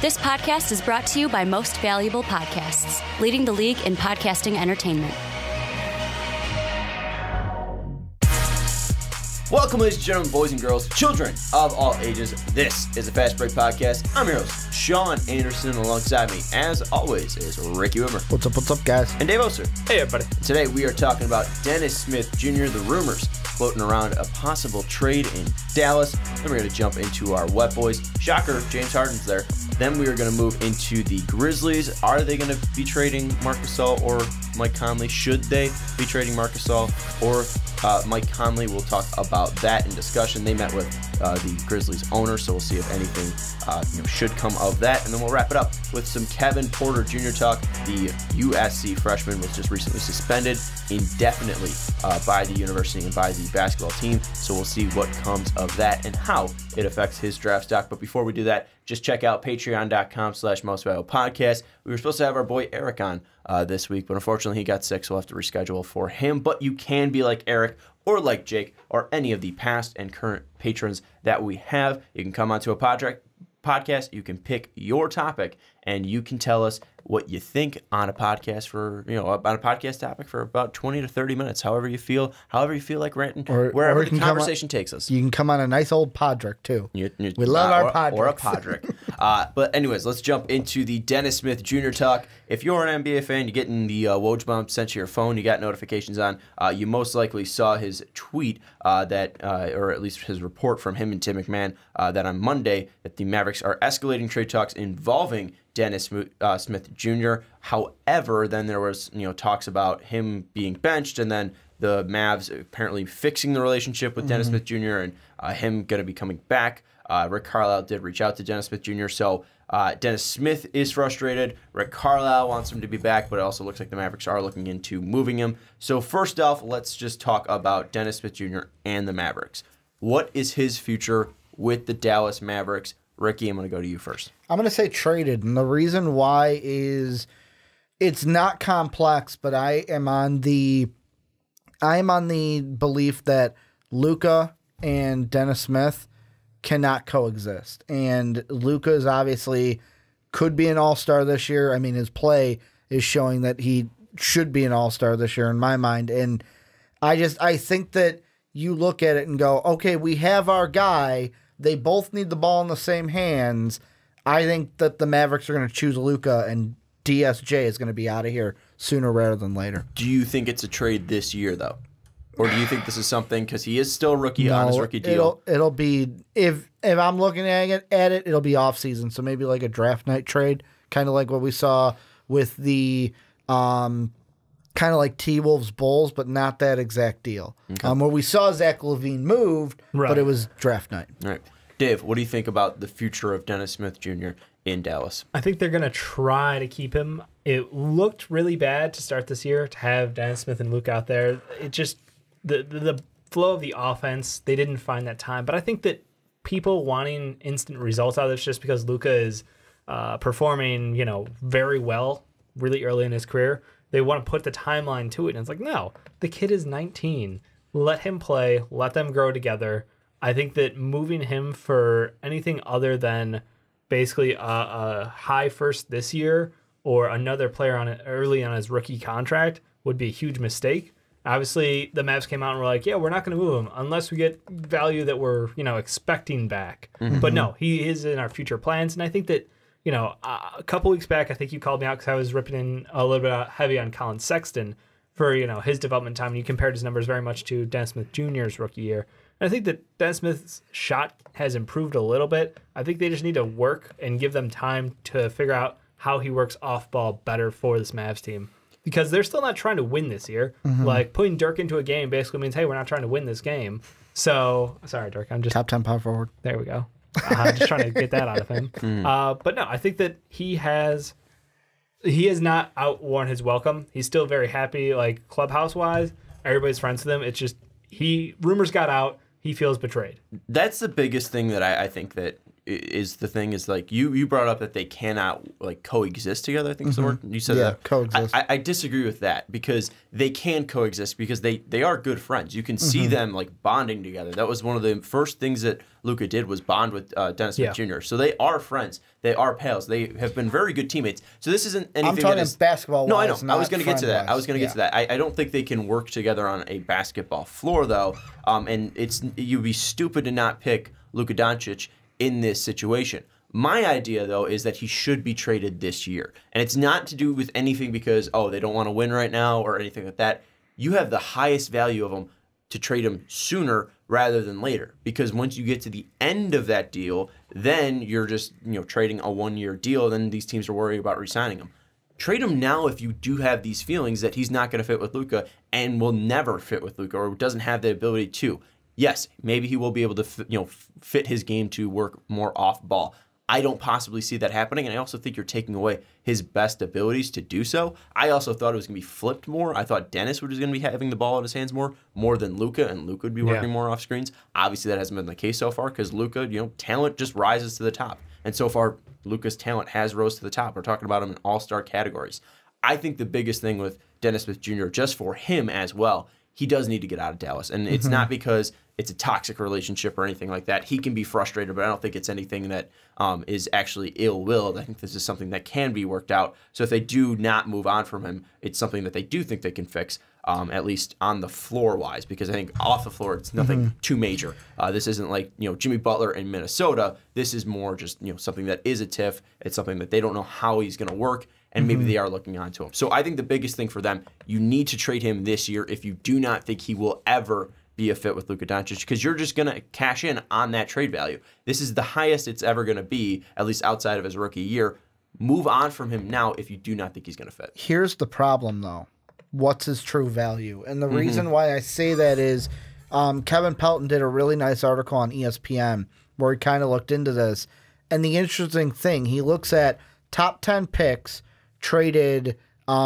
This podcast is brought to you by Most Valuable Podcasts, leading the league in podcasting entertainment. Welcome, ladies and gentlemen, boys and girls, children of all ages. This is the Fast Break Podcast. I'm your host, Sean Anderson. Alongside me, as always, is Ricky Wimmer. What's up, guys? And Dave Oster. Hey, everybody. Today, we are talking about Dennis Smith Jr., the rumors floating around a possible trade in Dallas. Then we're going to jump into our wet boys. Shocker, James Harden's there. Then we are going to move into the Grizzlies. Are they going to be trading Marc Gasol or Mike Conley? Should they be trading Marc Gasol or Mike Conley? We'll talk about that in discussion. They met with the Grizzlies owner, so we'll see if anything should come of that. And then we'll wrap it up with some Kevin Porter Jr. talk. The USC freshman was just recently suspended indefinitely by the university and by the basketball team. So we'll see what comes of that and how it affects his draft stock. But before we do that, just check out patreon.com/mostvaluablepodcast. We were supposed to have our boy Eric on this week, but unfortunately he got sick, so we'll have to reschedule for him. But you can be like Eric or like Jake or any of the past and current patrons that we have. You can come onto a podcast, you can pick your topic, and you can tell us what you think on a podcast on a podcast topic for about 20 to 30 minutes, however you feel like ranting, or wherever the conversation takes us. You can come on a nice old Podrick, too. We love our Podrick. Or a Podrick. But anyways, let's jump into the Dennis Smith Jr. talk. If you're an NBA fan, you're getting the Woj bomb sent to your phone, you got notifications on, you most likely saw his tweet or at least his report from him and Tim McMahon that on Monday that the Mavericks are escalating trade talks involving Dennis Smith Jr. However, then there was talks about him being benched, and then the Mavs apparently fixing the relationship with Dennis Smith Jr. and him going to be coming back. Rick Carlisle did reach out to Dennis Smith Jr., so Dennis Smith is frustrated. Rick Carlisle wants him to be back, but it also looks like the Mavericks are looking into moving him. So first off, let's just talk about Dennis Smith Jr. and the Mavericks. What is his future with the Dallas Mavericks? Ricky, I'm going to go to you first. I'm going to say traded, and the reason why is it's not complex, but I am on the belief that Luka and Dennis Smith cannot coexist. And Luka is obviously could be an all-star this year. I mean, his play is showing that he should be an all-star this year in my mind. And I think that you look at it and go, okay, we have our guy. They both need the ball in the same hands. I think that the Mavericks are going to choose Luka, and DSJ is going to be out of here sooner rather than later. Do you think it's a trade this year, though? Or do you think this is something, because he is still a rookie on his rookie deal? It'll be, if I'm looking at it, it'll be off-season, so maybe like a draft night trade, kind of like what we saw with the kind of like T-Wolves Bulls, but not that exact deal. Okay. Where we saw Zach LaVine moved, but it was draft night. All right. Dave, what do you think about the future of Dennis Smith Jr. in Dallas? I think they're going to try to keep him. It looked really bad to start this year to have Dennis Smith and Luke out there. It just, the flow of the offense, they didn't find that time. But I think that people wanting instant results out of this just because Luka is performing, very well really early in his career, they want to put the timeline to it. And it's like, no, the kid is 19. Let him play. Let them grow together. I think that moving him for anything other than basically a high first this year or another player on it early on his rookie contract would be a huge mistake. Obviously, the Mavs came out and were like, yeah, we're not going to move him unless we get value that we're, expecting back. Mm-hmm. But no, he is in our future plans. And I think that, a couple weeks back, I think you called me out because I was ripping in a little bit heavy on Colin Sexton for, his development time. And you compared his numbers very much to Dennis Smith Jr.'s rookie year. And I think that Dennis Smith's shot has improved a little bit. I think they just need to work and give them time to figure out how he works off ball better for this Mavs team. Because they're still not trying to win this year. Mm-hmm. Like, putting Dirk into a game basically means, hey, we're not trying to win this game. So, sorry, Dirk, I'm just... Top 10 power forward. There we go. I'm just trying to get that out of him. But no, I think that he has not outworn his welcome. He's still very happy, like, clubhouse-wise. Everybody's friends with him. It's just, rumors got out. He feels betrayed. That's the biggest thing that I think that is the thing is like you brought up that they cannot like coexist together. I think is the word you said. That coexist. I disagree with that because they can coexist because they are good friends. You can see them like bonding together. That was one of the first things that Luka did was bond with Dennis Smith Jr. So they are friends. They are pals. They have been very good teammates. So this isn't anything. I'm talking basketball. No, I know. I was going to get to that. I was going to get to that. I don't think they can work together on a basketball floor though. And you'd be stupid to not pick Luka Doncic in this situation. My idea, though, is that he should be traded this year. And it's not to do with anything because, they don't want to win right now or anything like that. You have the highest value of him to trade him sooner rather than later. Because once you get to the end of that deal, then you're just trading a 1-year deal. Then these teams are worried about re-signing him. Trade him now if you do have these feelings that he's not going to fit with Luka and will never fit with Luka or doesn't have the ability to. Yes, maybe he will be able to fit his game to work more off ball. I don't possibly see that happening, and I also think you're taking away his best abilities to do so. I also thought it was going to be flipped more. I thought Dennis was going to be having the ball in his hands more than Luka, and Luka would be working more off screens. Obviously, that hasn't been the case so far because Luka, talent just rises to the top. And so far, Luka's talent has rose to the top. We're talking about him in all-star categories. I think the biggest thing with Dennis Smith Jr., just for him as well, he does need to get out of Dallas. And it's not because it's a toxic relationship or anything like that. He can be frustrated, but I don't think it's anything that is actually ill-willed. I think this is something that can be worked out. So if they do not move on from him, it's something that they do think they can fix, at least on the floor-wise, because I think off the floor, it's nothing too major. This isn't like Jimmy Butler in Minnesota. This is more just something that is a tiff. It's something that they don't know how he's going to work, and maybe they are looking onto him. So I think the biggest thing for them, you need to trade him this year if you do not think he will ever be a fit with Luka Doncic, because you're just going to cash in on that trade value. This is the highest it's ever going to be, at least outside of his rookie year. Move on from him now if you do not think he's going to fit. Here's the problem, though. What's his true value? And the reason why I say that is Kevin Pelton did a really nice article on ESPN where he kind of looked into this. And the interesting thing, he looks at top 10 picks traded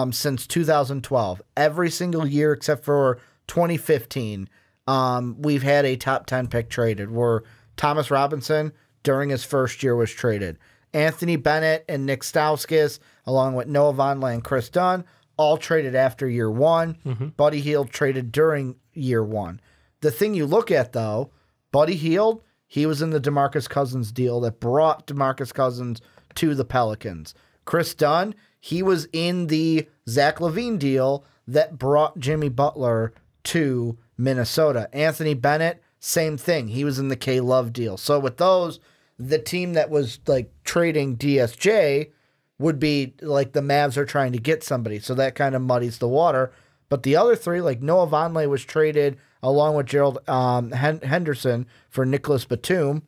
since 2012. Every single year except for 2015, we've had a top 10 pick traded, where Thomas Robinson, during his first year, was traded. Anthony Bennett and Nick Stauskas, along with Noah Vonleh and Chris Dunn, all traded after year one. Buddy Hield traded during year one. The thing you look at, though, Buddy Hield, he was in the DeMarcus Cousins deal that brought DeMarcus Cousins to the Pelicans. Chris Dunn, he was in the Zach LaVine deal that brought Jimmy Butler to Minnesota. Anthony Bennett, same thing. He was in the K-Love deal. So with those, the team that was like trading DSJ would be like the Mavs are trying to get somebody. So that kind of muddies the water. But the other three, like Noah Vonleh was traded along with Gerald Henderson for Nicholas Batum.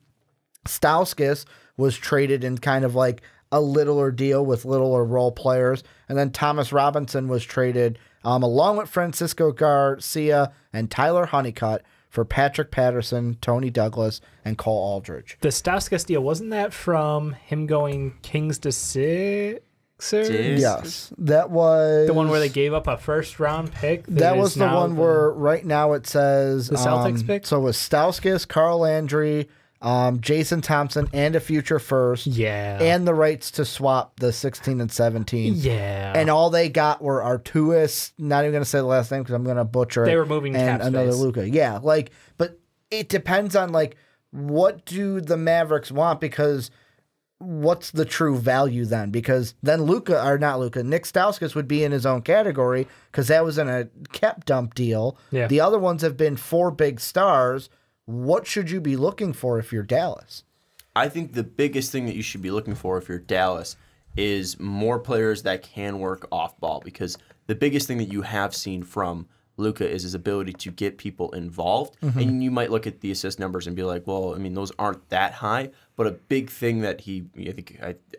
Stauskas was traded in kind of like a littler deal with littler role players. And then Thomas Robinson was traded along with Francisco Garcia and Tyler Honeycutt for Patrick Patterson, Tony Douglas, and Cole Aldridge. The Stauskas deal, wasn't that from him going Kings to Sixers? Yes. That was... the one where they gave up a first-round pick? That was the one where right now it says... the Celtics pick? So it was Stauskas, Carl Landry, Jason Thompson, and a future first. Yeah. And the rights to swap the 16 and 17. Yeah. And all they got were Artuis, not even going to say the last name because I'm going to butcher it. They were moving and cap another space. Luka. Yeah, like, but it depends on, like, what do the Mavericks want, because what's the true value then? Because then Nick Stauskas would be in his own category because that was in a cap dump deal. Yeah. The other ones have been 4 big stars. What should you be looking for if you're Dallas? I think the biggest thing that you should be looking for if you're Dallas is more players that can work off ball, because the biggest thing that you have seen from Luka is his ability to get people involved. And you might look at the assist numbers and be like, well, I mean, those aren't that high, but a big thing that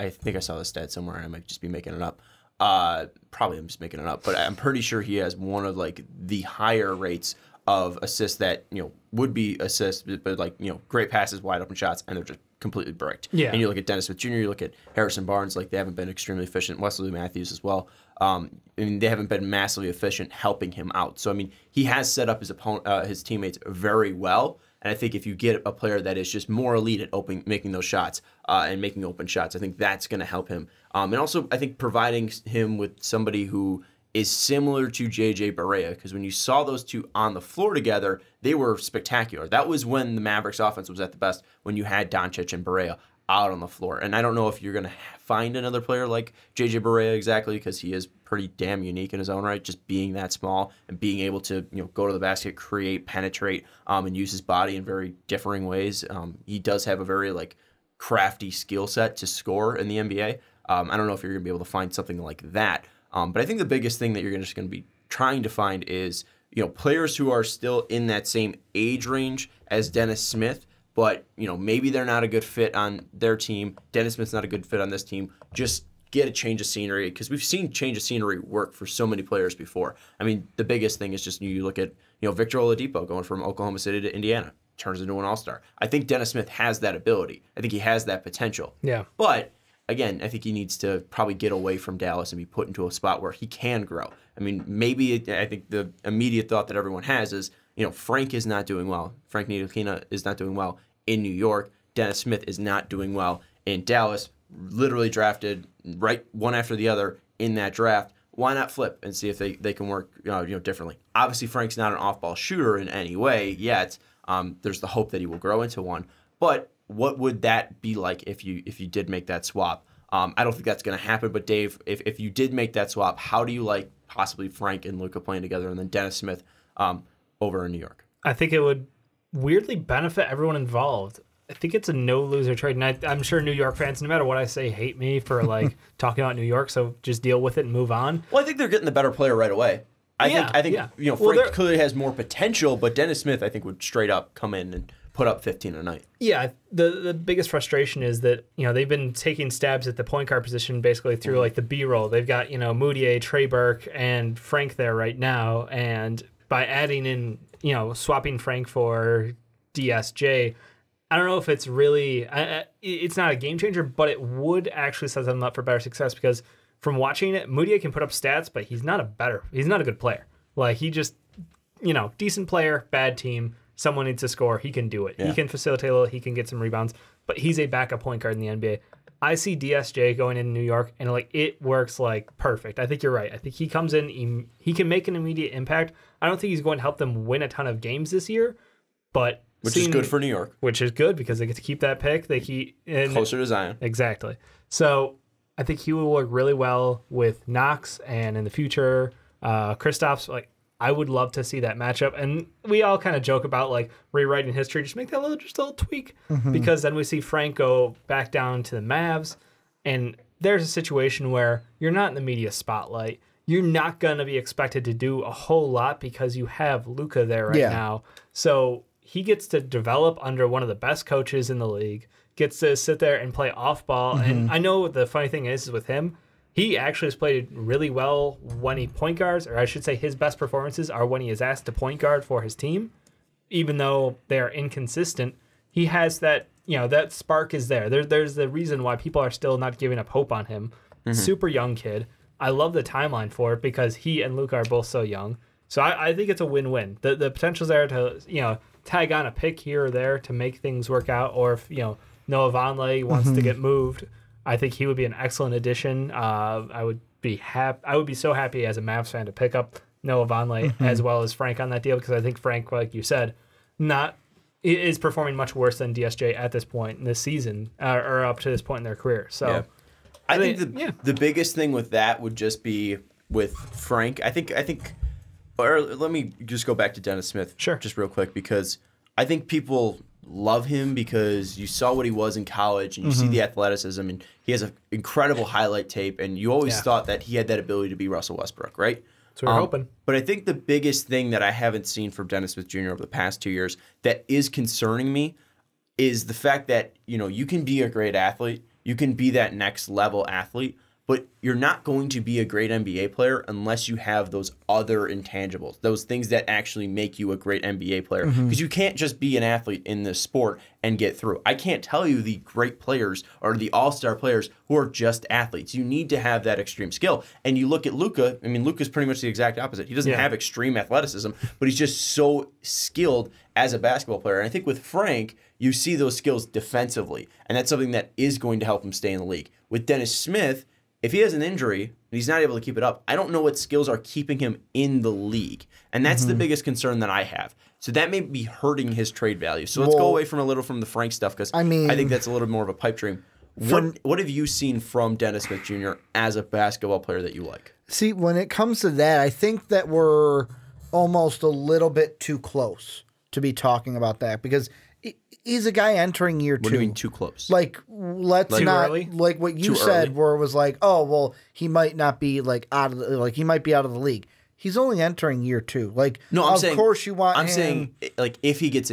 I think I saw the stat somewhere, and I might just be making it up. Probably I'm just making it up, but I'm pretty sure he has one of like the higher rates of assists that would be assists, but like great passes, wide open shots, and they're just completely bricked. Yeah. And you look at Dennis Smith Jr., you look at Harrison Barnes, like they haven't been extremely efficient. Wesley Matthews as well. I mean, they haven't been massively efficient helping him out. So, I mean, he has set up his teammates very well. And I think if you get a player that is just more elite at making those shots and making open shots, I think that's going to help him. And also, I think providing him with somebody who is similar to J.J. Barea, because when you saw those two on the floor together, they were spectacular. That was when the Mavericks offense was at the best, when you had Doncic and Barea out on the floor. And I don't know if you're going to find another player like J.J. Barea exactly, because he is pretty damn unique in his own right, just being that small and being able to go to the basket, create, penetrate, and use his body in very differing ways. He does have a very crafty skill set to score in the NBA. I don't know if you're going to be able to find something like that. But I think the biggest thing that you're just going to be trying to find is players who are still in that same age range as Dennis Smith, but maybe they're not a good fit on their team. Dennis Smith's not a good fit on this team. Just get a change of scenery, because we've seen change of scenery work for so many players before. I mean, the biggest thing is just you look at Victor Oladipo going from Oklahoma City to Indiana, turns into an all-star. I think Dennis Smith has that ability. I think he has that potential. Yeah. But again, I think he needs to probably get away from Dallas and be put into a spot where he can grow. I mean, I think the immediate thought that everyone has is, Frank is not doing well. Frank Ntilikina is not doing well in New York. Dennis Smith is not doing well in Dallas. Literally drafted right one after the other in that draft. Why not flip and see if they can work differently? Obviously, Frank's not an off-ball shooter in any way yet. There's the hope that he will grow into one. But what would that be like if you did make that swap? I don't think that's going to happen. But Dave, if you did make that swap, how do you like possibly Frank and Luka playing together, and then Dennis Smith over in New York? I think it would weirdly benefit everyone involved. I think it's a no-loser trade, and I'm sure New York fans, no matter what I say, hate me for talking about New York. So just deal with it and move on. Well, I think they're getting the better player right away. I think Frank clearly has more potential, but Dennis Smith, I think, would straight up come in and put up 15 a night. Yeah, the biggest frustration is that they've been taking stabs at the point guard position basically through the B roll. They've got Moutier, Trey Burke, and Frank there right now, and by adding in swapping Frank for DSJ, I don't know if it's really it's not a game changer, but it would actually set them up for better success, because from watching it, Moutier can put up stats, but he's not a good player. He just decent player, bad team. Someone needs to score. He can do it. Yeah. He can facilitate a little. He can get some rebounds. But he's a backup point guard in the NBA. I see DSJ going in New York, and it works perfect. I think you're right. I think he comes in. He can make an immediate impact. I don't think he's going to help them win a ton of games this year, but which is good for New York. Which is good because they get to keep that pick. They keep closer to Zion. Exactly. So I think he will work really well with Knox, and in the future, Kristaps. I would love to see that matchup. And we all kind of joke about rewriting history. Just make that just a little tweak, because then we see Frank go back down to the Mavs, and there's a situation where you're not in the media spotlight. You're not going to be expected to do a whole lot because you have Luka there right now. So he gets to develop under one of the best coaches in the league, gets to sit there and play off ball. And I know the funny thing is with him, he actually has played really well when he point guards, or I should say his best performances are when he is asked to point guard for his team. Even though they are inconsistent, he has that, that spark is there. There's the reason why people are still not giving up hope on him. Super young kid. I love the timeline for it because he and Luka are both so young. So I think it's a win-win. The potential's there to, tag on a pick here or there to make things work out, or if, Noah Vonleh wants to get moved, I think he would be an excellent addition. I would be so happy as a Mavs fan to pick up Noah Vonleh as well as Frank on that deal, because I think Frank, like you said, is performing much worse than DSJ at this point in this season, or up to this point in their career. So, I think the biggest thing with that would just be with Frank. I think, or let me just go back to Dennis Smith, just real quick, because I think people love him because you saw what he was in college, and you see the athleticism, and he has an incredible highlight tape, and you always thought that he had that ability to be Russell Westbrook, right? So we're hoping. But I think the biggest thing that I haven't seen from Dennis Smith Jr. over the past 2 years that is concerning me is the fact that, you can be a great athlete, you can be that next level athlete, But you're not going to be a great NBA player unless you have those other intangibles, those things that actually make you a great NBA player. Because you can't just be an athlete in this sport and get through. I can't tell you the great players or the all-star players who are just athletes. You need to have that extreme skill. And you look at Luka. I mean, Luka's pretty much the exact opposite. He doesn't have extreme athleticism, but he's just so skilled as a basketball player. And I think with Frank, you see those skills defensively, and that's something that is going to help him stay in the league. With Dennis Smith, if he has an injury and he's not able to keep it up, I don't know what skills are keeping him in the league. And that's the biggest concern that I have. So that may be hurting his trade value. So let's go away from the Frank stuff, because I think that's a little more of a pipe dream. What have you seen from Dennis Smith Jr. as a basketball player that you like? See, when it comes to that, I think that we're almost a little bit too close to be talking about that, because he's a guy entering year 2. What do you mean too close? Like, let's not early? like what you Too said, early? where it was like, oh well, he might not be like out of the, like he might be out of the league. He's only entering year 2. Like, No, I'm of saying, course you want. I'm him, saying, like, if he gets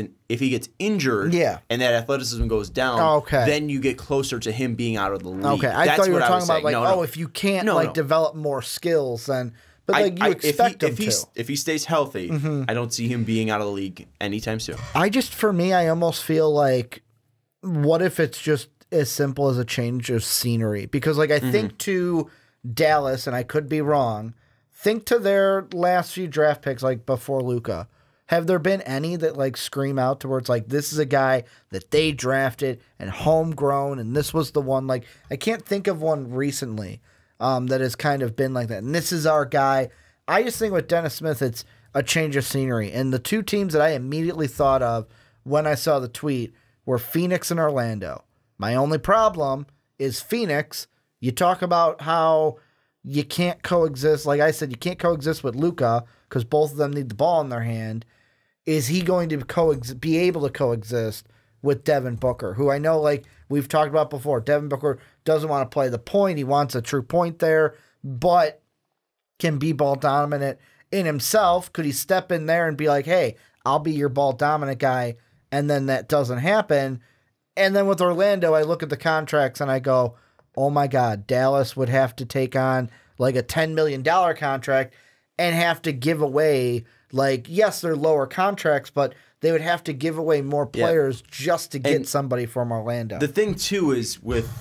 injured, and that athleticism goes down, then you get closer to him being out of the league. Okay, I thought you were talking about like, if you can't develop more skills, then. But like you expect him to. If he stays healthy, I don't see him being out of the league anytime soon. For me, I almost feel like, what if it's just as simple as a change of scenery? Because like I think to Dallas, and I could be wrong, think to their last few draft picks, like before Luka. Have there been any that like scream out towards like, this is a guy that they drafted and homegrown, and this was the one? Like, I can't think of one recently that has kind of been like that. And this is our guy. I just think with Dennis Smith, it's a change of scenery. And the two teams that I immediately thought of when I saw the tweet were Phoenix and Orlando. My only problem is Phoenix. You talk about how you can't coexist. Like I said, you can't coexist with Luka because both of them need the ball in their hand. Is he going to be able to coexist with Devin Booker, who I know, like we've talked about before, Devin Booker doesn't want to play the point. He wants a true point there, but can be ball dominant in himself. Could he step in there and be like, hey, I'll be your ball dominant guy, and then that doesn't happen? And then with Orlando, I look at the contracts and I go, oh my God, Dallas would have to take on like a $10 million contract and have to give away, like, yes, they're lower contracts, but they would have to give away more players just to get somebody from Orlando. The thing, too, is with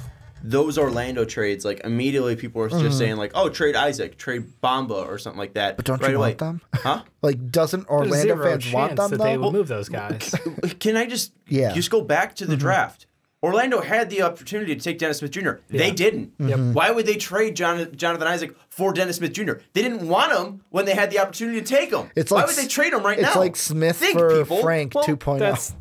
those Orlando trades, like, immediately people are just saying, like, oh, trade Isaac, trade Bamba, or something like that. But don't you want them? Huh? Like, doesn't Orlando fans want them, that though? they would move those guys. Can I just go back to the draft? Orlando had the opportunity to take Dennis Smith Jr. They didn't. Why would they trade Jonathan Isaac for Dennis Smith Jr.? They didn't want him when they had the opportunity to take him. Why would they trade him right now? It's like Smith for Frank 2.0.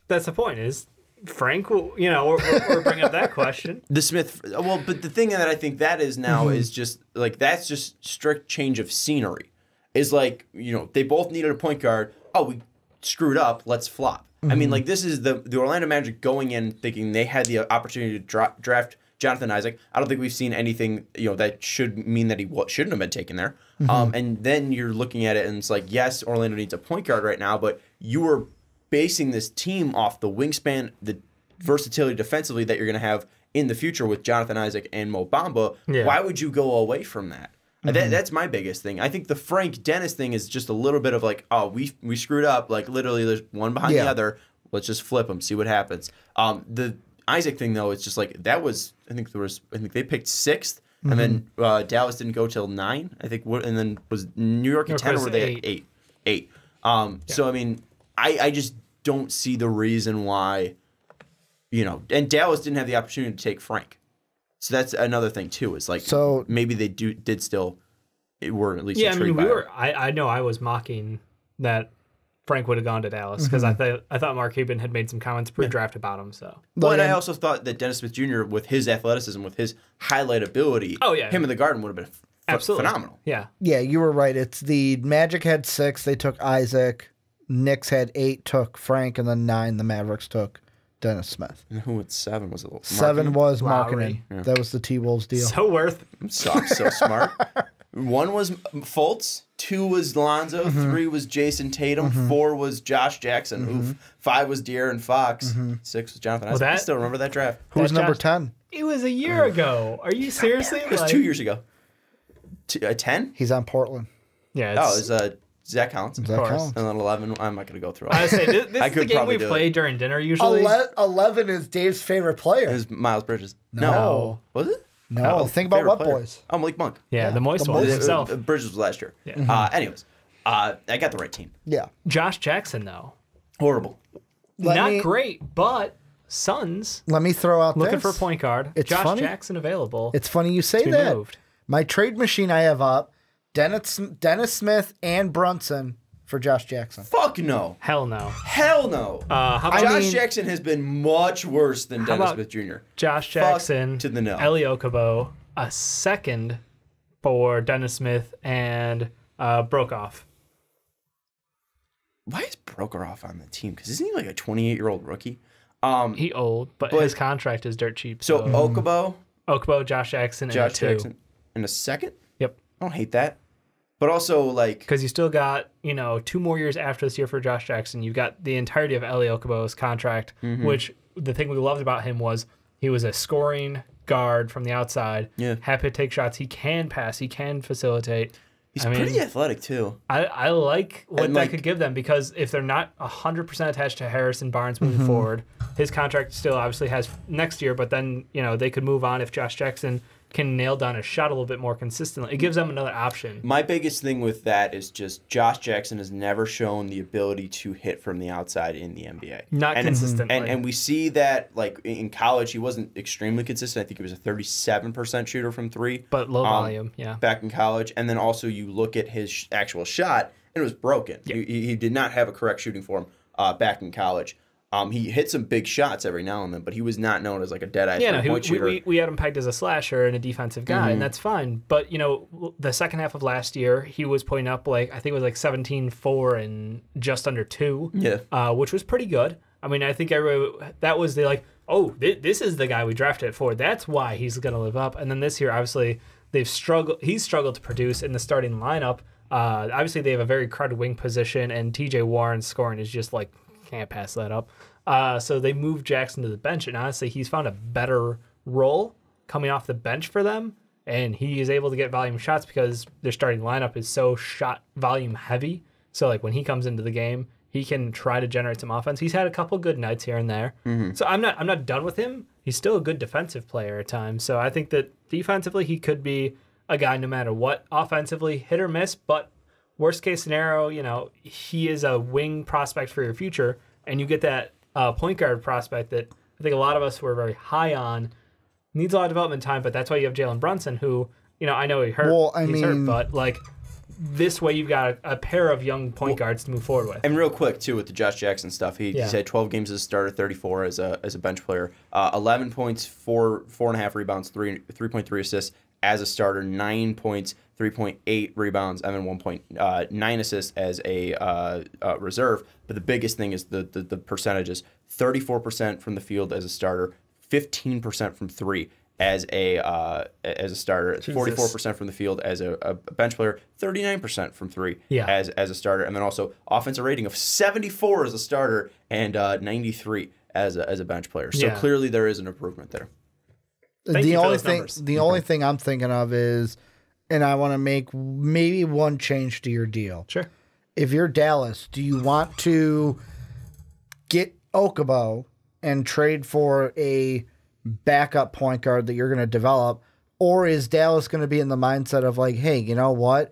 That's the point. Is Frank will, we're bringing up that question. The Smith, but the thing that I think that is now is just like, that's just strict change of scenery. Is like, they both needed a point guard. Oh, we screwed up. Let's flop. I mean, like, this is the Orlando Magic going in thinking they had the opportunity to draft Jonathan Isaac. I don't think we've seen anything, that should mean that he shouldn't have been taken there. And then you're looking at it and it's like, yes, Orlando needs a point guard right now, but you are basing this team off the wingspan, the versatility defensively that you're going to have in the future with Jonathan Isaac and Mo Bamba. Yeah. Why would you go away from that? That's my biggest thing. I think the Frank Dennis thing is just a little bit of like, oh, we screwed up. Like, literally, there's one behind the other. Let's just flip them, see what happens. The Isaac thing, though, it's just like, that was, I think they picked 6th, and then Dallas didn't go till 9, I think, and then was New York at 10, or were they at 8? So, I mean, I just don't see the reason why, and Dallas didn't have the opportunity to take Frank. So that's another thing too. Is like, so maybe they did still were at least intrigued by it. I know I was mocking that Frank would have gone to Dallas because I thought Mark Cuban had made some comments pre-draft about him. So, but I also thought that Dennis Smith Jr. with his athleticism, with his highlight ability, him in the Garden would have been phenomenal. Yeah, you were right. It's the Magic had 6, they took Isaac. Knicks had 8, took Frank, and then 9, the Mavericks took Dennis Smith. And who at 7 was it? 7 was Markkanen. Yeah. That was the T-Wolves deal. So worth. I'm so smart. 1 was Fultz, 2 was Lonzo, 3 was Jason Tatum, 4 was Josh Jackson, oof. 5 was De'Aaron Fox, 6 was Jonathan Isaac. I still remember that draft. Who's That number Josh- 10? It was a year ago. Are you seriously? It was 2 years ago. 10? He's on Portland. Yeah. Oh, it was Zach Collins. Zach course. Collins. And then 11, I'm not going to go through all I that. say this I is the could game probably we do play it. during dinner usually. 11 is Dave's favorite It player. was Miles Bridges. No. Was it? No, Oh, think about favorite what player. boys. Oh, Malik Monk. Yeah, the moist the one moist- himself. Bridges was last year. Yeah. Anyways, I got the right team. Yeah. Josh Jackson though, Horrible. not great, but Suns Let me throw out looking this. for a point guard. It's Josh funny. Jackson available. It's funny you say be that. moved. My trade machine I have up, Dennis Smith and Brunson for Josh Jackson. Fuck no. Hell no. Hell no. How about Josh mean- Jackson has been much worse than Dennis about Smith Jr. Josh Fuck Jackson to the no. Eli Okubo, a second for Dennis Smith and Brokoff. Why is Prokhorov on the team? Because isn't he like a 28-year-old rookie? He old, but But- his contract is dirt cheap. So Okubo, Okubo, Josh Jackson, and Josh a 2. Jackson, in a second? Yep. I don't hate that. But also, like, Because you still got, 2 more years after this year for Josh Jackson. You've got the entirety of Eli Okubo's contract, which the thing we loved about him was he was a scoring guard from the outside. Yeah. Happy to take shots. He can pass. He can facilitate. he's I mean, pretty athletic, too. I like what And, that like- could give them because if they're not 100% attached to Harrison Barnes moving forward, his contract still obviously has next year, but then, they could move on if Josh Jackson can nail down his shot a little bit more consistently. It gives them another option. My biggest thing with that is just Josh Jackson has never shown the ability to hit from the outside in the NBA. Not consistently. And we see that, like, in college, he wasn't extremely consistent. I think he was a 37% shooter from 3. But low volume, yeah. Back in college. And then also you look at his actual shot, and it was broken. Yeah. He did not have a correct shooting form back in college. He hit some big shots every now and then, but he was not known as like a dead-eye point shooter. we had him pegged as a slasher and a defensive guy, and that's fine. But, the second half of last year, he was putting up, I think it was like 17, 4, and just under 2, which was pretty good. I mean, I think that was this is the guy we drafted for. That's why he's going to live up. And then this year, obviously, he's struggled to produce in the starting lineup. Obviously, they have a very crowded wing position, and TJ Warren's scoring is just can't pass that up. So they moved Jackson to the bench, and honestly, he's found a better role coming off the bench for them, and he is able to get volume shots because their starting lineup is so shot volume heavy. So when he comes into the game, he can try to generate some offense. He's had a couple good nights here and there. So I'm not done with him. He's still a good defensive player at times. So I think that defensively he could be a guy no matter what. Offensively, hit or miss, but worst case scenario, he is a wing prospect for your future, and you get that point guard prospect that I think a lot of us were very high on. Needs a lot of development time, but that's why you have Jalen Brunson, who, I know he hurt. Well, he's hurt, but this way you've got a pair of young point guards to move forward with. And real quick too with the Josh Jackson stuff, he's had 12 games as a starter, 34 as a bench player, 11 points, 4.5 rebounds, 3.3 assists as a starter, 9 points, 3.8 rebounds, and then 1.9 assists as a reserve. But the biggest thing is the percentages: 34% from the field as a starter, 15% from 3 as a starter, 44% from the field as a bench player, 39% from 3 as a starter, and then also offensive rating of 74 as a starter and 93 as a bench player. So clearly there is an improvement there. The only thing I'm thinking of is, and I want to make maybe one change to your deal. Sure. If you're Dallas, do you want to get Okubo and trade for a backup point guard that you're going to develop, or is Dallas going to be in the mindset of hey, you know what?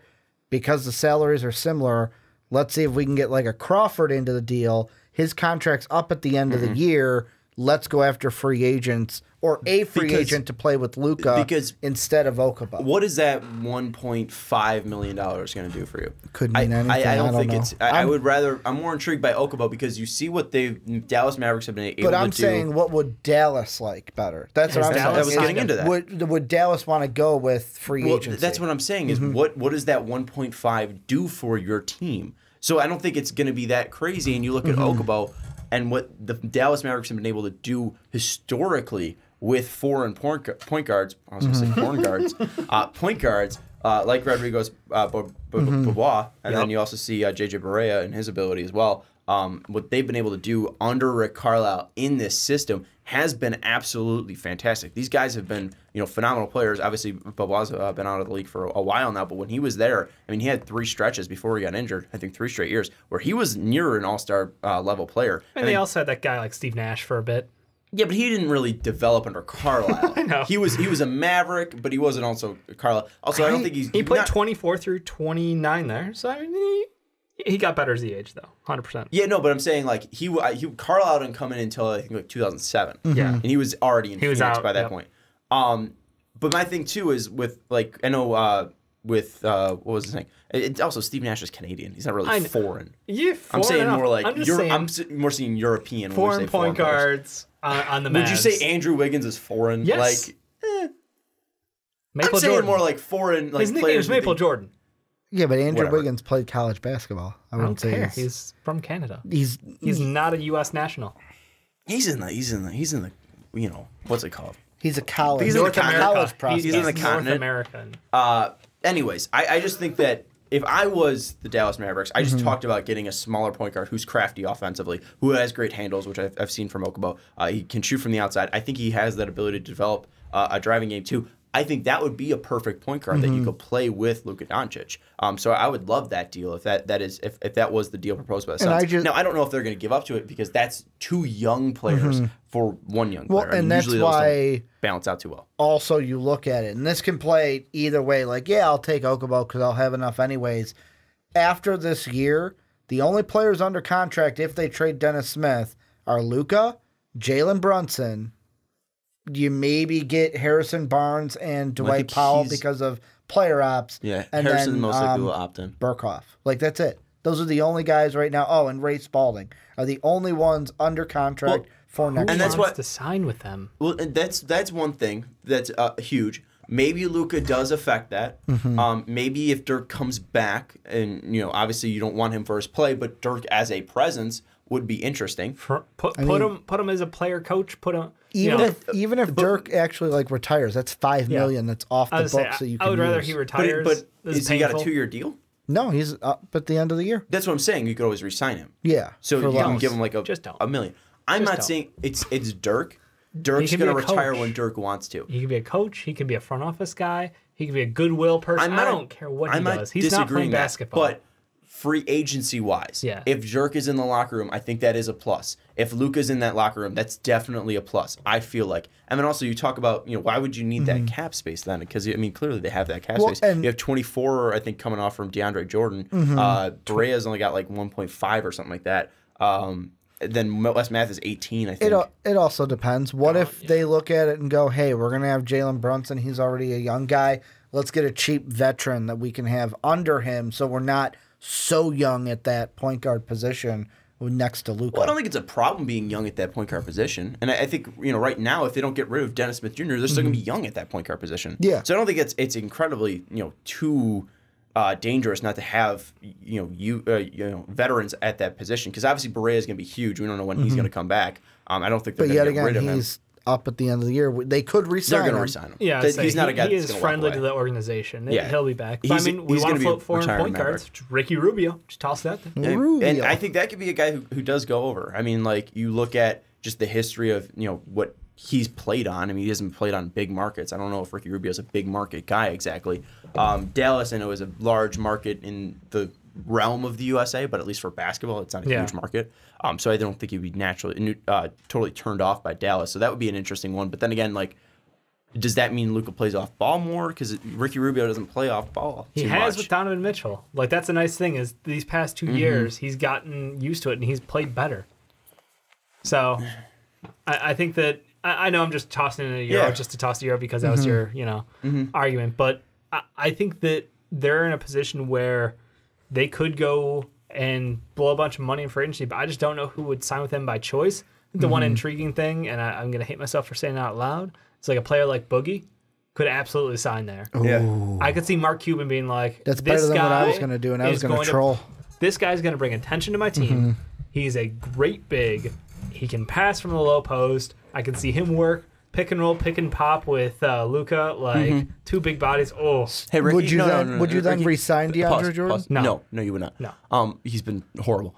Because the salaries are similar, let's see if we can get a Crawford into the deal. His contract's up at the end of the year. Let's go after free agents or a free agent to play with Luka instead of Okubo. What is that $1.5 million going to do for you? Could mean anything. I don't think know. it's. I would rather. I'm more intrigued by Okubo because you see what Dallas Mavericks have been able to do. But I'm saying, what would Dallas like better? That's what I'm saying. I was getting into that. Would Dallas want to go with free agency? That's what I'm saying. Is what does that 1.5 do for your team? So I don't think it's going to be that crazy. And you look at Okubo and what the Dallas Mavericks have been able to do historically with foreign point guards. I was going to say foreign guards. Point guards. like Rodrigo's Bobois, and then you also see JJ Barea and his ability as well. What they've been able to do under Rick Carlisle in this system has been absolutely fantastic. These guys have been, phenomenal players. Obviously, Bobois been out of the league for a while now, but when he was there, he had 3 stretches before he got injured. I think 3 straight years where he was near an all-star level player. And they also had that guy like Steve Nash for a bit. Yeah, but he didn't really develop under Carlisle. I know. He was a Maverick, but he wasn't also Carlisle. Also, I don't think he played 24 through 29 there, so he got better as he aged though, 100%. Yeah, no, but I'm saying like Carlisle didn't come in until I think like 2007. Yeah, and he was already in Phoenix out, by that point. But my thing too is with like I know what was his name? It's also Steve Nash is Canadian. He's not really foreign. Yeah, I'm saying enough. more like I'm more seeing European. Foreign point guards on the Mavs. Would you say Andrew Wiggins is foreign? Yes. Like, Maple I'm saying Jordan. more like foreign. Like his nickname is Maple Jordan. Yeah, but Andrew Whatever. Wiggins played college basketball. I I don't wouldn't say care. He's from Canada. he's not a U.S. national. He's in the what's it called? he's a college. He's in the college prospect. He's in the North continent. American. Anyways, I just think that if I was the Dallas Mavericks, I just talked about getting a smaller point guard who's crafty offensively, who has great handles, which I've seen from Okubo. He can shoot from the outside. I think he has that ability to develop a driving game too. I think that would be a perfect point guard that you could play with Luka Doncic. So I would love that deal if that was the deal proposed by the Suns. Now I don't know if they're going to give up to it because that's 2 young players for 1 young player. Well, and that's usually those why don't balance out too well. Also, you look at it, and this can play either way. Like, yeah, I'll take Okubo because I'll have enough anyways. After this year, the only players under contract if they trade Dennis Smith are Luka, Jalen Brunson. You maybe get Harrison Barnes and Dwight Powell because of player ops. Yeah, and Harrison then, most likely will opt in. Burkhoff. Like, that's it. Those are the only guys right now. Oh, and Ray Spalding are the only ones under contract for next Who year. wants to sign with them? Well, and that's one thing that's huge. Maybe Luka does affect that. Maybe if Dirk comes back, and obviously you don't want him for his play, but Dirk as a presence would be interesting. Put him as a player coach. Put him Even if Dirk actually retires, that's $5 million that's off the books that you can I would rather use. he retires. But This is he got a 2-year deal? No, he's up at the end of the year. That's what I'm saying. You could always re-sign him. Yeah. So for you can less. give him like Just don't. $1 million. I'm not saying it's Dirk. Dirk's can going to be a retire coach. when Dirk wants to. He could be a coach. He could be a front office guy. He could be a goodwill person. I don't care what he does. He's not playing basketball. But free agency wise, Yeah. if Dirk is in the locker room, I think that is a plus. If Luka's in that locker room, that's definitely a plus. I feel like. And then also you talk about, why would you need that cap space then? Because clearly they have that cap space. and- You have 24, I think, coming off from DeAndre Jordan. Berea's only got like 1.5 or something like that. Then Wes Math is 18, I think. It also depends. What if they look at it and go, hey, we're going to have Jalen Brunson. He's already a young guy. Let's get a cheap veteran that we can have under him so we're not so young at that point guard position next to Luka. Well, I don't think it's a problem being young at that point guard position. And I think, right now, if they don't get rid of Dennis Smith Jr., they're still going to be young at that point guard position. Yeah. So I don't think it's incredibly, too dangerous not to have, veterans at that position. Because obviously Barea is going to be huge. We don't know when he's going to come back. I don't think they're going to get rid of him. He's up at the end of the year. They could resign They're him. going to resign him. Yeah, He's not a guy he that's is going to friendly walk to away. the organization. Yeah. He'll be back. He's- we he's want gonna to be float foreign retired point Maverick. guards. Ricky Rubio. Just toss that there. And I think that could be a guy who does go over. You look at just the history of, what he's played on. He hasn't played on big markets. I don't know if Ricky Rubio's a big market guy exactly. Dallas, I know, is a large market in the realm of the USA, but at least for basketball, it's not a huge market. So I don't think he'd be naturally totally turned off by Dallas. So that would be an interesting one. But then again, does that mean Luka plays off ball more? Because Ricky Rubio doesn't play off ball He too has much. with Donovan Mitchell. That's a nice thing is these past 2 years, he's gotten used to it and he's played better. So I think that I know I'm just tossing in a Euro just to toss a Euro because that was your argument, but I think that they're in a position where they could go and blow a bunch of money in free agency, but I just don't know who would sign with them by choice. The one intriguing thing, and I'm going to hate myself for saying it out loud, it's like a player like Boogie could absolutely sign there. Yeah. I could see Mark Cuban being like, That's this better than what I guy was going to do, and I was is going to troll. This guy's going to bring attention to my team. He's a great big. He can pass from the low post. I can see him work pick and roll, pick and pop with Luka, like two big bodies. Oh, Hey, Ricky, Would you no, would you then Ricky, re-sign DeAndre pause, Jordan? pause. No. No, you would not. No. He's been horrible.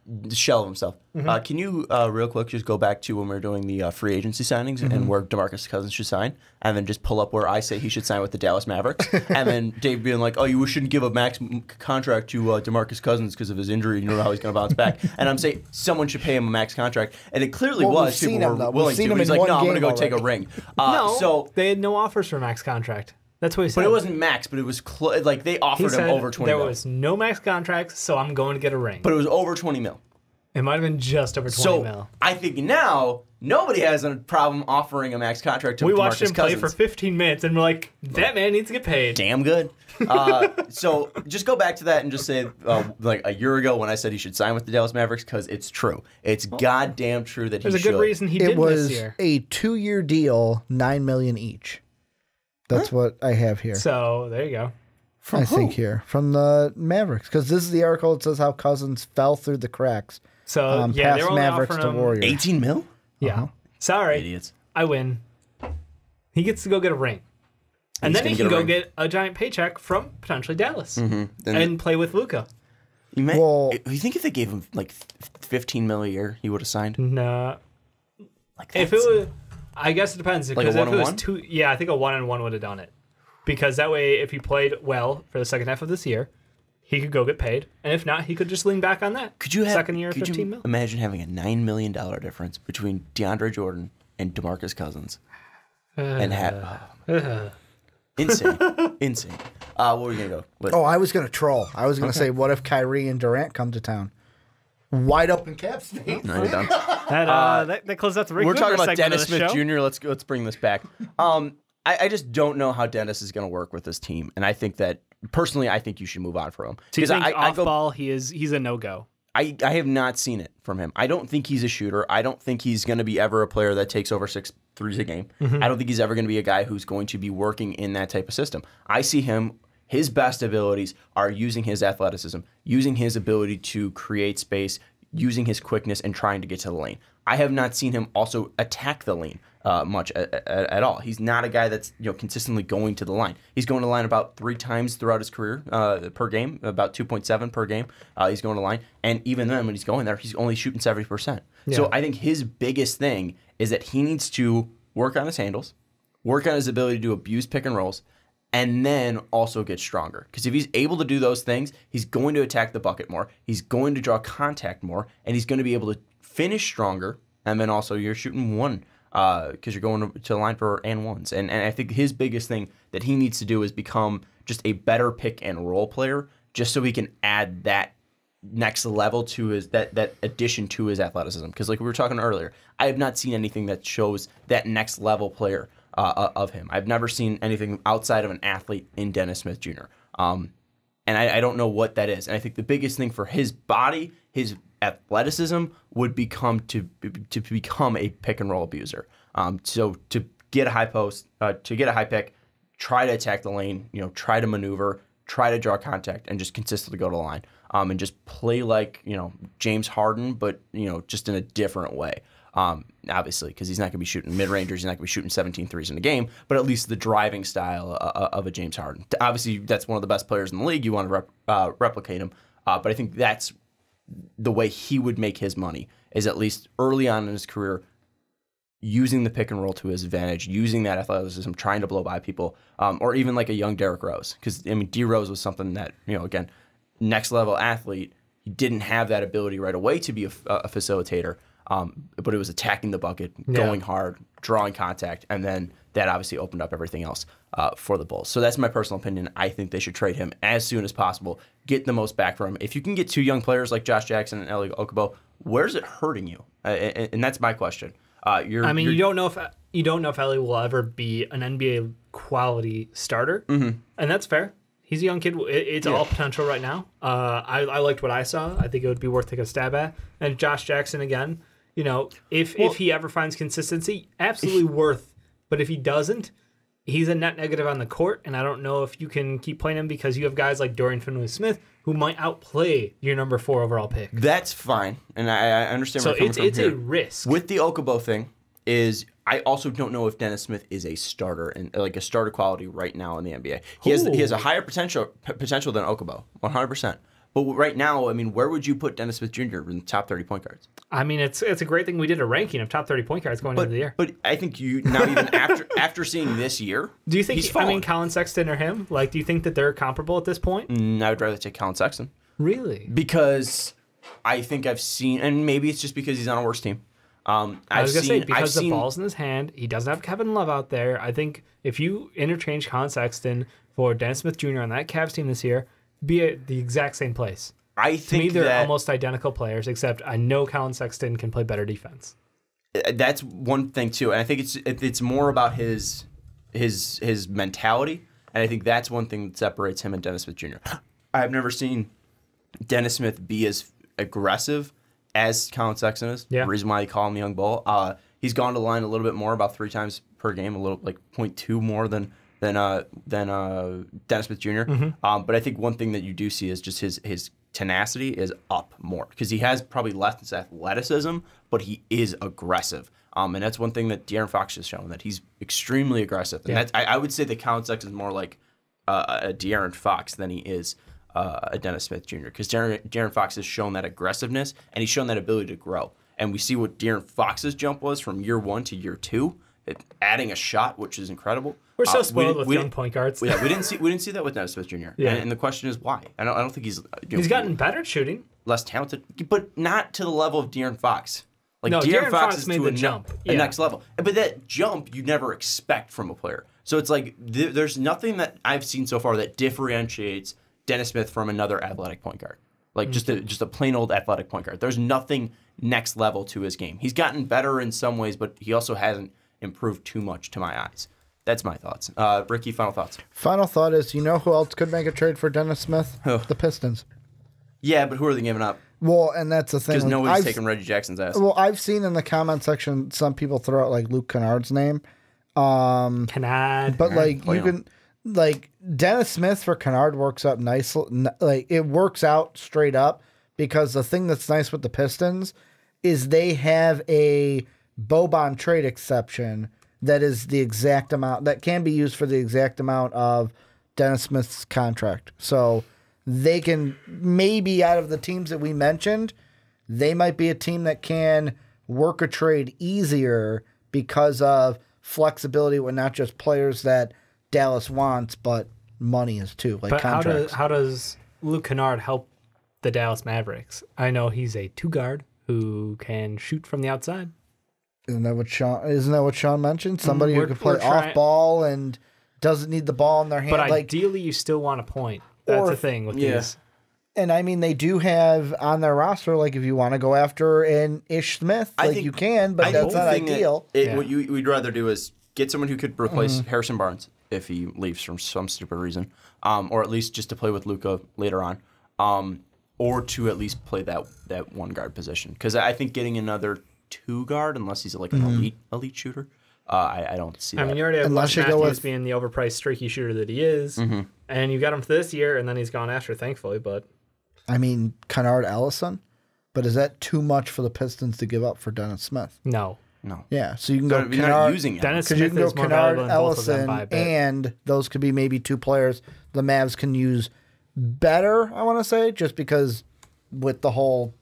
The shell of himself. Can you real quick just go back to when we were doing the free agency signings and where DeMarcus Cousins should sign, and then just pull up where I say he should sign with the Dallas Mavericks, and then Dave being like, "Oh, you shouldn't give a max contract to DeMarcus Cousins because of his injury. You don't know how he's going to bounce back." And I'm saying someone should pay him a max contract, and it clearly Well, we've was. seen People him, were though. We've willing seen to. him He's in like, one "No, I'm going to game go take a already." ring." no, So. they had no offers for a max contract. That's what he said. But it wasn't max, but it was like they He offered him said over 20 there mil. was no max contracts, so I'm going to get a ring. But it was over 20 mil. It might have been just over 20 So mil. I think now nobody has a problem offering a max contract to We DeMarcus watched him play Cousins. for 15 minutes, and we're like, that man needs to get paid. Damn good. So just go back to that and just say, like a year ago when I said he should sign with the Dallas Mavericks, because it's true. It's goddamn true that he There's a should. good reason he It didn't was this year. a 2-year deal, $9 million each. That's what I have here. So there you go. I think here from the Mavericks, because this is the article that says how Cousins fell through the cracks. So yeah, past they're only Mavericks offering to him. Warriors. 18 mil? Yeah. Sorry, Idiots. I win. He gets to go get a ring. And He's then he gonna can get a go ring. get a giant paycheck from potentially Dallas Then- and play with Luka. Well- You think if they gave him like 15 mil a year, he would have signed? No. Like If it was, I guess it depends. a Because if it was one-on-one? two, yeah, I think a 1-on-1 would have done it. Because that way, if he played well for the second half of this year, he could go get paid, and if not, he could just lean back on that. Could you have second year, could 15 you mil? imagine having a $9 million difference between DeAndre Jordan and DeMarcus Cousins? And have insane. Where were we gonna go? What? Oh, I was going to troll. I was going to say, what if Kyrie and Durant come to town? Wide open cap space. No, you're done. That closed out the We're talking about Dennis of the Smith show. Jr. Let's bring this back. I just don't know how Dennis is going to work with this team, and I think that personally, I think you should move on from him. Do you think I off go, ball he's a no go? I have not seen it from him. I don't think he's a shooter. I don't think he's going to be ever a player that takes over 6 threes a game. I don't think he's ever going to be a guy who's going to be working in that type of system. I see him. His best abilities are using his athleticism, using his ability to create space, using his quickness, and trying to get to the lane. I have not seen him also attack the lane much at all. He's not a guy that's consistently going to the line. He's going to the line about 3 times throughout his career per game, about 2.7 per game. He's going to the line, and even then, when he's going there, he's only shooting 70%. So I think his biggest thing is that he needs to work on his handles, work on his ability to abuse pick and rolls, and then also get stronger. Because if he's able to do those things, he's going to attack the bucket more, he's going to draw contact more, and he's going to be able to finish stronger. And then also you're shooting one because you're going to the line for and ones. And I think his biggest thing that he needs to do is become just a better pick and roll player, just so he can add that next level to his that addition to his athleticism. Because like we were talking earlier, I have not seen anything that shows that next level player of him. I've never seen anything outside of an athlete in Dennis Smith Jr. And I don't know what that is. And I think the biggest thing for his body, his athleticism, would become to become a pick and roll abuser. So to get a high post, to get a high pick, try to attack the lane, try to maneuver, try to draw contact, and just consistently go to the line. And just play like James Harden, but just in a different way. Obviously, because he's not going to be shooting mid-rangers, he's not going to be shooting 17 threes in a game, but at least the driving style of a James Harden. Obviously, that's one of the best players in the league. You want to replicate him, but I think that's the way he would make his money, is at least early on in his career, using the pick and roll to his advantage, using that athleticism, trying to blow by people, or even like a young Derrick Rose. Because, D Rose was something that, again, next level athlete, he didn't have that ability right away to be a facilitator. But it was attacking the bucket, going hard, drawing contact, and then that obviously opened up everything else for the Bulls. So that's my personal opinion. I think they should trade him as soon as possible, get the most back for him. If you can get 2 young players like Josh Jackson and Eli Okubo, where's it hurting you? And that's my question. You don't know if Ellie will ever be an NBA quality starter, and that's fair. He's a young kid. It's all potential right now. I liked what I saw. I think it would be worth taking a stab at. And Josh Jackson again. If he ever finds consistency, absolutely worth. But if he doesn't, he's a net negative on the court, and I don't know if you can keep playing him because you have guys like Dorian Finney-Smith who might outplay your number 4 overall pick. That's fine, and I understand. So where you're coming it's from a here. risk With the Okubo thing. Is I also don't know if Dennis Smith is a starter and like a starter quality right now in the NBA. He has a higher potential than Okubo, 100%. But right now, I mean, where would you put Dennis Smith Jr. in the top 30 point guards? I mean, it's a great thing we did a ranking of top 30 point guards going into the year. But I think you now even after seeing this year, do you think? he's fallen. Colin Sexton or him? Like, do you think that they're comparable at this point? I would rather take Colin Sexton Really? because I think I've seen, and maybe it's just because he's on a worse team. I was gonna say because the ball's in his hand, he doesn't have Kevin Love out there. I think if you interchange Colin Sexton for Dennis Smith Jr. on that Cavs team this year, be at the exact same place. I think to me, they're almost identical players, except I know Colin Sexton can play better defense. That's one thing too, and I think it's more about his mentality, and I think that's one thing that separates him and Dennis Smith Jr. I've never seen Dennis Smith be as aggressive as Colin Sexton is. Yeah. The reason why I call him the young bull. He's gone to the line a little bit more, about 3 times per game, a little like 0.2 more than Dennis Smith Jr. But I think one thing that you do see is just his tenacity is up more because he has probably less his athleticism, but he is aggressive. And that's one thing that De'Aaron Fox has shown, that he's extremely aggressive. And that's, I would say that Colin Sexton is more like a De'Aaron Fox than he is a Dennis Smith Jr. Because De'Aaron Fox has shown that aggressiveness and he's shown that ability to grow. And we see what De'Aaron Fox's jump was from year 1 to year 2, adding a shot, which is incredible. We're so spoiled with young point guards. Yeah, we didn't see that with Dennis Smith Jr. Yeah. And the question is why. I don't think he's he's gotten better at shooting, less talented, but not to the level of De'Aaron Fox. Like no, De'Aaron Fox is made to the a jump, a next level. But that jump you never expect from a player. So it's like there's nothing that I've seen so far that differentiates Dennis Smith from another athletic point guard. Like just a plain old athletic point guard. There's nothing next level to his game. He's gotten better in some ways, but he also hasn't improved too much to my eyes. That's my thoughts. Ricky, final thoughts. Final thought is, you know who else could make a trade for Dennis Smith? Who? The Pistons. Yeah, but who are they giving up? Well, and that's the thing. Because nobody's taking Reggie Jackson's ass. Well, I've seen in the comment section some people throw out like Luke Kennard's name. Kennard. But like you can, like Dennis Smith for Kennard works out nice. Like it works out straight up because the thing that's nice with the Pistons is they have a Boban trade exception that is the exact amount that can be used for the exact amount of Dennis Smith's contract. So they can maybe out of the teams that we mentioned, they might be a team that can work a trade easier because of flexibility with not just players that Dallas wants, but money is too, like but contracts. how does Luke Kennard help the Dallas Mavericks? I know he's a 2-guard who can shoot from the outside. Isn't that what Sean mentioned? Somebody who can play off ball and doesn't need the ball in their hand. But ideally, you still want a point. That's the thing with these. And I mean, they do have on their roster, like if you want to go after an Ish Smith, you can, but that's not ideal. What we'd rather do is get someone who could replace Harrison Barnes if he leaves from some stupid reason, or at least just to play with Luka later on, or to at least play that 1 guard position. Because I think getting another 2 guard, unless he's like an elite shooter, I don't see that. I mean, you already have Wes Matthews being the overpriced, streaky shooter that he is, and you got him for this year, and then he's gone after, thankfully. But I mean, Kennard Ellison, but is that too much for the Pistons to give up for Dennis Smith? No. Yeah, so you can go You're not using him. Dennis because you Smith can go is more Kennard valuable than both of them Ellison, by a bit. and those could be maybe 2 players the Mavs can use better. I want to say just because with the whole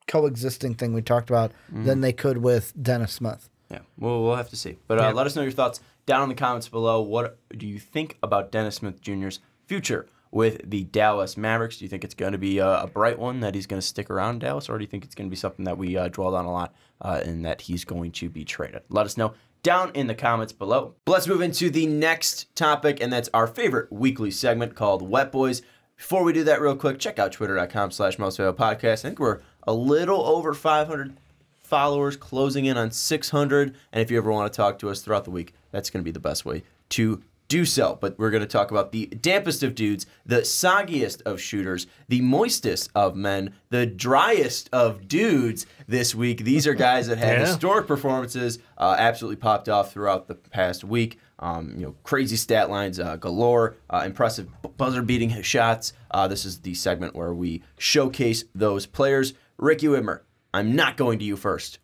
coexisting thing we talked about than they could with Dennis Smith. Yeah, we'll have to see. But let us know your thoughts down in the comments below. What do you think about Dennis Smith Jr.'s future with the Dallas Mavericks? Do you think it's going to be a bright one, that he's going to stick around in Dallas, or do you think it's going to be something that we dwell on a lot and that he's going to be traded? Let us know down in the comments below. But let's move into the next topic, and that's our favorite weekly segment called Wet Boys. Before we do that real quick, check out twitter.com/mostvaluablepodcast. I think we're a little over 500 followers, closing in on 600. And if you ever want to talk to us throughout the week, that's going to be the best way to do so. But we're going to talk about the dampest of dudes, the soggiest of shooters, the moistest of men, the driest of dudes this week. These are guys that had historic performances, absolutely popped off throughout the past week. Crazy stat lines galore, impressive buzzer-beating shots. This is the segment where we showcase those players. Ricky Widmer, I'm not going to you first.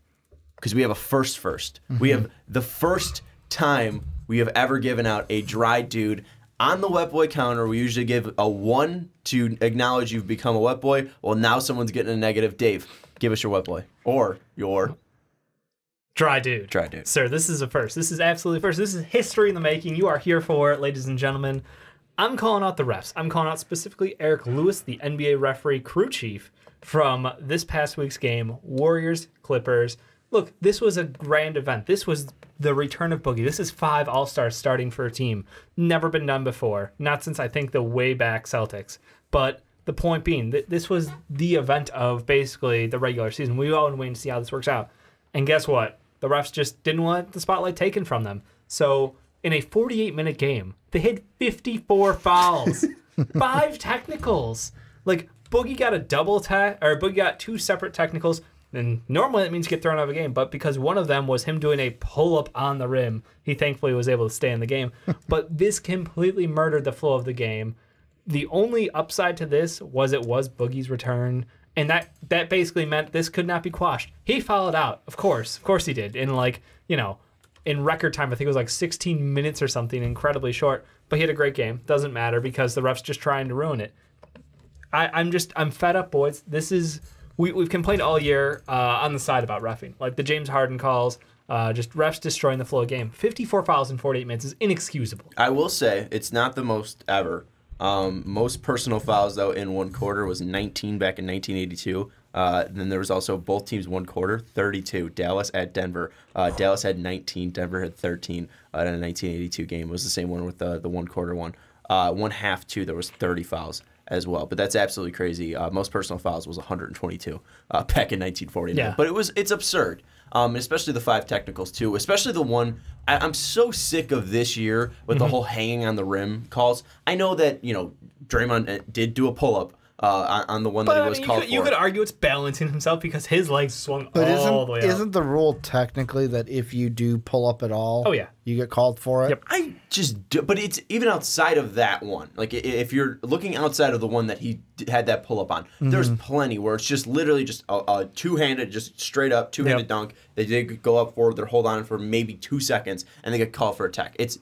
because we have a first. We have the first time we have ever given out a dry dude. On the wet boy counter, we usually give a 1 to acknowledge you've become a wet boy. Well, now someone's getting a negative. Dave, give us your wet boy. Or your... Dry dude. Dry dude. Sir, this is a first. This is absolutely first. This is history in the making. You are here for it, ladies and gentlemen. I'm calling out the refs. I'm calling out specifically Eric Lewis, the NBA referee crew chief from this past week's game, Warriors, Clippers. Look, this was a grand event. This was the return of Boogie. This is 5 All-Stars starting for a team. Never been done before. Not since, I think, the way back Celtics. But the point being, this was the event of basically the regular season. We all wait to see how this works out. And guess what? The refs just didn't want the spotlight taken from them. So in a 48-minute game, they hit 54 fouls, 5 technicals. Like, Boogie got a Boogie got 2 separate technicals. And normally that means you get thrown out of a game, but because one of them was him doing a pull-up on the rim, he thankfully was able to stay in the game. But this completely murdered the flow of the game. The only upside to this was it was Boogie's return, and that basically meant this could not be quashed. He fouled out, of course he did, in in record time. I think it was like 16 minutes or something, incredibly short. But he had a great game. Doesn't matter because the refs just trying to ruin it. I'm fed up, boys. This is. We've complained all year on the side about reffing. Like the James Harden calls, just refs destroying the flow of the game. 54 fouls in 48 minutes is inexcusable. I will say, it's not the most ever. Most personal fouls, though, in one quarter was 19 back in 1982. Then there was also both teams one quarter, 32. Dallas at Denver. Dallas had 19. Denver had 13 in a 1982 game. It was the same one with the one quarter one. One half, too, there was 30 fouls as well. But that's absolutely crazy. Most personal fouls was 122 back in 1949. Yeah. But it's absurd, especially the 5 technicals, too. Especially the one, I'm so sick of this year with the whole hanging on the rim calls. I know that, Draymond did do a pull-up on the one that he was called for. You could argue it's balancing himself because his legs swung But all the way up. isn't the rule technically that if you do pull up at all, you get called for it? Yep. I just do, but it's even outside of that one. Like if you're looking outside of the one that he had that pull up on, there's plenty where it's just literally just a two-handed, just straight up two-handed dunk. They did go up forward, they hold on for maybe 2 seconds, and they get called for a tech. It's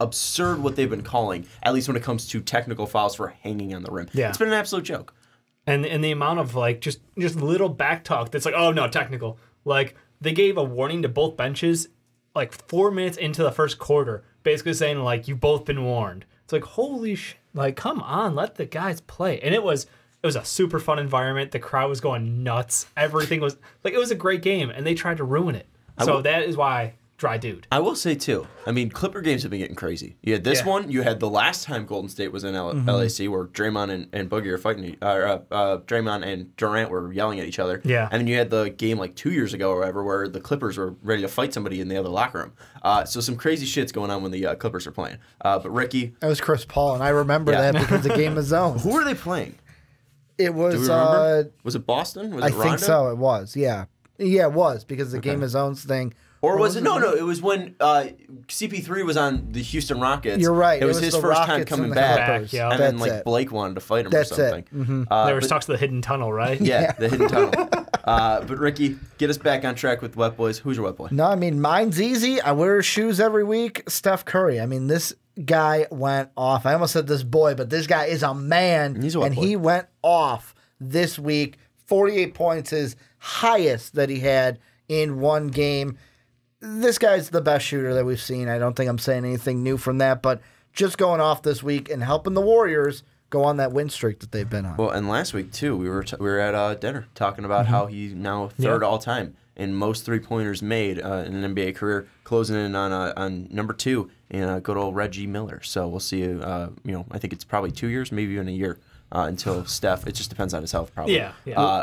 absurd what they've been calling, at least when it comes to technical fouls for hanging on the rim. Yeah. It's been an absolute joke. And the amount of just little back talk that's like, oh no, technical. Like they gave a warning to both benches like 4 minutes into the first quarter, basically saying like you've both been warned. It's like holy shit, like come on, let the guys play. And it was a super fun environment. The crowd was going nuts. Everything was like it was a great game, and they tried to ruin it. So that is why. Dry dude. I will say, too, I mean, Clipper games have been getting crazy. You had this one. You had the last time Golden State was in LAC where Draymond and Boogie are fighting. Draymond and Durant were yelling at each other. Yeah. And then you had the game like 2 years ago or whatever where the Clippers were ready to fight somebody in the other locker room. So some crazy shit's going on when the Clippers are playing. But Ricky. That was Chris Paul, and I remember that because the game of zone. Who were they playing? It was. Do we remember? Was it Boston? Was it Rondo? I think so. It was. Yeah. Yeah, it was because the game of zones thing. Or was it? No, it was when CP3 was on the Houston Rockets. You're right. It was his first time coming back. Yeah. And then like Blake wanted to fight him or something. There was talks of the hidden tunnel, right? Yeah, the hidden tunnel. But Ricky, get us back on track with wet boys. Who's your wet boy? No, I mean, mine's easy. I wear his shoes every week. Steph Curry. I mean, this guy went off. I almost said this boy, but this guy is a man. He's a wet boy. He went off this week. 48 points, his highest that he had in one game. This guy's the best shooter that we've seen. I don't think I'm saying anything new from that, but just going off this week and helping the Warriors go on that win streak that they've been on. Well, and last week, too, we were at dinner talking about how he's now third all time in most three-pointers made in an NBA career, closing in on number 2 in good old Reggie Miller. So we'll see, I think it's probably 2 years, maybe even a year. Until Steph, it just depends on his health, probably. Yeah.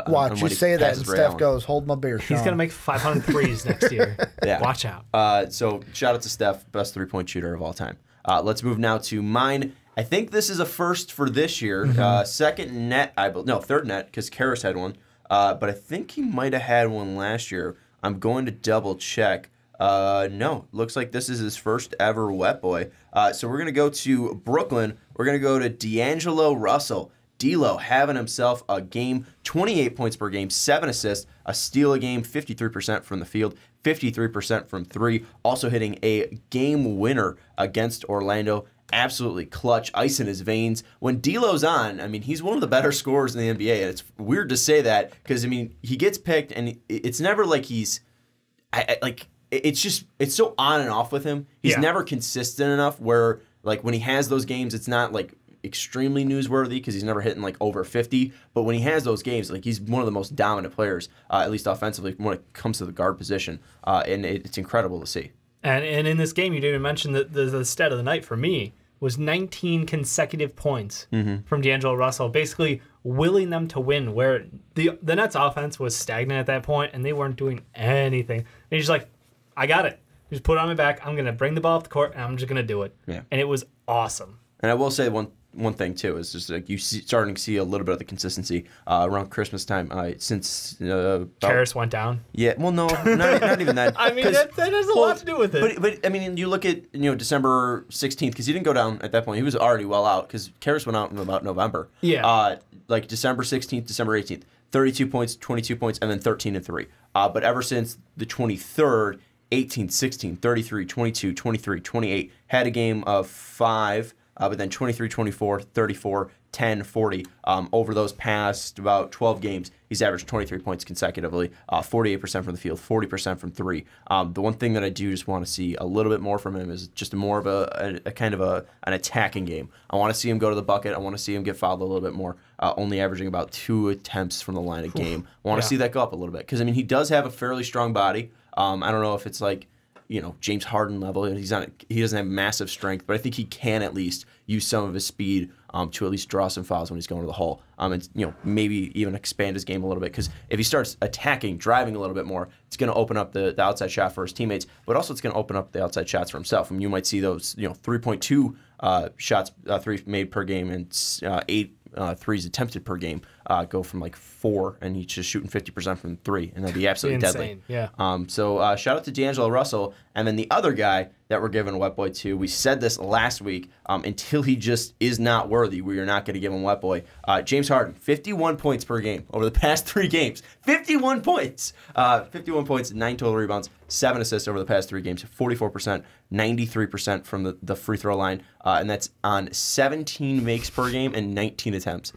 Watch you say that, and Steph goes, "Hold my beer." He's gonna make 500 threes next year. Yeah. Watch out. So shout out to Steph, best 3-point shooter of all time. Let's move now to mine. I think this is a first for this year. Second net, third net because Karras had one, but I think he might have had one last year. I'm going to double check. No, looks like this is his first ever wet boy. So we're gonna go to Brooklyn. We're gonna go to D'Angelo Russell. D'Lo having himself a game, 28 points per game, 7 assists, a steal a game, 53% from the field, 53% from 3, also hitting a game winner against Orlando. Absolutely clutch, ice in his veins. When D'Lo's on, I mean, he's one of the better scorers in the NBA, and it's weird to say that because, I mean, he gets picked, and it's never like he's it's so on and off with him. He's never consistent enough where, like, when he has those games, it's not, like, extremely newsworthy because he's never hitting like over 50, but when he has those games, like, he's one of the most dominant players, at least offensively, when it comes to the guard position, and it's incredible to see. And in this game, you didn't mention that the stat of the night for me was 19 consecutive points from D'Angelo Russell, basically willing them to win, where the Nets offense was stagnant at that point and they weren't doing anything. And he's just like, I got it. Just put it on my back. I'm going to bring the ball up the court and I'm just going to do it. Yeah. And it was awesome. And I will say one thing too is just like starting to see a little bit of the consistency around Christmas time since Karis went down. Yeah, well, no, not even that. I mean, that has a lot to do with it. But I mean, you look at December 16th because he didn't go down at that point. He was already well out because Karis went out in about November. Yeah. Like December 16th, December 18th, 32 points, 22 points, and then 13 and 3. But ever since the 23rd, 18, 16, 33, 22, 23, 28, had a game of 5. But then 23, 24, 34, 10, 40. Over those past about 12 games, he's averaged 23 points consecutively, 48% from the field, 40% from 3. The one thing that I do just want to see a little bit more from him is just more of a kind of an attacking game. I want to see him go to the bucket. I want to see him get fouled a little bit more, only averaging about 2 attempts from the line a game. I want to see that go up a little bit because, I mean, he does have a fairly strong body. I don't know if it's like, James Harden level. He doesn't have massive strength, but I think he can at least use some of his speed to at least draw some fouls when he's going to the hole. And maybe even expand his game a little bit because if he starts attacking, driving a little bit more, it's going to open up the outside shot for his teammates, but also it's going to open up the outside shots for himself. I mean, you might see those 3.2 shots, 3 made per game and 8 threes attempted per game go from like 4, and he's just shooting 50% from 3, and that'd be absolutely deadly. Yeah. So shout out to D'Angelo Russell, and then the other guy that we're giving Wet Boy to, we said this last week, until he just is not worthy, we are not going to give him Wet Boy. James Harden, 51 points per game over the past 3 games. 51 points! 51 points, 9 total rebounds, 7 assists over the past 3 games, 44%, 93% from the free throw line, and that's on 17 makes per game and 19 attempts.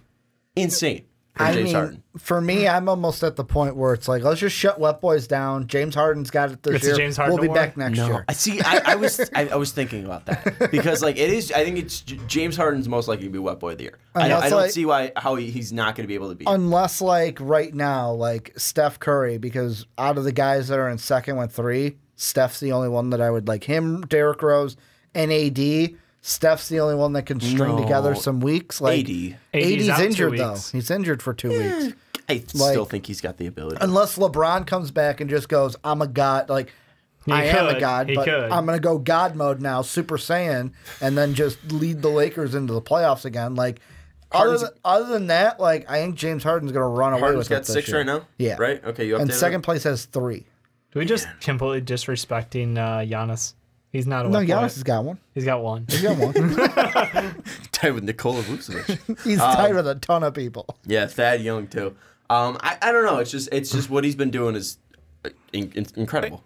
Insane. James Harden. For me, I'm almost at the point where it's like, let's just shut Wet Boys down. James Harden's got it this year. James Harden we'll be back next year. See, I was thinking about that because like it is. I think it's James Harden's most likely to be Wet Boy of the year. I don't see how he's not going to be able to be. Unless like right now, like Steph Curry, because out of the guys that are in second with 3, Steph's the only one that I would like. Him, Derrick Rose, and AD. Steph's the only one that can string together some weeks. Like AD's injured though. He's injured for 2 weeks. I still think he's got the ability. Unless LeBron comes back and just goes, I'm a god. Like I am a god, but I'm gonna go god mode now, Super Saiyan, and then just lead the Lakers into the playoffs again. Like other than that, like I think James Harden's gonna run away with it. Harden's got 6 right now. Yeah. Right. Okay. You updated and second place has 3. Do we just completely disrespecting Giannis? He's not a No, Giannis has got 1. He's got 1. He's got 1. Tied with Nikola Vucevic. He's tied with a ton of people. Yeah, Thad Young too. I don't know. It's just what he's been doing is incredible.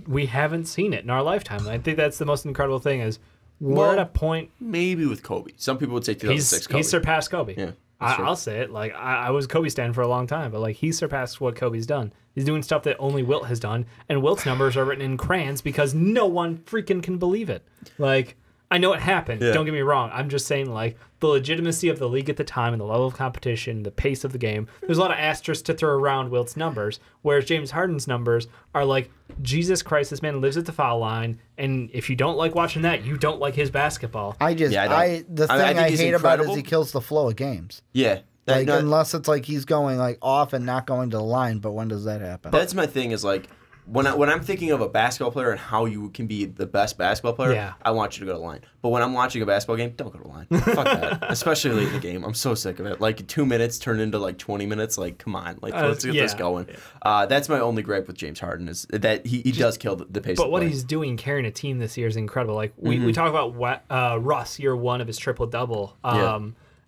We haven't seen it in our lifetime. I think that's the most incredible thing is we're at a point. Maybe with Kobe. Some people would say 2006 Kobe. He's surpassed Kobe. Yeah. I'll say it. Like I was Kobe stan for a long time, but like he surpassed what Kobe's done. He's doing stuff that only Wilt has done, and Wilt's numbers are written in crayons because no one freaking can believe it. Like I know it happened. Yeah. Don't get me wrong. I'm just saying like the legitimacy of the league at the time and the level of competition, the pace of the game. There's a lot of asterisks to throw around Wilt's numbers, whereas James Harden's numbers are like Jesus Christ. This man lives at the foul line, and if you don't like watching that, you don't like his basketball. The thing I hate about it is he kills the flow of games. Yeah. Like unless it's like he's going like off and not going to the line, but when does that happen? That's my thing is like when I'm thinking of a basketball player and how you can be the best basketball player, I want you to go to the line. But when I'm watching a basketball game, don't go to the line. Fuck that. Especially late in the game. I'm so sick of it. Like 2 minutes turned into like 20 minutes. Like, come on. Like, let's get this going. Yeah. That's my only gripe with James Harden is that he does kill the pace. But what he's doing carrying a team this year is incredible. Like we talk about Russ year 1 of his triple-double.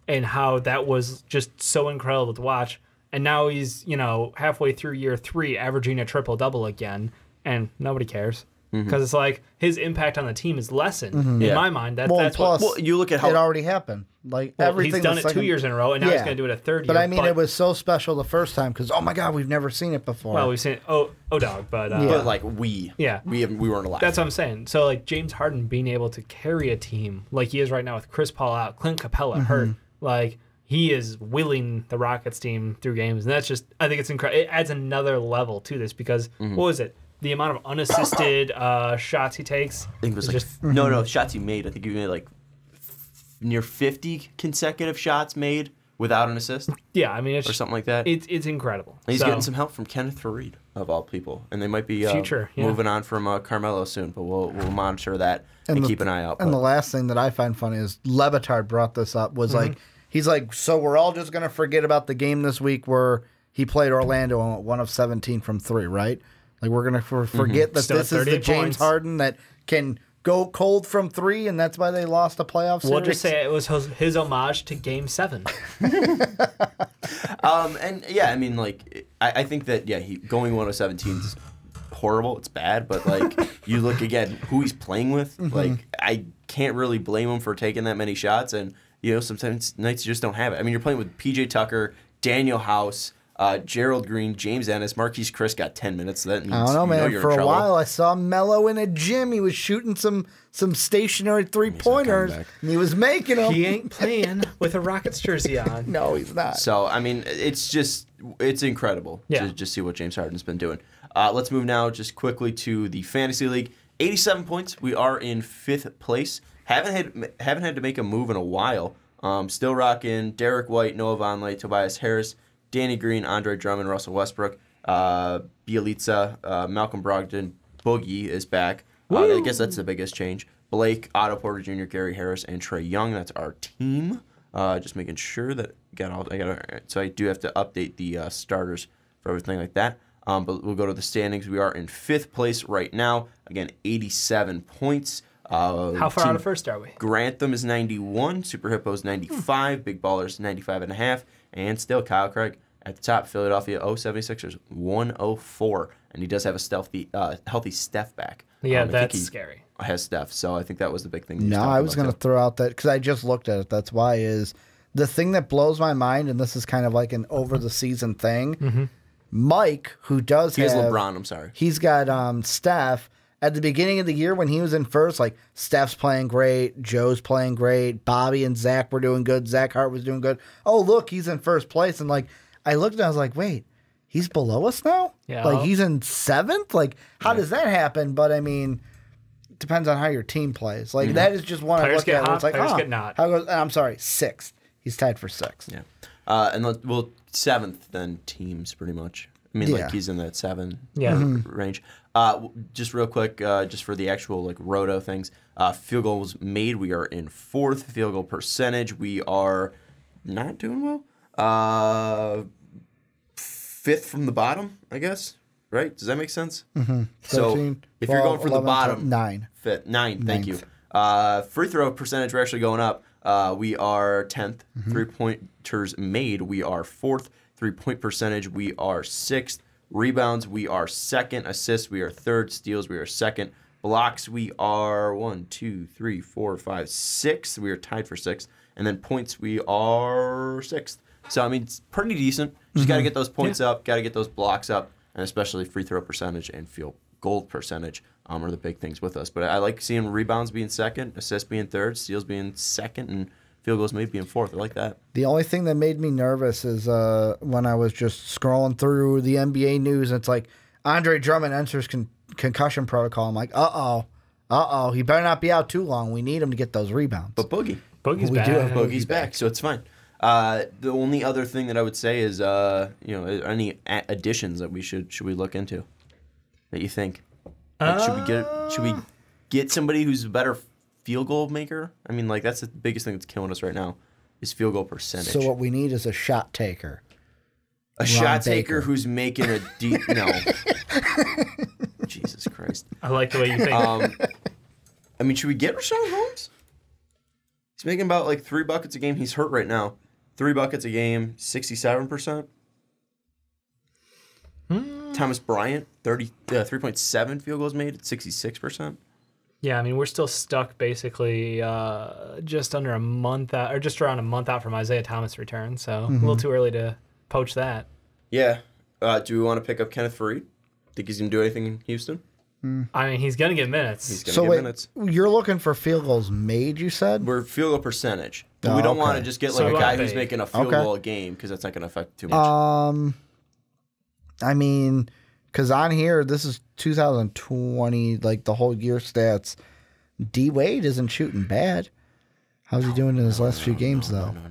and how that was just so incredible to watch. And now he's, halfway through year 3, averaging a triple-double again, and nobody cares. Because it's like his impact on the team is lessened. In my mind, that's plus, Well, you look at how it already happened. Like everything he's done it 2 years in a row, and now he's going to do it a third year. But I mean, it was so special the first time because, oh my God, we've never seen it before. Well, we've seen it. Dog, but but like we weren't alive. That's what I'm saying. So like James Harden being able to carry a team like he is right now with Chris Paul out, Clint Capella hurt, like he is willing the Rockets team through games, and that's just I think it's incredible. It adds another level to this because what was it? The amount of unassisted shots he takes. I think it was like no shots he made. I think he made like near 50 consecutive shots made without an assist. Yeah, I mean, it's or something like that. It's incredible. And he's getting some help from Kenneth Faried of all people, and they might be moving on from Carmelo soon. But we'll monitor that and keep an eye out. And the last thing that I find funny is Levitard brought this up was like he's like, so we're all just gonna forget about the game this week where he played Orlando and went 1 of 17 from 3, right? Like we're gonna forget that Still this is the James Harden that can go cold from 3, and that's why they lost a playoff series. We'll just say it was his homage to Game 7. And yeah, I mean, like I think that he going 1 of 17 is horrible. It's bad, but like you look again who he's playing with. Like I can't really blame him for taking that many shots, and sometimes nights you just don't have it. I mean, you're playing with PJ Tucker, Daniel House. Gerald Green, James Ennis, Marquise Chris got 10 minutes. So that means, I don't know, man. For a while, I saw Melo in a gym. He was shooting some stationary 3-pointers, and he was making them. He ain't playing with a Rockets jersey on. No, he's not. So, I mean, it's incredible to just see what James Harden's been doing. Let's move now just quickly to the Fantasy League. 87 points. We are in 5th place. Haven't had to make a move in a while. Still rocking Derek White, Noah Vonleh, Tobias Harris, Danny Green, Andre Drummond, Russell Westbrook, Bielitsa, Malcolm Brogdon, Boogie is back. I guess that's the biggest change. Blake, Otto Porter Jr., Gary Harris, and Trae Young. That's our team. Just making sure that so I do have to update the starters for everything like that. But we'll go to the standings. We are in 5th place right now. Again, 87 points. How far out of first are we? Grantham is 91, Super Hippo's 95, Big Ballers 95.5, and still Kyle Craig at the top. Philadelphia 76ers 104, and he does have a healthy Steph back. Yeah, that's scary. Has Steph, so I think that was the big thing. No, I was going to throw out that because I just looked at it. That's why is the thing that blows my mind, and this is kind of like an over the season thing. Mike, who does have LeBron. I'm sorry, he's got Steph. At the beginning of the year when he was in first, like Steph's playing great, Joe's playing great, Bobby and Zach were doing good, Zach Hart was doing good. Oh, look, he's in first place. And like I looked and I was like, wait, he's below us now? Yeah. Like he's in 7th? Like how does that happen? But I mean, it depends on how your team plays. Like that is just one I look at. It's like, players get not. I'm sorry, 6th. He's tied for 6th. Yeah. And 7th then teams pretty much. I mean, like he's in that 7 range. Just real quick, just for the actual like roto things, field goals made, we are in 4th. Field goal percentage, we are not doing well. 5th from the bottom, I guess. Right? Does that make sense? So 13, if you're going for 11, the bottom, 9. 5th, 9. Thank you. Free throw percentage, we're actually going up. We are 10th. 3-pointers made, we are 4th. 3-point percentage, we are 6th. Rebounds, we are 2nd. Assists, we are 3rd. Steals, we are 2nd. Blocks, we are 1, 2, 3, 4, 5, 6. We are tied for 6th. And then points, we are 6th. So, I mean, it's pretty decent. Just got to get those points up, got to get those blocks up, and especially free throw percentage and field goal percentage are the big things with us. But I like seeing rebounds being 2nd, assists being 3rd, steals being 2nd, and field goals made being 4th. I like that. The only thing that made me nervous is when I was just scrolling through the NBA news. It's like Andre Drummond enters concussion protocol. I'm like, uh-oh. He better not be out too long. We need him to get those rebounds. But Boogie's we back. do have Boogie's back, so it's fine. The only other thing that I would say is, any additions that should we look into that you think? Like, should we get somebody who's a better field goal maker? I mean, like that's the biggest thing that's killing us right now is field goal percentage. So what we need is a shot taker. A shot taker who's making a deep no. Jesus Christ. I like the way you think. I mean, should we get Rashawn Holmes? He's making about like 3 buckets a game. He's hurt right now. 3 buckets a game, 67%. Thomas Bryant, 3.7 field goals made at 66%. Yeah, I mean, we're still stuck basically just under a month out, or just around a month out from Isaiah Thomas' return. So a little too early to poach that. Yeah. Do we want to pick up Kenneth Faried? Think he's going to do anything in Houston? I mean, he's going to get minutes. He's going to get minutes. You're looking for field goals made, you said? We're field goal percentage. We don't want to just get like a guy who's making a field goal a game because that's not going to affect too much. I mean, because on here, this is 2020, like the whole year stats. D Wade isn't shooting bad. How's he doing in his last few games, though? No.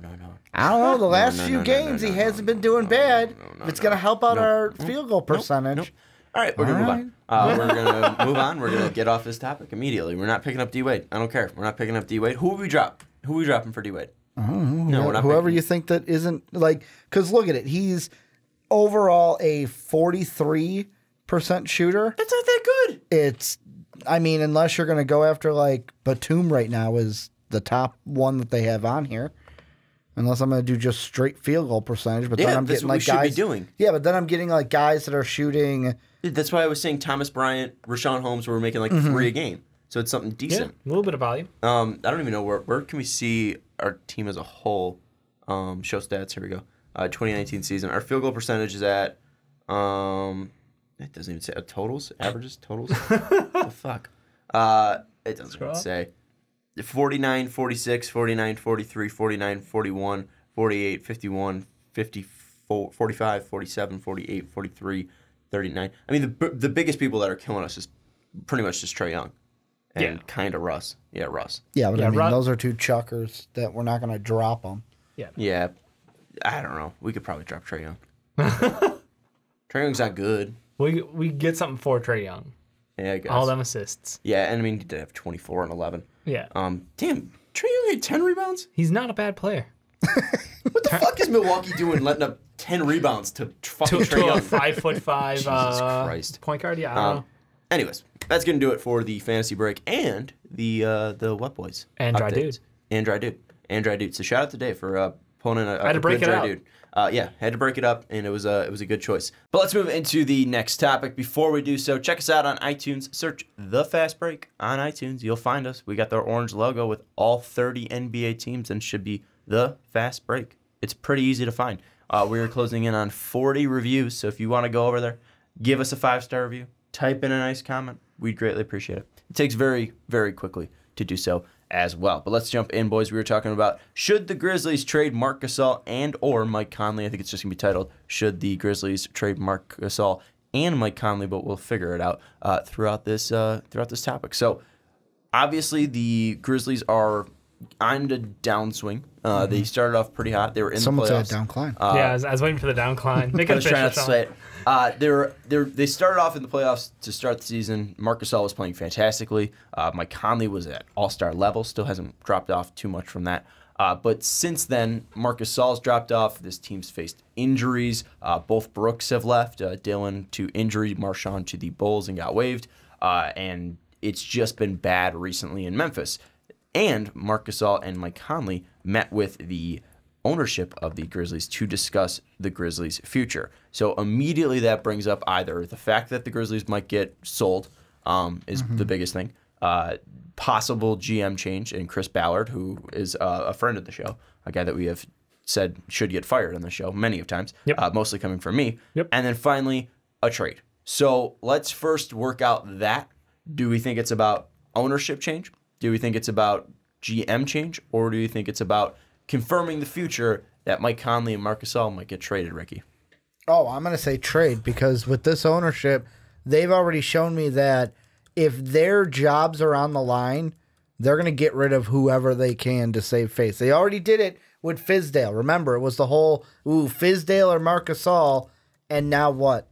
I don't know. The last few games, he hasn't been doing bad. It's going to help out our field goal percentage. All right, we're going to move on. We're going to move on. We're going to get off this topic immediately. We're not picking up D Wade. I don't care. We're not picking up D Wade. Who would we drop? Who are we dropping for D Wade? I don't know. No, we're not Whoever picking. you think that isn't, like, because look at it. He's overall a 43% shooter. That's not that good. It's, I mean, unless you're going to go after, like, Batum right now is the top one that they have on here. Unless I'm going to do just straight field goal percentage, but then I'm that's getting what like we should guys. be doing. Yeah, but then I'm getting like guys that are shooting. That's why I was saying Thomas Bryant, Rashawn Holmes were making like 3 a game. So it's something Yeah, decent. a little bit of volume. I don't even know where can we see our team as a whole. Show stats. Here we go. 2019 season. Our field goal percentage is at it doesn't even say totals, averages, totals. What the fuck? It doesn't even say. 49, 46, 49, 43, 49, 41, 48, 51, 54, 45, 47, 48, 43, 39. I mean, the biggest people that are killing us is pretty much just Trae Young and kind of Russ. Yeah, Russ. Yeah, but I mean, those are two chuckers that we're not going to drop them. Yeah. I don't know. We could probably drop Trae Young. Trae Young's not good. We get something for Trae Young. Yeah, I guess. All them assists. Yeah, and I mean, he did have 24 and 11. Yeah. Damn, Trae Young had 10 rebounds? He's not a bad player. What the fuck is Milwaukee doing letting up 10 rebounds to fucking Trae To Young? a 5'5" Jesus Christ. point guard? Yeah, I don't know. Anyways, that's going to do it for the fantasy break and the Wet Boys. And Dry Dude. And Dry Dude. So shout out to Dave for pulling a I had to break good it Dry out. Dude. Yeah, had to break it up, and it was a good choice. But let's move into the next topic. Before we do so, check us out on iTunes. Search The Fast Break on iTunes. You'll find us. We got the orange logo with all 30 NBA teams and should be The Fast Break. It's pretty easy to find. We're closing in on 40 reviews, so if you want to go over there, give us a 5-star review. Type in a nice comment. We'd greatly appreciate it. It takes very, very quickly to do so as well. But let's jump in, boys. We were talking about should the Grizzlies trade Marc Gasol and or Mike Conley. I think it's just going to be titled, Should the Grizzlies Trade Marc Gasol and Mike Conley, but we'll figure it out throughout this topic. So obviously the Grizzlies are on the downswing. They started off pretty hot. They were in the playoffs. Someone said downcline. Yeah, I was waiting for the downcline. Make I it was trying not to official, say it. They started off in the playoffs to start the season. Marc Gasol was playing fantastically. Mike Conley was at all-star level. Still hasn't dropped off too much from that. But since then, Marc Gasol's dropped off. This team's faced injuries. Both Brooks have left. Dylan to injury, Marshawn to the Bulls and got waived. And it's just been bad recently in Memphis. And Marc Gasol and Mike Conley met with the ownership of the Grizzlies to discuss the Grizzlies' future. So immediately that brings up either the fact that the Grizzlies might get sold is the biggest thing, possible GM change in Chris Ballard, who is a friend of the show, a guy that we have said should get fired on the show many of times, mostly coming from me, and then finally a trade. So let's first work out that. Do we think it's about ownership change? Do we think it's about GM change? Or do you think it's about confirming the future that Mike Conley and Marc Gasol might get traded, Ricky? Oh, I'm going to say trade because with this ownership, they've already shown me that if their jobs are on the line, they're going to get rid of whoever they can to save face. They already did it with Fizdale. Remember, it was the whole, Fizdale or Marc Gasol, and now what?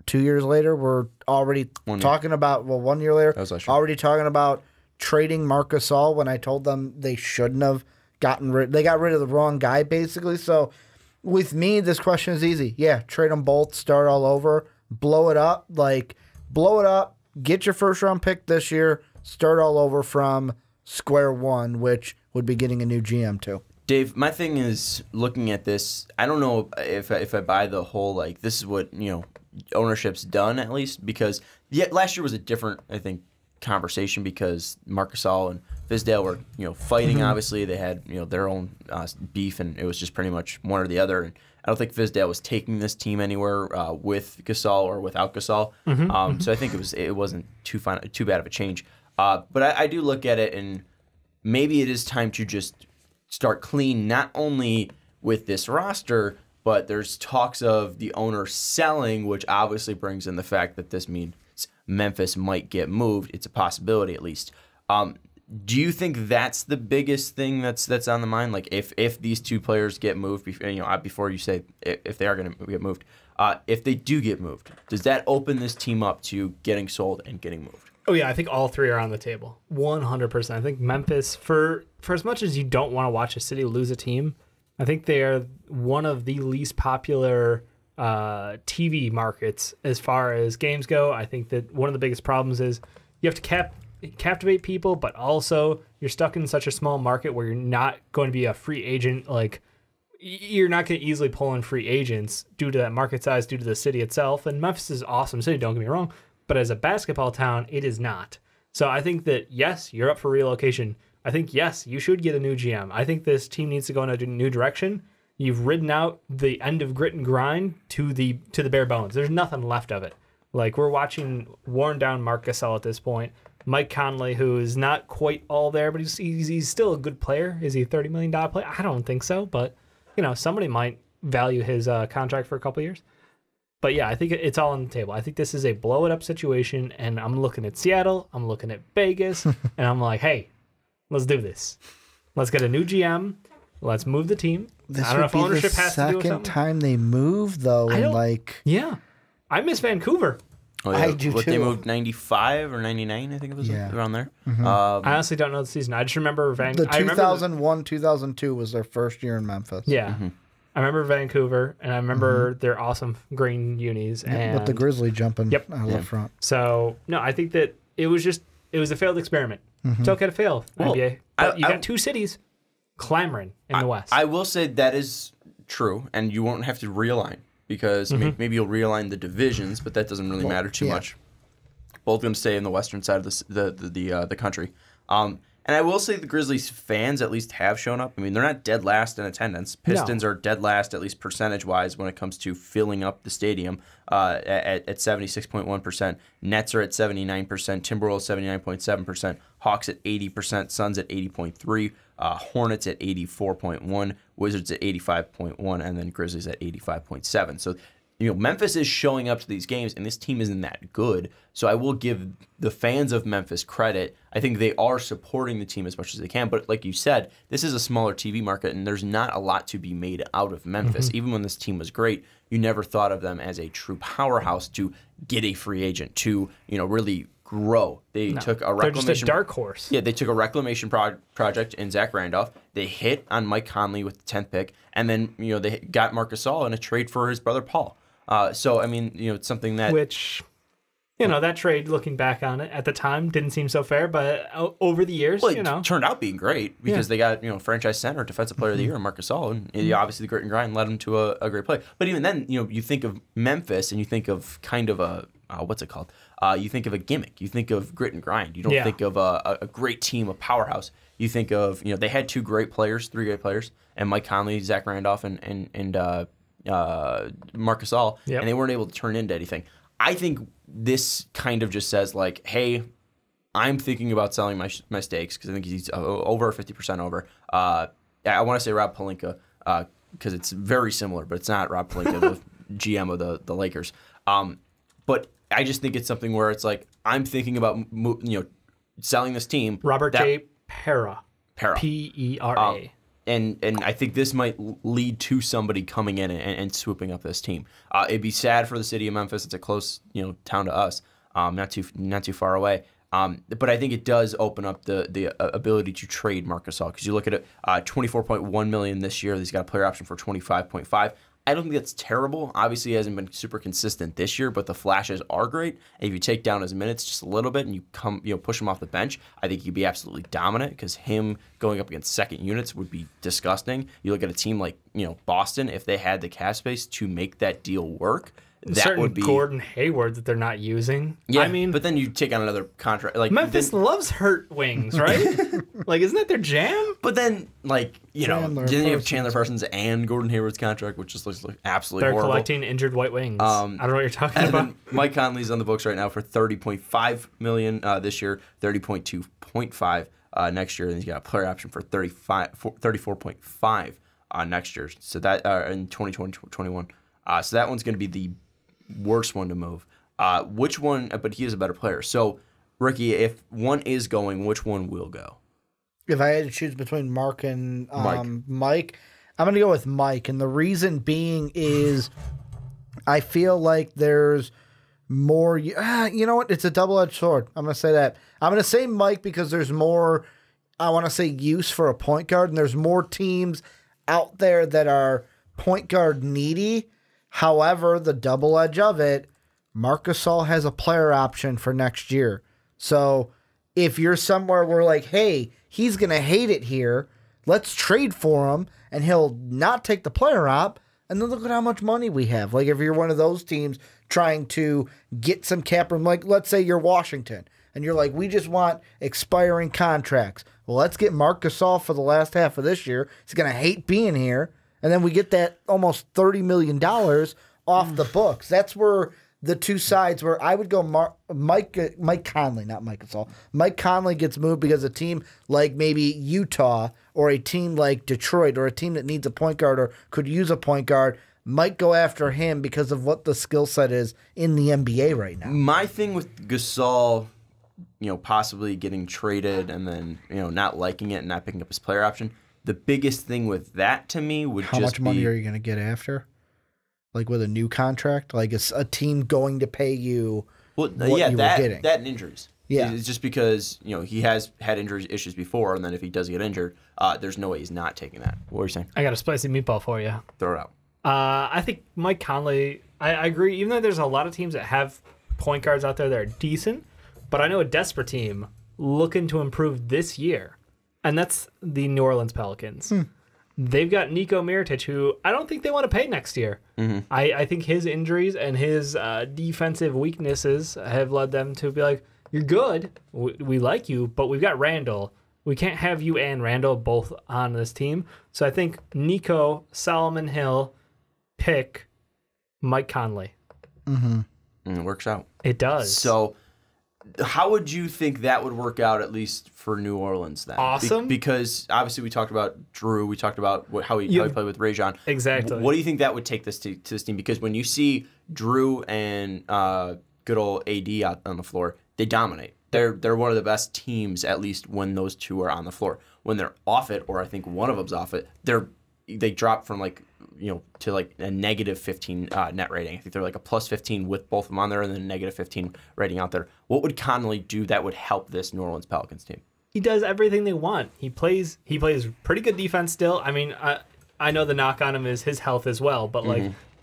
2 years later, we're already talking about, 1 year later, That was last year. already talking about trading Marc Gasol when I told them they shouldn't have they got rid of the wrong guy, basically. So with me, this question is easy. Yeah, trade them both, start all over, blow it up, get your first round pick this year, start all over from square one, which would be getting a new GM too. Dave, my thing is looking at this. I don't know if I buy the whole like this is what ownership's done at least because last year was a different I think conversation because Marc Gasol and Fizdale were fighting. Obviously, they had their own beef, and it was just pretty much one or the other. And I don't think Fizdale was taking this team anywhere with Gasol or without Gasol. So I think it wasn't too bad of a change. But I do look at it, and maybe it is time to just start clean, not only with this roster, but there's talks of the owner selling, which obviously brings in the fact that this means Memphis might get moved. It's a possibility, at least. Do you think that's the biggest thing that's on the mind? Like, if these two players get moved, before you say if they are going to get moved, if they do get moved, does that open this team up to getting sold and getting moved? Oh, yeah, I think all three are on the table. 100%. I think Memphis, for as much as you don't want to watch a city lose a team, I think they are one of the least popular TV markets as far as games go. I think that one of the biggest problems is you have to captivate people, but also you're stuck in such a small market where you're not going to be a free agent. Like, you're not going to easily pull in free agents due to that market size, due to the city itself. And Memphis is an awesome city, don't get me wrong. But as a basketball town, it is not. So I think that, yes, you're up for relocation. I think, yes, you should get a new GM. I think this team needs to go in a new direction. You've ridden out the end of grit and grind to the bare bones. There's nothing left of it. Like, we're watching worn down Marc Gasol at this point. Mike Conley, who is not quite all there, but he's still a good player. Is he a $30 million player? I don't think so, but somebody might value his contract for a couple years. But yeah, I think it's all on the table. I think this is a blow it up situation, and I'm looking at Seattle, I'm looking at Vegas, and I'm like, hey, let's do this. Let's get a new GM. Let's move the team. This I don't know if ownership has to do with second something. time they move though, Yeah, I miss Vancouver. Oh, yeah. I do What, too. they moved 95 or 99, I think it was around there. I honestly don't know the season. I just remember the 2001-2002 was their first year in Memphis. Yeah. I remember Vancouver, and I remember their awesome green unis. And With the Grizzly jumping out of the front. So, no, I think that it was a failed experiment. It's okay to fail, Well, NBA. But you got two cities clamoring in the West. I will say that is true, and you won't have to realign because maybe you'll realign the divisions, but that doesn't really matter too much. Both going to stay in the western side of the country. And I will say the Grizzlies fans at least have shown up. I mean, they're not dead last in attendance. Pistons are dead last, at least percentage-wise, when it comes to filling up the stadium at 76.1%. Nets are at 79%. Timberwolves 79.7%. Hawks at 80%. Suns at 80.3%. Hornets at 84.1%. Wizards at 85.1%. And then Grizzlies at 85.7%. So, Memphis is showing up to these games, and this team isn't that good. So I will give the fans of Memphis credit. I think they are supporting the team as much as they can. But like you said, this is a smaller TV market, and there's not a lot to be made out of Memphis. Even when this team was great, you never thought of them as a true powerhouse to get a free agent, to really grow. They took a reclamation. They're just a dark horse. Yeah, they took a reclamation project in Zach Randolph. They hit on Mike Conley with the 10th pick, and then they got Marc Gasol in a trade for his brother Paul. So, I mean, it's something that... Which, that trade, looking back on it, at the time, didn't seem so fair, but over the years, it turned out being great because they got, franchise center, defensive player of the year, Marc Gasol, and obviously the grit and grind led him to a great play. But even then, you think of Memphis and you think of kind of a, what's it called? You think of a gimmick. You think of grit and grind. You don't think of a great team, a powerhouse. You think of, they had three great players, and Mike Conley, Zach Randolph, and Marc Gasol, and they weren't able to turn into anything. I think this kind of just says like, hey, I'm thinking about selling my stakes because I think he's over 50% over. I want to say Rob Pelinka because it's very similar, but it's not Rob Pelinka, the GM of the Lakers. But I just think it's something where it's like I'm thinking about selling this team. Robert J. Pera. P-E-R-A. And I think this might lead to somebody coming in and swooping up this team. It'd be sad for the city of Memphis. It's a close town to us, not too far away. But I think it does open up the ability to trade Marc Gasol because you look at it, $24.1 million this year. He's got a player option for $25.5. I don't think that's terrible. Obviously, he hasn't been super consistent this year, but the flashes are great. And if you take down his minutes just a little bit and you push him off the bench, I think he'd be absolutely dominant because him going up against second units would be disgusting. You look at a team like Boston, if they had the cap space to make that deal work, that would be Gordon Hayward that they're not using. Yeah, I mean, but then you take on another contract. Like Memphis loves hurt wings, right? Like, isn't that their jam? But then, like, then you have Chandler Parsons and Gordon Hayward's contract, which just looks like absolutely They're horrible. collecting injured white wings. I don't know what you're talking about. Then Mike Conley's on the books right now for $30.5 million this year, $30.2.5 next year, and he's got a player option for $34.5 next year. So that in 2020-21. So that one's going to be the worst one to move. Which one? But he is a better player. So, Ricky, if one is going, which one will go? If I had to choose between Mark and Mike, I'm going to go with Mike. And the reason being is I feel like there's more. You know what? It's a double-edged sword. I'm going to say that. I'm going to say Mike because there's more, I want to say, use for a point guard. And there's more teams out there that are point guard needy. However, the double edge of it, Marc Gasol has a player option for next year. So if you're somewhere where like, hey, he's going to hate it here, let's trade for him and he'll not take the player op. And then look at how much money we have. Like if you're one of those teams trying to get some cap room, like let's say you're Washington and you're like, we just want expiring contracts. Well, let's get Marc Gasol for the last half of this year. He's going to hate being here. And then we get that almost $30 million off the books. That's where the two sides where I would go Mike Conley, not Mike Gasol. Mike Conley gets moved because a team like maybe Utah or a team like Detroit or a team that needs a point guard or could use a point guard might go after him because of what the skill set is in the NBA right now. My thing with Gasol, possibly getting traded and then, not liking it and not picking up his player option, the biggest thing with that to me would how much money are you going to get after? Like with a new contract? Like it's a team going to pay you what you were getting. That and injuries. Yeah. It's just because, he has had injury issues before, and then if he does get injured, there's no way he's not taking that. What were you saying? I got a spicy meatball for you. Throw it out. I think Mike Conley, I agree, even though there's a lot of teams that have point guards out there that are decent, but I know a desperate team looking to improve this year. And that's the New Orleans Pelicans. They've got Nico Mirotic, who I don't think they want to pay next year. Mm-hmm. I think his injuries and his defensive weaknesses have led them to be like, you're good, we like you, but we've got Randall. We can't have you and Randall both on this team. So I think Nico, Solomon Hill, pick Mike Conley. Mm-hmm. And it works out. It does. So how would you think that would work out, at least for New Orleans then? Awesome. Because obviously we talked about Drew. We talked about how he played with Rajon. Exactly. What do you think that would take this to this team? Because when you see Drew and good old AD out on the floor, they dominate. They're one of the best teams, at least when those two are on the floor. When they're off it, or I think one of them's off it, they drop from to like a negative 15 net rating. I think they're like a plus 15 with both of them on there, and then a negative 15 rating out there. What would Conley do that would help this New Orleans Pelicans team? He does everything they want. He plays pretty good defense still. I mean, I know the knock on him is his health as well, but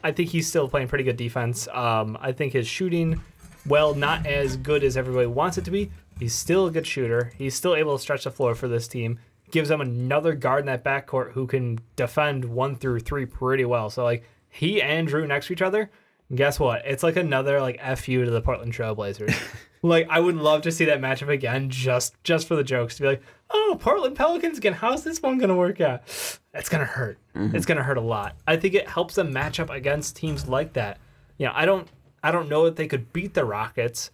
I think he's still playing pretty good defense. I think his shooting, not as good as everybody wants it to be. He's still a good shooter. He's still able to stretch the floor for this team. Gives them another guard in that backcourt who can defend 1 through 3 pretty well. So like he and Drew next to each other, guess what? It's like another like FU to the Portland Trailblazers. Like I would love to see that matchup again, just for the jokes, to be like, oh, Portland Pelicans again. How's this one gonna work out? It's gonna hurt. Mm-hmm. It's gonna hurt a lot. I think it helps them match up against teams like that. I don't know that they could beat the Rockets,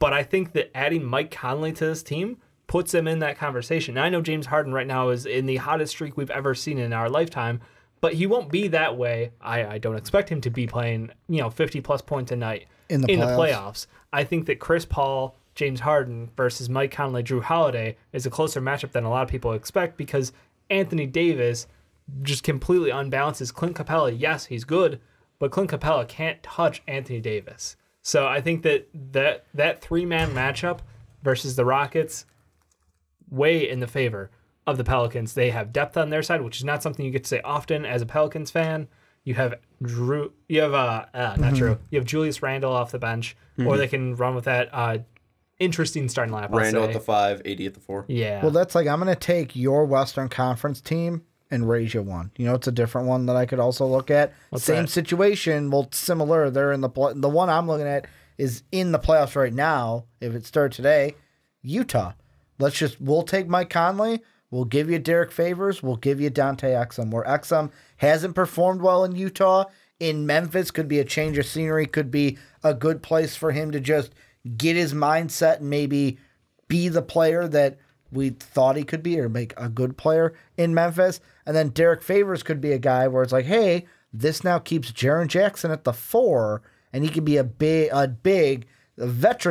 but I think that adding Mike Conley to this team puts them in that conversation. Now, I know James Harden right now is in the hottest streak we've ever seen in our lifetime, but he won't be that way. I don't expect him to be playing 50-plus points a night in the playoffs. I think that Chris Paul, James Harden versus Mike Conley, Drew Holiday is a closer matchup than a lot of people expect because Anthony Davis just completely unbalances Clint Capella. Yes, he's good, but Clint Capella can't touch Anthony Davis. So I think that three-man matchup versus the Rockets, way in the favor of the Pelicans. They have depth on their side, which is not something you get to say often as a Pelicans fan. You have Drew. You have not Drew. You have Julius Randle off the bench, or they can run with that interesting starting lineup. Randall at the 5, AD at the 4. Yeah. Well, that's like I'm going to take your Western Conference team and raise you one. You know, it's a different one that I could also look at. Same situation, well, similar. They're in the one I'm looking at is in the playoffs right now. If it started today, Utah. We'll take Mike Conley. We'll give you Derek Favors. We'll give you Dante Exum. Where Exum hasn't performed well in Utah, in Memphis could be a change of scenery, could be a good place for him to just get his mindset and maybe be the player that we thought he could be, or make a good player in Memphis. And then Derek Favors could be a guy where it's like, hey, this now keeps Jaren Jackson at the 4, and he could be a veteran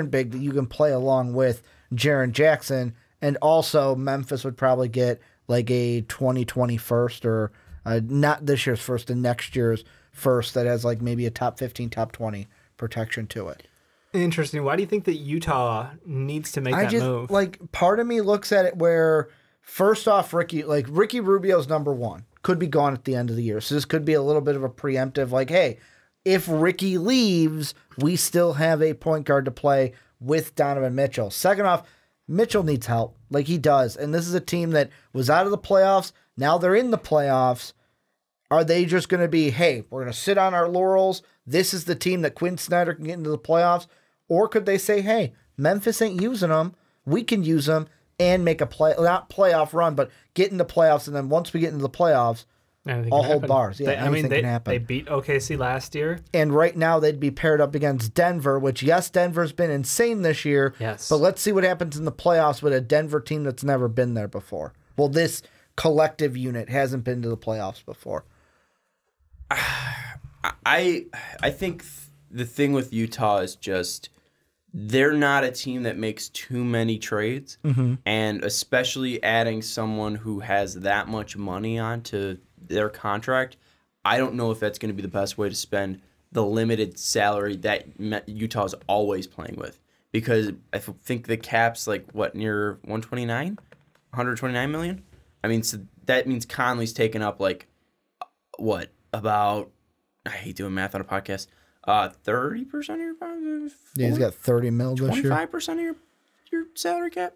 big that you can play along with Jaren Jackson. And also Memphis would probably get like a 2020 first, or not this year's first, and next year's first that has like maybe a top 15, top 20 protection to it. Interesting. Why do you think that Utah needs to make that move? Like, part of me looks at it where, first off, Ricky Rubio's number 1. Could be gone at the end of the year. So this could be a little bit of a preemptive, like, hey, if Ricky leaves, we still have a point guard to play with Donovan Mitchell. Second off, Mitchell needs help. Like, he does. And this is a team that was out of the playoffs. Now they're in the playoffs. Are they just going to be, hey, we're going to sit on our laurels. This is the team that Quinn Snyder can get into the playoffs. Or could they say, hey, Memphis ain't using them. We can use them and make a not playoff run, but get into playoffs. And then once we get into the playoffs, I'll hold bars. Yeah, anything can happen. They beat OKC last year. And right now they'd be paired up against Denver, which, yes, Denver's been insane this year. Yes. But let's see what happens in the playoffs with a Denver team that's never been there before. Well, this collective unit hasn't been to the playoffs before. I think the thing with Utah is just they're not a team that makes too many trades, and especially adding someone who has that much money onto their contract, I don't know if that's going to be the best way to spend the limited salary that Utah is always playing with. Because I think the cap's like, what, near 129 million? I mean, so that means Conley's taken up like, what, about, I hate doing math on a podcast, 30% of your, Yeah, he's got 30 mil this year. 25% of your salary cap?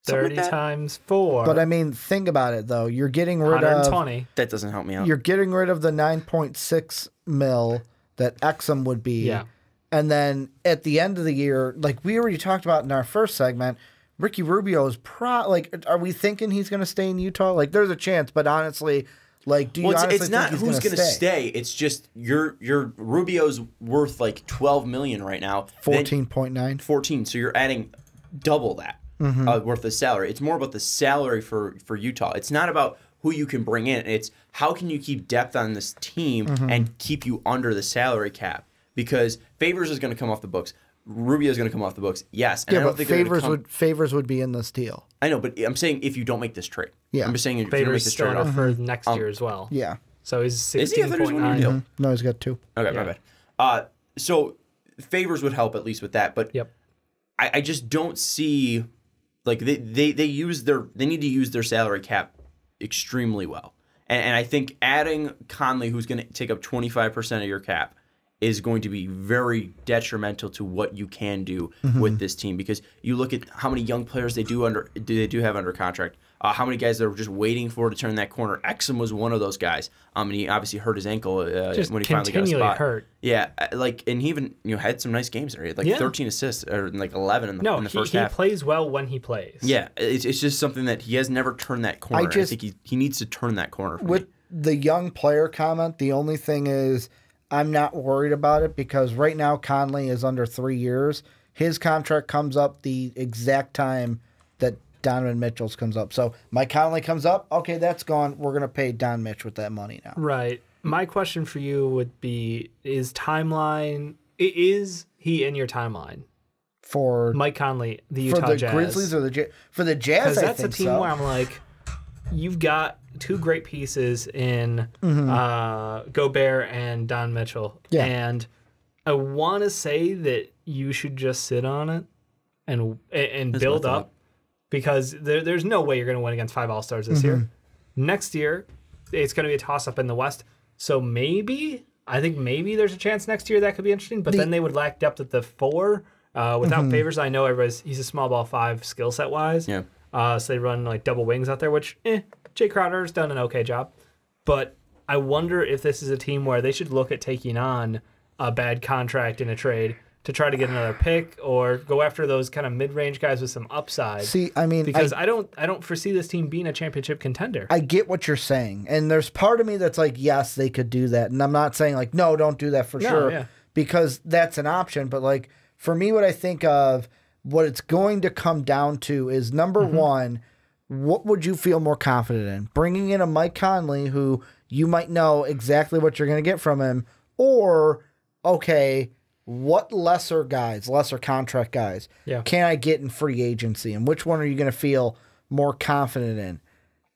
30 times 4. But I mean, think about it though. You're getting rid 120. That doesn't help me out. You're getting rid of the 9.6 mil that Exum would be. Yeah. And then at the end of the year, like we already talked about in our first segment, Ricky Rubio is are we thinking he's going to stay in Utah? Like, there's a chance, but honestly, like, do you honestly it's not think who's going to stay. It's just your Rubio's worth like $12 million right now. 14.9. 14. So you're adding double that worth of salary. It's more about the salary for Utah. It's not about who you can bring in. It's how can you keep depth on this team and keep you under the salary cap. Because Favors is going to come off the books. Rubio is going to come off the books. Yes. And Yeah, I don't but think Favors would be in this deal. I know, but I'm saying if you don't make this trade. Yeah. I'm just saying if you don't make Favors this still trade. up for next year as well. Yeah. So he's Is he? I thought he was one year 16.9. deal. No, he's got 2. Okay, Yeah. my bad. So Favors would help at least with that, but Yep. I just don't see like they need to use their salary cap extremely well, and I think adding Conley, who's going to take up 25% of your cap, is going to be very detrimental to what you can do with this team, because you look at how many young players they do have under contract, how many guys they're just waiting for to turn that corner. Exum was one of those guys. And he obviously hurt his ankle Just when he finally got a continually spot. hurt. Yeah, and he even had some nice games there. He had like 13 assists or like 11 in the first half. He plays well when he plays. Yeah, it's just something that he has never turned that corner. I think he needs to turn that corner for With me. the young player comment, the only thing is I'm not worried about it because right now Conley is under 3 years. His contract comes up the exact time that Donovan Mitchell's comes up. So Mike Conley comes up, okay, that's gone. We're going to pay Don Mitch with that money now. Right. My question for you would be, is he in your timeline? For Mike Conley, the for Utah the Jazz. Grizzlies or for the Jazz, Because I that's a think team so. where I'm like, you've got 2 great pieces in Gobert and Don Mitchell. Yeah. And I want to say that you should just sit on it and build my thought. up, because there's no way you're going to win against 5 All-Stars this year. Next year, it's going to be a toss-up in the West. So I think maybe there's a chance next year that could be interesting. But then they would lack depth at the 4 without Favors. I know he's a small ball 5 skill set wise. Yeah. So they run like double wings out there, which Jay Crowder's done an okay job. But I wonder if this is a team where they should look at taking on a bad contract in a trade to try to get another pick or go after those kind of mid-range guys with some upside. See, I mean, because I don't foresee this team being a championship contender. I get what you're saying, and there's part of me that's like, yes, they could do that, and I'm not saying like, no, don't do that for sure, yeah. because that's an option. But like for me, what I think of what it's going to come down to is number one, what would you feel more confident in? Bringing in a Mike Conley who you might know exactly what you're going to get from him, or okay, what lesser contract guys can I get in free agency, and which one are you going to feel more confident in?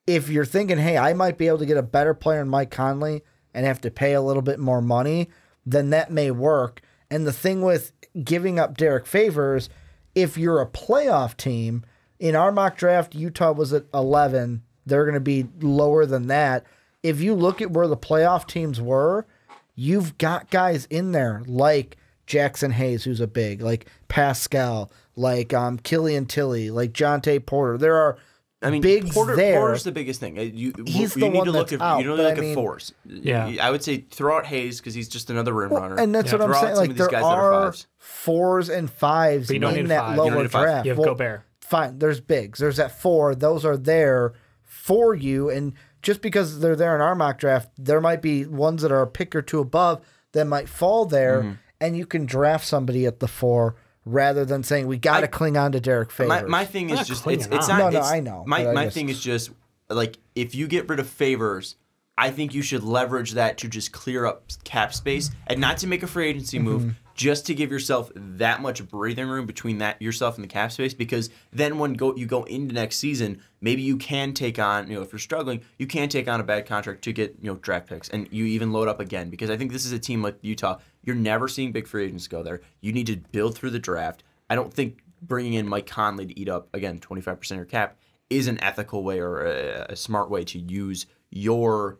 If you're thinking, hey, I might be able to get a better player than Mike Conley and have to pay a little bit more money, then that may work. And the thing with giving up Derek Favors, if you're a playoff team, in our mock draft, Utah was at 11. They're going to be lower than that. If you look at where the playoff teams were, you've got guys in there like Jackson Hayes, who's a big, like Pascal, like Killian Tilly, like Jonte Porter. There are bigs there. Porter's the biggest thing. He's the one that's out. You don't look at fours. Yeah. I would say throw out Hayes because he's just another rim runner. And that's what I'm saying. Like there are 4s and 5s in that lower draft. You have Gobert. Fine. There's bigs. There's that 4. Those are there for you. And just because they're there in our mock draft, there might be ones that are a pick or 2 above that might fall there, and you can draft somebody at the 4 rather than saying we got to cling on to Derek Favors. My thing is just it's not. I know. My thing is just like if you get rid of Favors, I think you should leverage that to just clear up cap space and not to make a free agency move, just to give yourself that much breathing room between yourself and the cap space. Because then when you go into next season, maybe you can take on, if you're struggling, you can take on a bad contract to get draft picks, and you even load up again. Because I think this is a team like Utah. You're never seeing big free agents go there. You need to build through the draft. I don't think bringing in Mike Conley to eat up again 25% of your cap is an ethical way or a smart way to use your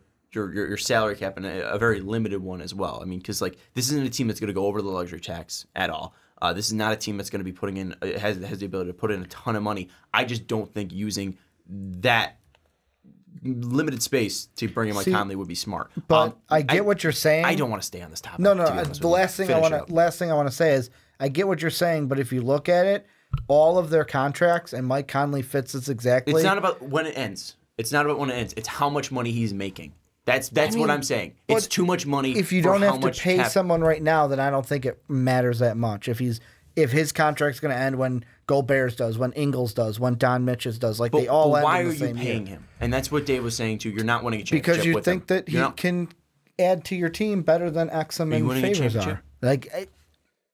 salary cap, and a very limited one as well. I mean, because this isn't a team that's going to go over the luxury tax at all. This is not a team that's going to be putting in has the ability to put in a ton of money. I just don't think using that limited space to bring in Mike Conley would be smart. But I get what you're saying. I don't want to stay on this topic. No. The last thing I want to say is I get what you're saying, but if you look at it, all of their contracts and Mike Conley fits this exactly. It's not about when it ends. It's how much money he's making. That's what I'm saying. It's too much money. If you don't have to pay someone right now, then I don't think it matters that much. If his contract's going to end when Gobert's does, when Ingles does, when Don Mitch's does, they all end in the same year. Why are you paying him? And that's what Dave was saying too. You're not winning a championship because you think that he can add to your team better than Exum and Favors are.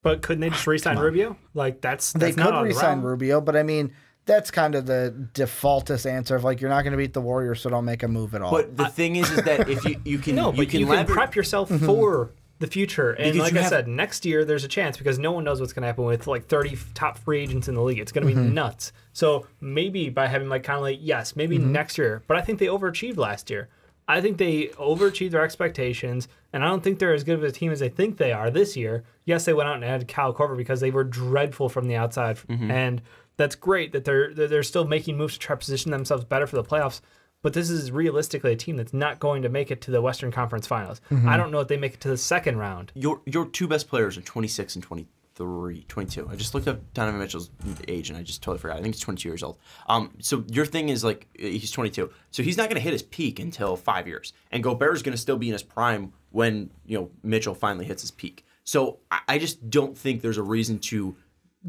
But couldn't they just re-sign Rubio? That's they not could re-sign Rubio, but I mean. That's kind of the defaultest answer of you're not going to beat the Warriors, so don't make a move at all. But the thing is that if you can prep yourself for the future. And like I said, next year there's a chance because no one knows what's going to happen with 30 top free agents in the league. It's going to be nuts. So maybe by having Mike Conley, yes, maybe next year. But I think they overachieved last year. I think they overachieved their expectations, and I don't think they're as good of a team as they think they are this year. Yes, they went out and added Kyle Korver because they were dreadful from the outside, and that's great that they're still making moves to try to position themselves better for the playoffs. But this is realistically a team that's not going to make it to the Western Conference Finals. I don't know if they make it to the second round. Your two best players are 26 and 22. I just looked up Donovan Mitchell's age, and I just totally forgot. I think he's 22 years old. So your thing is he's 22. So he's not going to hit his peak until 5 years. And Gobert is going to still be in his prime when Mitchell finally hits his peak. So I just don't think there's a reason to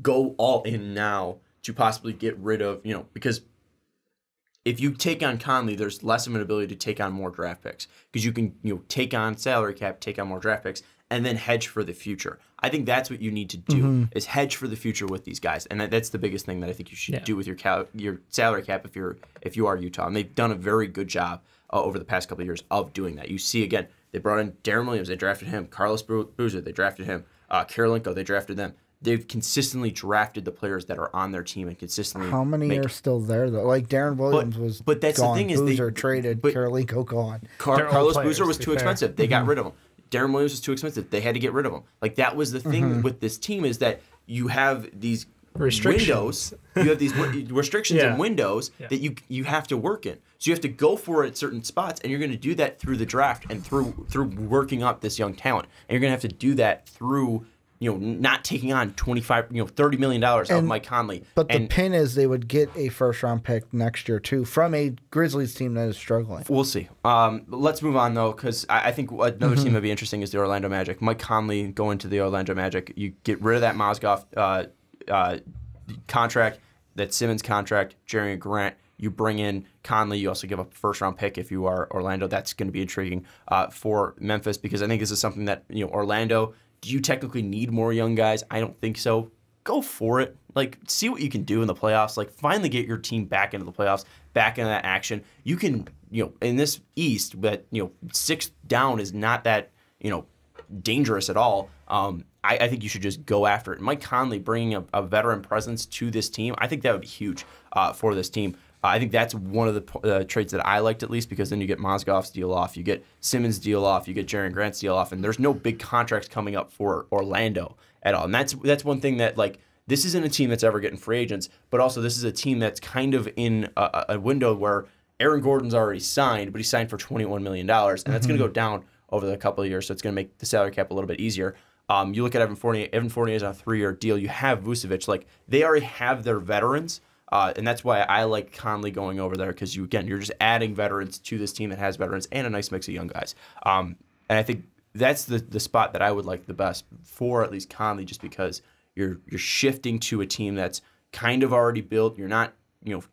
go all in now to possibly get rid of, because if you take on Conley, there's less of an ability to take on more draft picks because you can, take on salary cap, take on more draft picks, and then hedge for the future. I think that's what you need to do is hedge for the future with these guys, and that's the biggest thing that I think you should do with your salary cap if you are Utah, and they've done a very good job over the past couple of years of doing that. You see again, they brought in Darren Williams, they drafted him. Carlos Boozer, they drafted him. Karolinko, they drafted them. they've consistently drafted the players that are on their team and consistently. How many are still there though? Like Darren Williams but that's gone. the thing is Boozer traded. Karolinko gone. Carlos Boozer was too expensive. They got rid of him. Darren Williams was too expensive. They had to get rid of him. Like that was the thing with this team is that you have these windows. You have these restrictions and windows that you have to work in. So you have to go for it at certain spots, and you're going to do that through the draft and through working up this young talent. And you're going to have to do that through not taking on $30 million of Mike Conley. But the pin is they would get a first-round pick next year, too, from a Grizzlies team that is struggling. We'll see. Let's move on, though, because I think another team that would be interesting is the Orlando Magic. Mike Conley going to the Orlando Magic. You get rid of that Mozgov contract, that Simmons contract, Jeremy Grant. You bring in Conley. You also give up a first-round pick if you are Orlando. That's going to be intriguing for Memphis because I think this is something that, Orlando, do you technically need more young guys? I don't think so. Go for it. Like, see what you can do in the playoffs. Like, finally get your team back into the playoffs, back into that action. You can, in this East, but, 6th down is not that, dangerous at all. I think you should just go after it. Mike Conley bringing a veteran presence to this team, I think that would be huge for this team. I think that's one of the traits that I liked at least because then you get Mozgov's deal off, you get Simmons' deal off, you get Jaren Grant's deal off, and there's no big contracts coming up for Orlando at all. And that's one thing that, like, this isn't a team that's ever getting free agents, but also this is a team that's kind of in a window where Aaron Gordon's already signed, but he signed for $21 million, and that's going to go down over the couple of years, so it's going to make the salary cap a little bit easier. You look at Evan Fournier. Evan Fournier is on a 3-year deal. You have Vucevic. Like, they already have their veterans. And that's why I like Conley going over there because you're just adding veterans to this team that has veterans and a nice mix of young guys. And I think that's the spot that I would like the best for at least Conley, just because you're shifting to a team that's kind of already built. You're not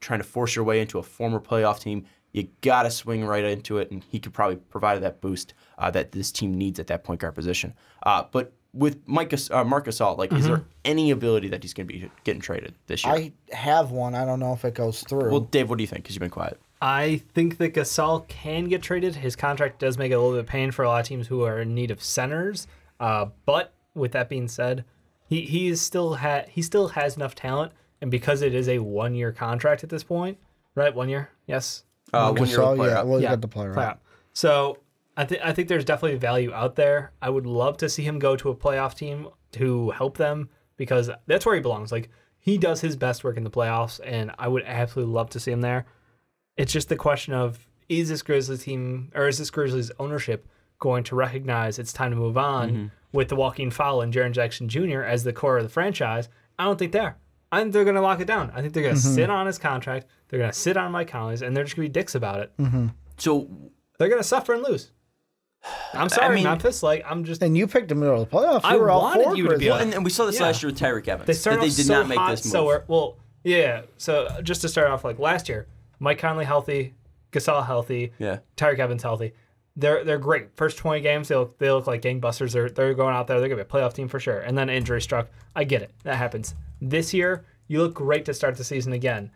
trying to force your way into a former playoff team. You got to swing right into it, and he could probably provide that boost that this team needs at that point guard position. But with Marc Gasol, like, is there any ability that he's going to be getting traded this year? I have one. I don't know if it goes through. Well, Dave, what do you think? Because you've been quiet. I think that Gasol can get traded. His contract does make it a little bit of pain for a lot of teams who are in need of centers. But with that being said, he still has enough talent, and because it is a 1-year contract at this point, right? 1 year, yes. 1 year player. Well, you got the player out. So I think there's definitely value out there. I would love to see him go to a playoff team to help them because that's where he belongs. Like, he does his best work in the playoffs, and I would absolutely love to see him there. It's just the question of, is this Grizzlies team or is this Grizzlies ownership going to recognize it's time to move on with the Joaquin Fowler and Jaren Jackson Jr. as the core of the franchise? I don't think they are. I think they're going to lock it down. I think they're going to sit on his contract. They're going to sit on Mike Conley's, and they're just going to be dicks about it. So they're going to suffer and lose. I'm sorry, Memphis. Like, I'm just. And you picked the middle of the playoffs. I were all wanted for you to be. And we saw this last year with Tyreke Evans. They started they off did so not make hot, this move. So just to start off, like last year, Mike Conley healthy, Gasol healthy, Tyreke Evans healthy. They're great. First 20 games, they look like gangbusters. They're going out there. They're gonna be a playoff team for sure. And then injury struck. I get it. That happens. This year, you look great to start the season again.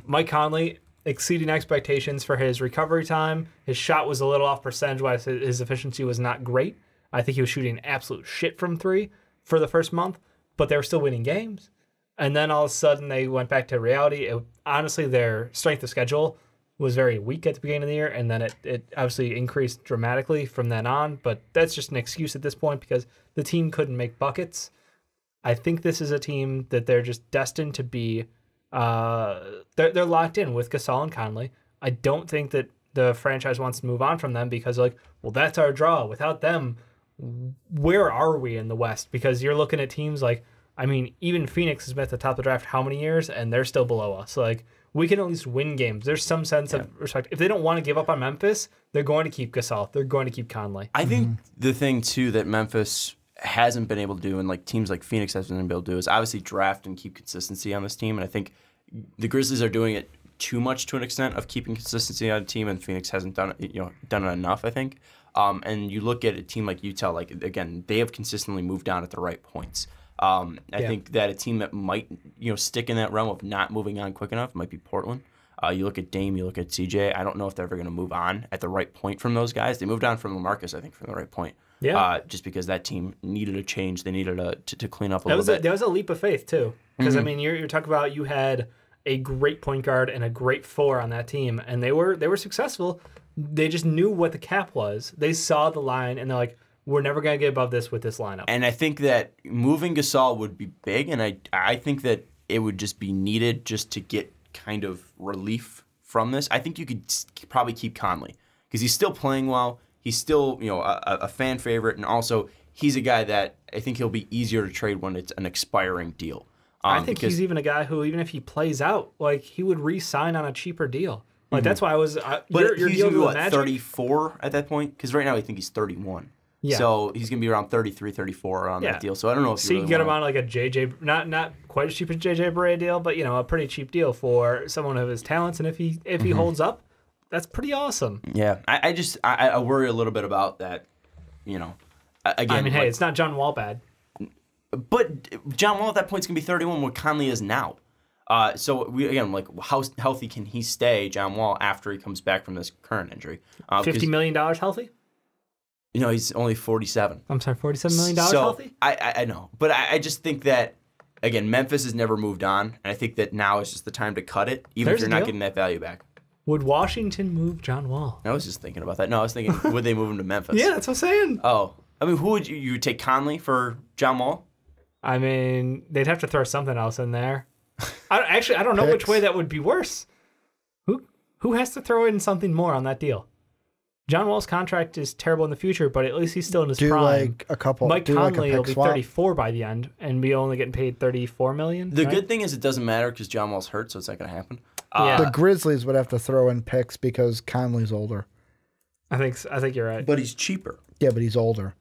Mike Conley exceeding expectations for his recovery time. His shot was a little off percentage-wise. His efficiency was not great. I think he was shooting absolute shit from 3 for the first month, but they were still winning games. And then all of a sudden, they went back to reality. Honestly, their strength of schedule was very weak at the beginning of the year, and then it obviously increased dramatically from then on. But that's just an excuse at this point because the team couldn't make buckets. I think this is a team that they're just destined to be. They're locked in with Gasol and Conley. I don't think that the franchise wants to move on from them because, like, well, that's our draw. Without them, where are we in the West? Because you're looking at teams like, I mean, even Phoenix has been at the top of the draft how many years, and they're still below us. Like, we can at least win games. There's some sense of respect. If they don't want to give up on Memphis, they're going to keep Gasol. They're going to keep Conley. I think the thing, too, that Memphis hasn't been able to do, and like teams like Phoenix hasn't been able to do, is obviously draft and keep consistency on this team. And I think the Grizzlies are doing it too much to an extent of keeping consistency on a team, and Phoenix hasn't done it enough, I think. And you look at a team like Utah, like, again, they have consistently moved down at the right points. I think that a team that might stick in that realm of not moving on quick enough might be Portland. You look at Dame, you look at CJ. I don't know if they're ever going to move on at the right point from those guys. They moved on from LaMarcus, I think, from the right point. Yeah. just because that team needed a change. They needed to clean up a little bit. That was a leap of faith, too. Because, I mean, you're talking about you had a great point guard and a great 4 on that team, and they were successful. They just knew what the cap was. They saw the line, and they're like, we're never going to get above this with this lineup. And I think that moving Gasol would be big, and I think that it would just be needed just to get kind of relief from this. I think you could probably keep Conley because he's still playing well. He's still, a fan favorite, and also he's a guy that I think he'll be easier to trade when it's an expiring deal. I think he's even a guy who, even if he plays out, like he would re-sign on a cheaper deal. Like that's why I was. But your he's deal going to be, with Magic? 34 at that point? Because right now I think he's 31. Yeah. So he's going to be around 33, 34 on that deal. So I don't know if so you can get him on like a JJ, not quite as cheap as JJ Barea deal, but a pretty cheap deal for someone of his talents. And if he holds up, that's pretty awesome. Yeah, I worry a little bit about that. Again, I mean, hey, it's not John Wall bad. But John Wall at that point is going to be 31, what Conley is now. So how healthy can he stay, John Wall, after he comes back from this current injury? $50 million healthy? He's only 47. I'm sorry, $47 million healthy? I know. But I just think that, again, Memphis has never moved on. And I think that now is just the time to cut it, even if you're not getting that value back. Would Washington move John Wall? I was just thinking about that. No, I was thinking, would they move him to Memphis? Yeah, that's what I'm saying. Oh. I mean, who would you would take Conley for John Wall? I mean, they'd have to throw something else in there. I don't know which way that would be worse. Who has to throw in something more on that deal? John Wall's contract is terrible in the future, but at least he's still in his prime. Like a couple. Mike Conley will be 34 by the end, and be only getting paid $34 million. The good thing is it doesn't matter because John Wall's hurt, so it's not going to happen. The Grizzlies would have to throw in picks because Conley's older. I think you're right. But he's cheaper. Yeah, but he's older.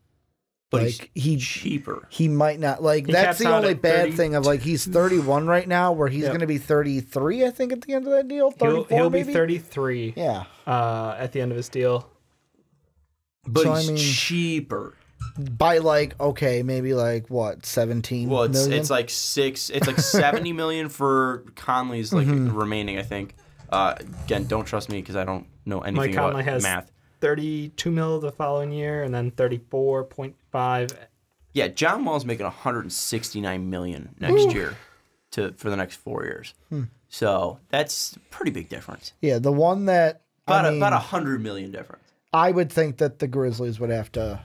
But he's cheaper. He might not that's the only bad thing of he's 31 right now, where he's going to be 33. I think at the end of that deal, 34. He'll maybe? be 33. Yeah. At the end of his deal. But he's cheaper. By maybe what, 17 million? It's like 70 million for Conley's remaining, I think. Again, don't trust me because I don't know anything about Conley has math. 32 mil the following year, and then 34.5. Yeah, John Wall's making 169 million next year for the next 4 years. So that's a pretty big difference. Yeah, the one that about $100 million difference. I would think that the Grizzlies would have to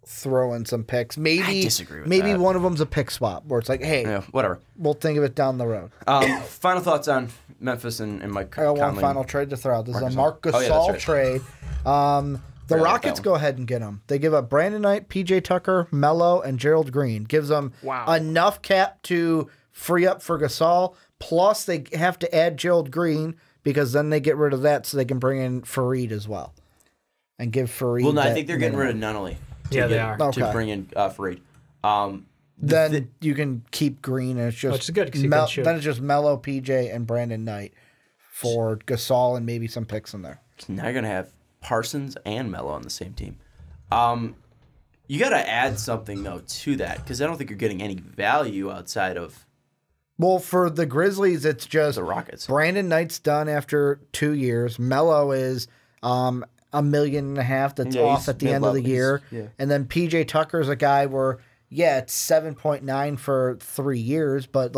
throw in some picks. Maybe I disagree with maybe that. one of them's a pick swap where it's like, hey, whatever. We'll think of it down the road. Final thoughts on Memphis and Mike Conley. I got one final trade to throw out. This is a Marc Gasol right. trade. The Rockets go ahead and get him. They give up Brandon Knight, PJ Tucker, Melo, and Gerald Green. Gives them enough cap to free up for Gasol. Plus, they have to add Gerald Green because then they get rid of that so they can bring in Fareed as well. And give Fareed. Well, no, I think they're getting rid of Nunnally. They are. To bring in Fareed. Then you can keep Green, and it's just which is good because you can shoot. Then it's just Melo, PJ, and Brandon Knight for Gasol and maybe some picks in there. So now you're gonna have Parsons and Melo on the same team. You got to add something though to that because I don't think you're getting any value outside of. Well, for the Grizzlies, it's just the Rockets. Brandon Knight's done after 2 years. Melo is $1.5 million that's off at the end of the year. Yeah. And then PJ Tucker's a guy where, it's 7.9 for 3 years, but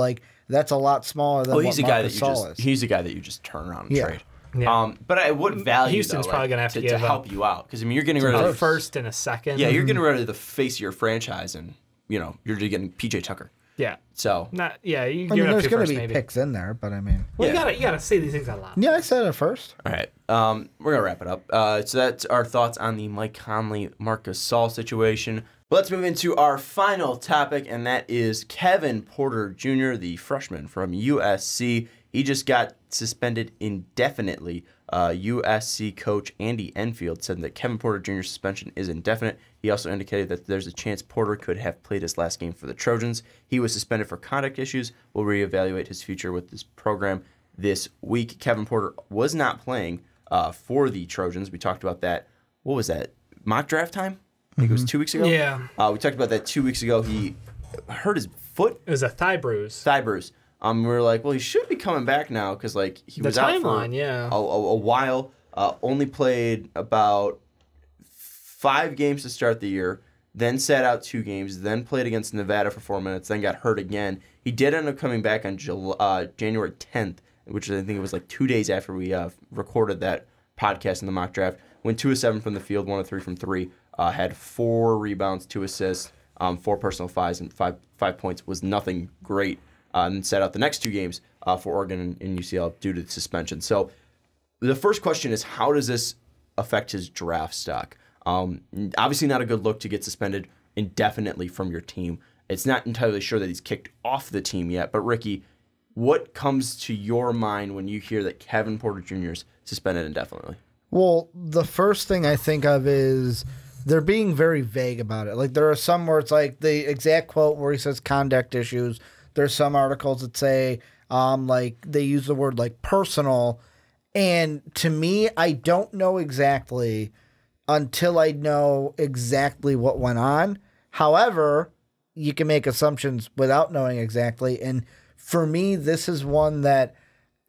that's a lot smaller than he's what a guy Marc that Gasol is. He's a guy that you just turn around and trade. Yeah. But I would value Houston's probably gonna have to to help you out because you're getting rid of a first and a second. Yeah, you're getting rid of the face of your franchise, and you're just getting PJ Tucker. Yeah. So you. There's going to be maybe. picks in there, but I mean, you gotta say these things out loud. Yeah, I said it first. All right, we're gonna wrap it up. So that's our thoughts on the Mike Conley, Marc Gasol situation. Let's move into our final topic, and that is Kevin Porter Jr., the freshman from USC. He just got suspended indefinitely. USC coach Andy Enfield said that Kevin Porter Jr.'s suspension is indefinite. He also indicated that there's a chance Porter could have played his last game for the Trojans. He was suspended for conduct issues. We'll reevaluate his future with this program this week. Kevin Porter was not playing for the Trojans. We talked about that. What was that? Mock draft time? I think it was 2 weeks ago. Yeah. We talked about that 2 weeks ago. He hurt his foot. It was a thigh bruise. We were like, well, he should be coming back now because he was out for a a while. Only played about 5 games to start the year, then sat out 2 games, then played against Nevada for 4 minutes, then got hurt again. He did end up coming back on January 10th, which I think it was like 2 days after we recorded that podcast in the mock draft. Went 2 of 7 from the field, 1 of 3 from 3. Had 4 rebounds, 2 assists, 4 personal fives, and 5 points. Was nothing great. And sat out the next 2 games for Oregon and UCL due to the suspension. So the first question is, how does this affect his draft stock? Obviously not a good look to get suspended indefinitely from your team. It's not entirely sure that he's kicked off the team yet. But Ricky, what comes to your mind when you hear that Kevin Porter Jr. is suspended indefinitely? Well, the first thing I think of is they're being very vague about it. Like, there are some where it's like the exact quote where he says conduct issues. There's some articles that say, like, they use the word, like, personal. And to me, I don't know exactly until I know exactly what went on. However, you can make assumptions without knowing exactly. And for me, this is one that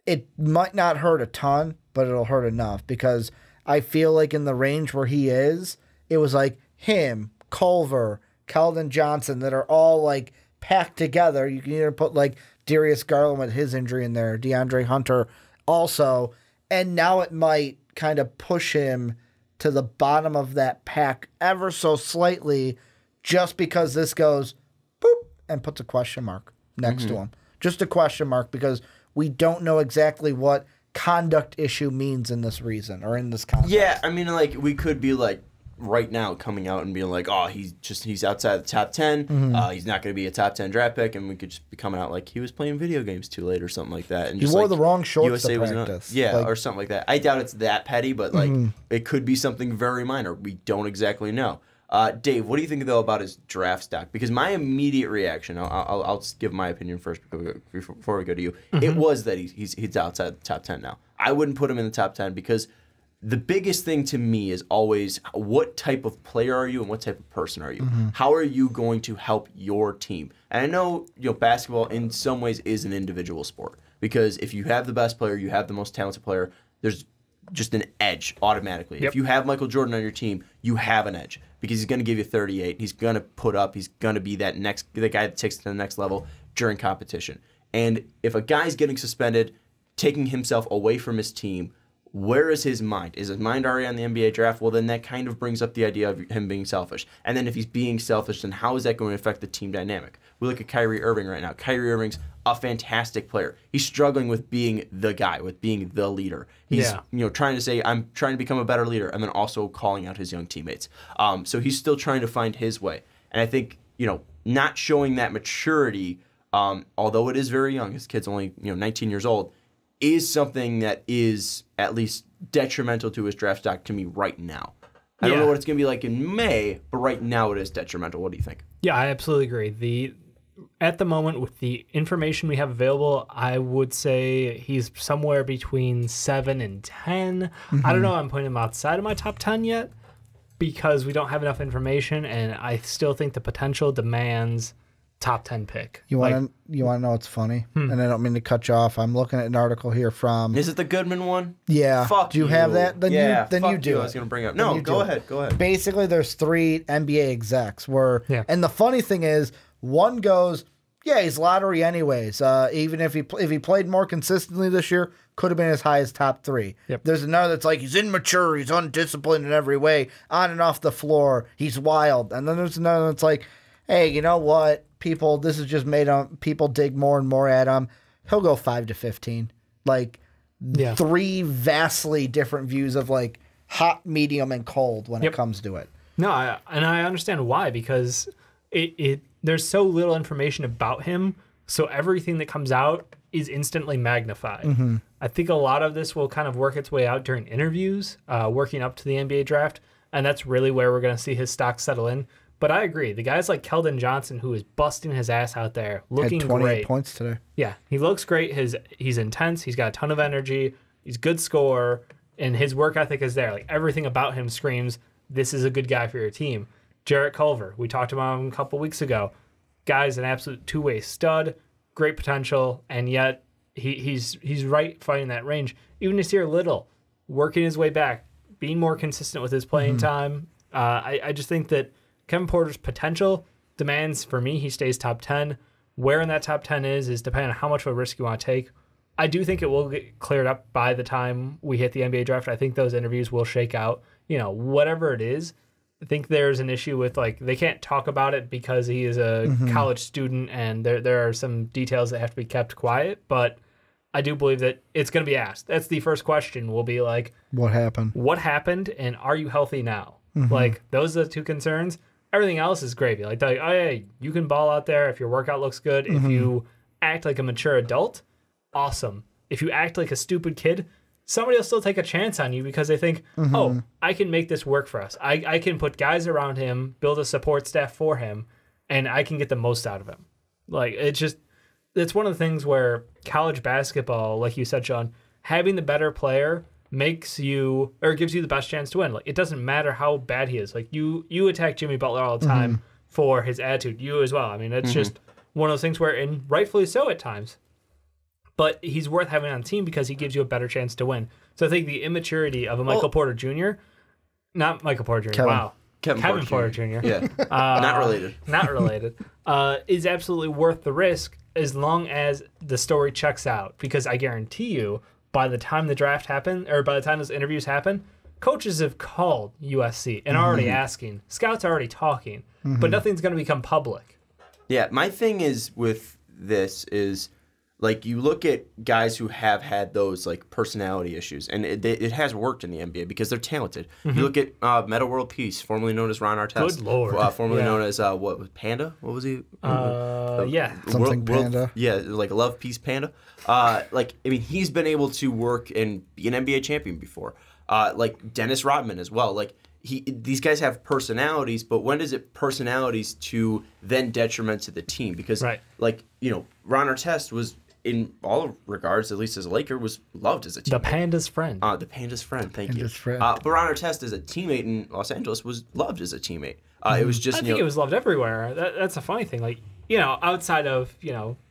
it might not hurt a ton, but it'll hurt enough, because I feel like in the range where he is, it was like him, Culver, Keldon Johnson, that are all like packed together. You can either put like Darius Garland with his injury in there, DeAndre Hunter also, and now it might kind of push him to the bottom of that pack ever so slightly, just because this goes boop and puts a question mark next to him. Just a question mark, because we don't know exactly what conduct issue means in this reason or in this context. Yeah, I mean, like, we could be like right now coming out and being like, oh, he's outside the top 10. He's not going to be a top 10 draft pick, and we could just be coming out like he was playing video games too late or something like that. And he just, wore like, the wrong shorts USA to was practice. or something like that. I doubt it's that petty, but like it could be something very minor. We don't exactly know. Dave, what do you think, though, about his draft stock? Because my immediate reaction, I'll give my opinion first before we go to you, it was that he's outside the top 10 now. I wouldn't put him in the top 10 because the biggest thing to me is always what type of player are you and what type of person are you? How are you going to help your team? And I know, basketball in some ways is an individual sport, because if you have the best player, you have the most talented player, there's just an edge automatically. If you have Michael Jordan on your team, you have an edge, because he's going to give you 38. He's going to put up. He's going to be the guy that takes it to the next level during competition. And if a guy's getting suspended, taking himself away from his team, where is his mind? Is his mind already on the NBA draft? Well, then that kind of brings up the idea of him being selfish. And then if he's being selfish, then how is that going to affect the team dynamic? We look at Kyrie Irving right now. Kyrie Irving's a fantastic player. He's struggling with being the guy, with being the leader. He's trying to say, I'm trying to become a better leader, and then also calling out his young teammates. So he's still trying to find his way. And I think, not showing that maturity, although it is very young, his kid's only 19 years old, is something that is at least detrimental to his draft stock to me right now. I don't know what it's going to be like in May, but right now it is detrimental. What do you think? Yeah, I absolutely agree. At the moment, with the information we have available, I would say he's somewhere between 7 and 10. I don't know. I'm putting him outside of my top 10 yet because we don't have enough information, and I still think the potential demands top 10 pick. You want to know what's funny? And I don't mean to cut you off. I'm looking at an article here from... Is it the Goodman one? Yeah. Fuck do you have that? Then you do. I was going to bring up. No, go ahead. Basically, there's 3 NBA execs where... Yeah. And the funny thing is, one goes, yeah, he's lottery anyways. Even if he played more consistently this year, could have been as high as top 3. Yep. There's another that's like, he's immature, he's undisciplined in every way, on and off the floor, he's wild. And then there's another that's like, hey, you know what? This is just made him, people dig more and more at him. He'll go 5 to 15. Like, 3 vastly different views of like hot, medium, and cold when it comes to it. No, I understand why, because there's so little information about him, so everything that comes out is instantly magnified. I think a lot of this will kind of work its way out during interviews, working up to the NBA draft, and that's really where we're going to see his stock settle in. But I agree. The guys like Keldon Johnson, who is busting his ass out there, looking had 28 great. Points today. Yeah, he looks great. He's intense. He's got a ton of energy. He's a good scorer, and his work ethic is there. Like, everything about him screams, this is a good guy for your team. Jarrett Culver, we talked about him a couple weeks ago. Guy's an absolute two-way stud, great potential, and yet he's right fighting that range. Even Nasir Little, working his way back, being more consistent with his playing time. I just think that Kevin Porter's potential demands, for me, he stays top 10. Where in that top 10 is depending on how much of a risk you want to take. I do think it will get cleared up by the time we hit the NBA draft. I think those interviews will shake out, whatever it is. I think there's an issue with, they can't talk about it because he is a college student and there are some details that have to be kept quiet, but I do believe that it's going to be asked. That's the first question will be what happened? What happened, and are you healthy now? Those are the two concerns. Everything else is gravy. Oh, yeah, you can ball out there if your workout looks good. If you act like a mature adult, awesome. If you act like a stupid kid, somebody will still take a chance on you because they think, oh, I can make this work for us. I can put guys around him, build a support staff for him, and I can get the most out of him. It's one of the things where college basketball, like you said, Sean, having the better player gives you the best chance to win. It doesn't matter how bad he is. You attack Jimmy Butler all the time for his attitude. You as well. I mean, it's just one of those things where, and rightfully so at times, but he's worth having on the team because he gives you a better chance to win. So I think the immaturity of a Michael Porter Jr., not Michael Porter Jr., Kevin Porter Jr. Yeah, not related. Is absolutely worth the risk as long as the story checks out. Because I guarantee you, by the time the draft happened, or by the time those interviews happen, coaches have called USC and already asking. Scouts are already talking, but nothing's going to become public. Yeah, my thing is with this is, you look at guys who have had those, personality issues, and it has worked in the NBA because they're talented. You look at Metta World Peace, formerly known as Ron Artest. Good Lord. Formerly known as, what was Panda? What was he? Yeah. Something Panda. Yeah, Love Peace Panda. He's been able to work and be an NBA champion before. Dennis Rodman as well. These guys have personalities, but when does it personalities to then detriment to the team? Because, Ron Artest was, in all regards, at least as a Laker, was loved as a teammate. The Panda's friend. The Panda's friend, thank you. Friend. But Ron Artest as a teammate in Los Angeles was loved as a teammate. It was just, I think it was loved everywhere. That's a funny thing. Outside of,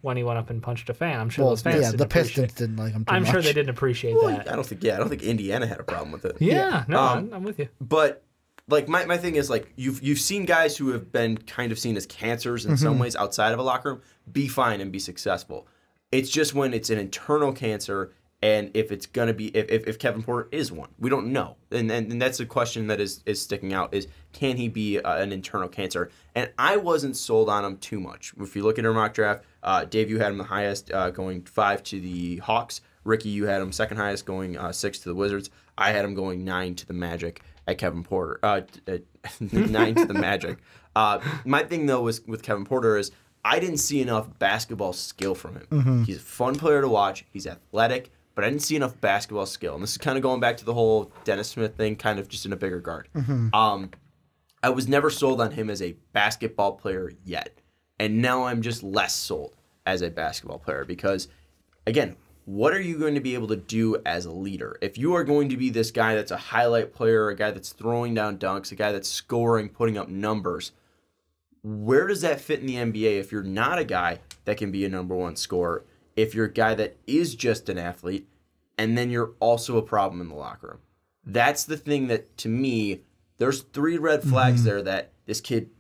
when he went up and punched a fan, I'm sure those fans didn't the Pistons didn't like him too much. I'm sure they didn't appreciate that. I don't think Indiana had a problem with it. Yeah. I'm with you. But my thing is you've seen guys who have been kind of seen as cancers in some ways outside of a locker room be fine and be successful. It's just when it's an internal cancer, and if it's gonna be if Kevin Porter is one, we don't know, and that's a question that is sticking out: is can he be an internal cancer? And I wasn't sold on him too much. If you look at our mock draft, Dave, you had him the highest, going 5 to the Hawks. Ricky, you had him second highest, going 6 to the Wizards. I had him going 9 to the Magic. At Kevin Porter, 9 to the Magic. My thing though with Kevin Porter is I didn't see enough basketball skill from him. He's a fun player to watch. He's athletic, but I didn't see enough basketball skill. And this is kind of going back to the whole Dennis Smith thing, kind of just in a bigger guard. I was never sold on him as a basketball player yet, and now I'm just less sold as a basketball player because, again, what are you going to be able to do as a leader? If you are going to be this guy that's a highlight player, a guy that's throwing down dunks, a guy that's scoring, putting up numbers, where does that fit in the NBA if you're not a guy that can be a number one scorer, if you're a guy that is just an athlete, and then you're also a problem in the locker room? That's the thing that, to me, there's 3 red flags there that this kid,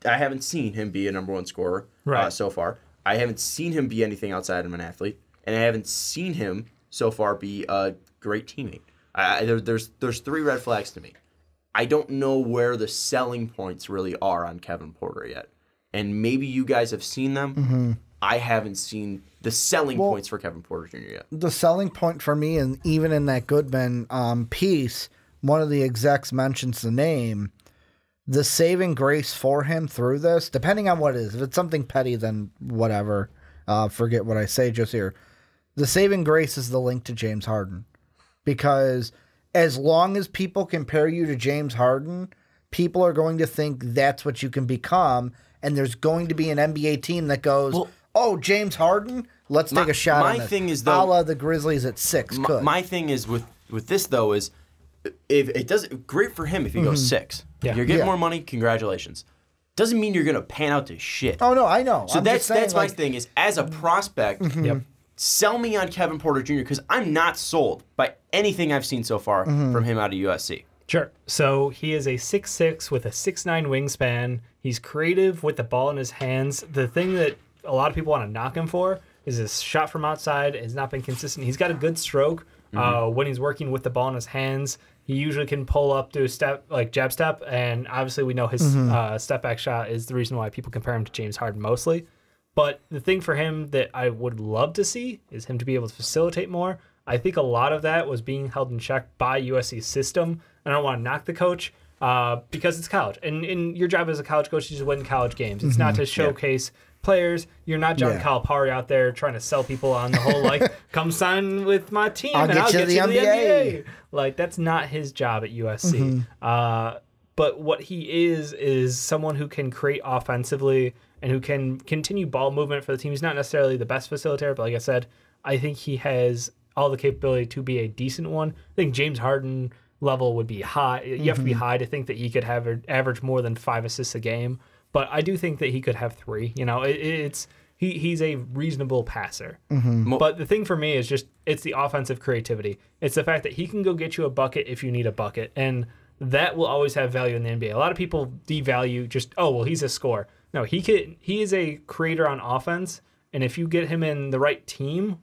I haven't seen him be a number one scorer so far. I haven't seen him be anything outside of an athlete. And I haven't seen him so far be a great teammate. There's 3 red flags to me. I don't know where the selling points really are on Kevin Porter yet. And maybe you guys have seen them. I haven't seen the selling points for Kevin Porter Jr. yet. The selling point for me, and even in that Goodman piece, one of the execs mentions the name. The saving grace for him through this, depending on what it is. If it's something petty, then whatever. Forget what I say just here. The saving grace is the link to James Harden. Because as long as people compare you to James Harden, people are going to think that's what you can become, and there's going to be an NBA team that goes, James Harden? Let's take a shot on it. My thing is, though, a la the Grizzlies at 6. My thing is with this, though, is if it does great for him if he goes 6. Yeah. You're getting more money, congratulations. Doesn't mean you're going to pan out to shit. Oh, no, I know. So that's my thing is, as a prospect, sell me on Kevin Porter Jr. because I'm not sold by anything I've seen so far from him out of USC. Sure. So he is a 6'6" with a 6'9" wingspan. He's creative with the ball in his hands. The thing that a lot of people want to knock him for is his shot from outside has not been consistent. He's got a good stroke when he's working with the ball in his hands. He usually can pull up to a step, like jab step, and obviously we know his step back shot is the reason why people compare him to James Harden mostly. But the thing for him that I would love to see is him to be able to facilitate more. I think a lot of that was being held in check by USC's system. I don't want to knock the coach because it's college. And your job as a college coach is to win college games. It's not to showcase players. You're not John Calipari out there trying to sell people on the whole, like, come sign with my team and I'll get you to the NBA. Like, that's not his job at USC. But what he is someone who can create offensively and who can continue ball movement for the team. He's not necessarily the best facilitator, but like I said, I think he has all the capability to be a decent one. I think James Harden level would be high. You have to be high to think that he could have average more than 5 assists a game. But I do think that he could have 3. You know, he's a reasonable passer. But the thing for me is just it's the offensive creativity. It's the fact that he can go get you a bucket if you need a bucket, and that will always have value in the NBA. A lot of people devalue just he's a scorer. No, he is a creator on offense, and if you get him in the right team,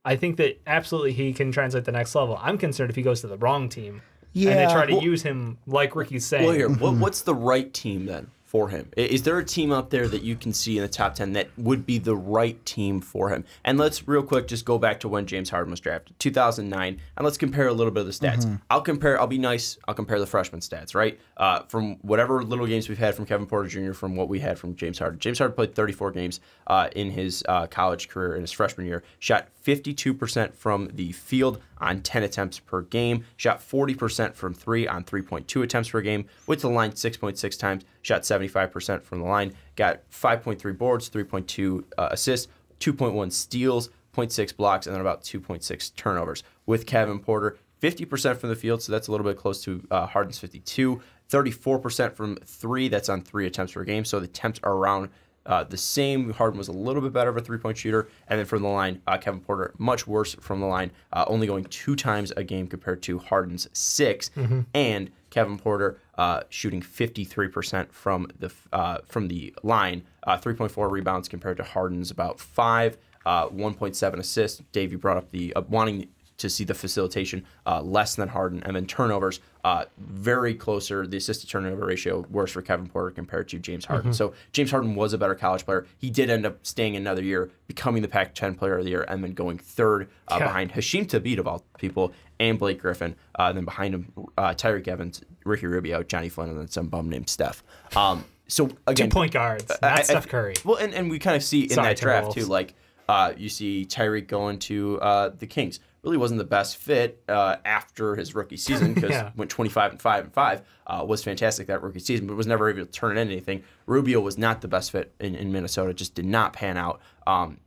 I think that absolutely he can translate the next level. I'm concerned if he goes to the wrong team and they try to use him like Ricky's saying. Well, here, what's the right team then for him? Is there a team out there that you can see in the top 10 that would be the right team for him? And let's real quick just go back to when James Harden was drafted, 2009, and let's compare a little bit of the stats. I'll be nice. I'll compare the freshman stats, right? From whatever little games we've had from Kevin Porter Jr., from what we had from James Harden. James Harden played 34 games in his college career in his freshman year, shot 52% from the field on 10 attempts per game, shot 40% from 3 on 3.2 attempts per game, went to the line 6.6 times, shot 75% from the line, got 5.3 boards, 3.2 assists, 2.1 steals, 0.6 blocks, and then about 2.6 turnovers. With Kevin Porter, 50% from the field, so that's a little bit close to Harden's 52, 34% from 3, that's on 3 attempts per game, so the attempts are around the same. Harden was a little bit better of a three-point shooter. And then from the line, Kevin Porter, much worse from the line, only going 2 times a game compared to Harden's 6. And Kevin Porter shooting 53% from the line, 3.4 rebounds compared to Harden's about 5, 1.7 assists. Dave, you brought up the wanting to see the facilitation less than Harden, and then turnovers very closer. The assist to turnover ratio worse for Kevin Porter compared to James Harden. So James Harden was a better college player. He did end up staying another year, becoming the Pac-10 Player of the Year, and then going 3rd behind Hasheem Thabeet of all people and Blake Griffin. Then behind him, Tyreek Evans, Ricky Rubio, Johnny Flynn, and then some bum named Steph. So again, 2 point guards, not Steph Curry. Well, and we kind of see in that draft too, like you see Tyreek going to the Kings. Really wasn't the best fit after his rookie season because went 25-5-5. Was fantastic that rookie season, but was never able to turn it into anything. Rubio was not the best fit in Minnesota, just did not pan out.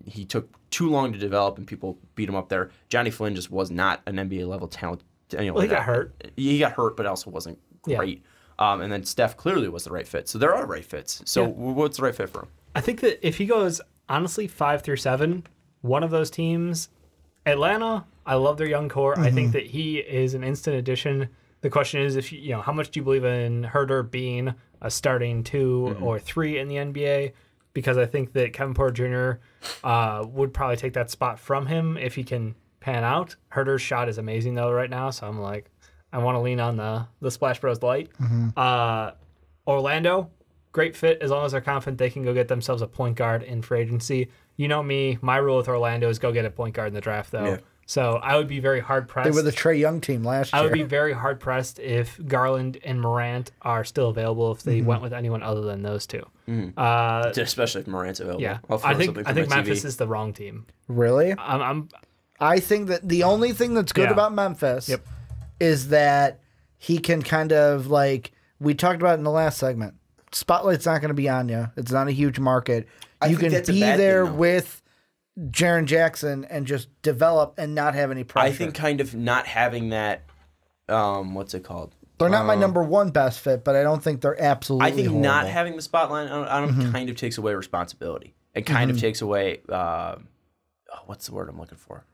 He took too long to develop, and people beat him up there. Johnny Flynn just was not an NBA level talent. He got hurt. He got hurt, but also wasn't great. And then Steph clearly was the right fit. So there are right fits. So what's the right fit for him? I think that if he goes, honestly, 5 through 7, one of those teams, Atlanta, I love their young core. I think that he is an instant addition. The question is, if how much do you believe in Herder being a starting 2 or 3 in the NBA? Because I think that Kevin Porter Jr. Would probably take that spot from him if he can pan out. Herder's shot is amazing though right now, so I'm like, I want to lean on the Splash Bros light. Orlando, great fit as long as they're confident they can go get themselves a point guard in free agency. You know me, my rule with Orlando is go get a point guard in the draft though. Yeah. So I would be very hard-pressed. They were the Trae Young team last year. I would be very hard-pressed if Garland and Morant are still available if they went with anyone other than those 2. Especially if Morant's available. Yeah, I think Memphis is the wrong team. Really? I think that the only thing that's good about Memphis is that he can kind of, like we talked about in the last segment, spotlight's not going to be on you. It's not a huge market. You can be there with Jaren Jackson and just develop and not have any pressure. I think kind of not having that, what's it called? They're not my number 1 best fit, but I don't think they're absolutely I think horrible. Not having the spotlight on them kind of takes away responsibility. It kind of takes away, what's the word I'm looking for?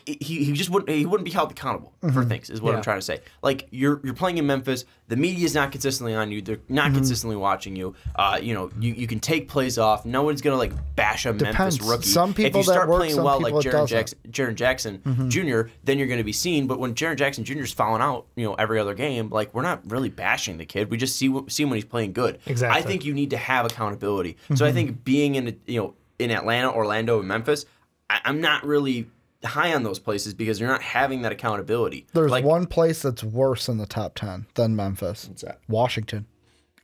he just wouldn't be held accountable for things is what I'm trying to say. Like you're playing in Memphis, the media is not consistently on you, they're not consistently watching you. You can take plays off. No one's gonna like bash a Memphis rookie. Some people if you start that work, playing some well people like it Jaren Jackson Jr., then you're gonna be seen. But when Jaren Jackson Jr. is fouling out, every other game, like we're not really bashing the kid. We just see him when he's playing good. Exactly. I think you need to have accountability. So I think being in Atlanta, Orlando, and Memphis, I'm not really high on those places because you're not having that accountability. There's one place that's worse in the top 10 than Memphis. What's that? Washington.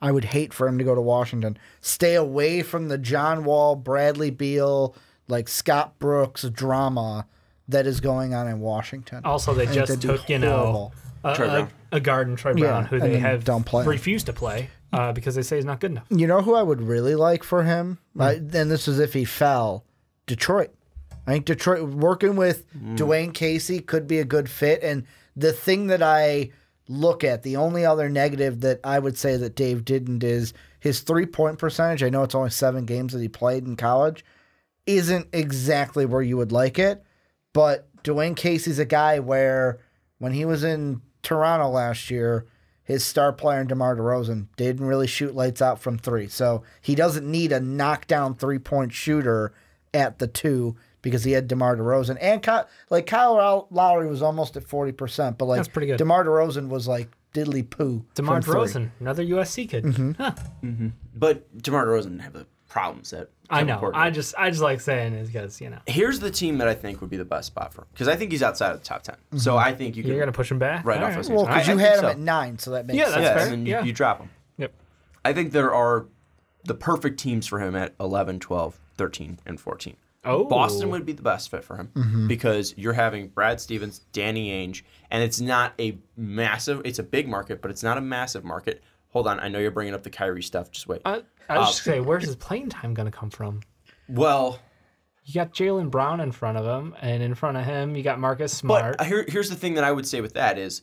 I would hate for him to go to Washington. Stay away from the John Wall, Bradley Beal, like Scott Brooks drama that is going on in Washington. Also, they just took, a guard in Troy Brown who they have refused to play because they say he's not good enough. You know who I would really like for him? And this is if he fell. Detroit. I think Detroit working with Dwayne Casey could be a good fit. And the thing that I look at, the only other negative that I would say that Dave didn't is his 3-point percentage. I know it's only 7 games that he played in college. Isn't exactly where you would like it. But Dwayne Casey's a guy where when he was in Toronto last year, his star player, DeMar DeRozan, didn't really shoot lights out from 3. So he doesn't need a knockdown 3-point shooter at the 2 because he had DeMar DeRozan. And Kyle Lowry was almost at 40%, but that's pretty good. DeMar DeRozan was like diddly poo. DeMar DeRozan, another USC kid. But DeMar DeRozan didn't have the problems that I know. I just like saying it because, Here's the team that I think would be the best spot for him because I think he's outside of the top 10. So I think you can. You're going to push him back? Right off. Well, because you had him at 9, so that makes sense. That's fair. And then you drop him. Yep. I think there are the perfect teams for him at 11, 12, 13, and 14. Oh. Boston would be the best fit for him because you're having Brad Stevens, Danny Ainge, and it's not a massive. It's a big market, but it's not a massive market. Hold on, I know you're bringing up the Kyrie stuff. Just wait. I was just saying, where's his playing time going to come from? Well, you got Jaylen Brown in front of him, and in front of him, you got Marcus Smart. But here's the thing that I would say with that is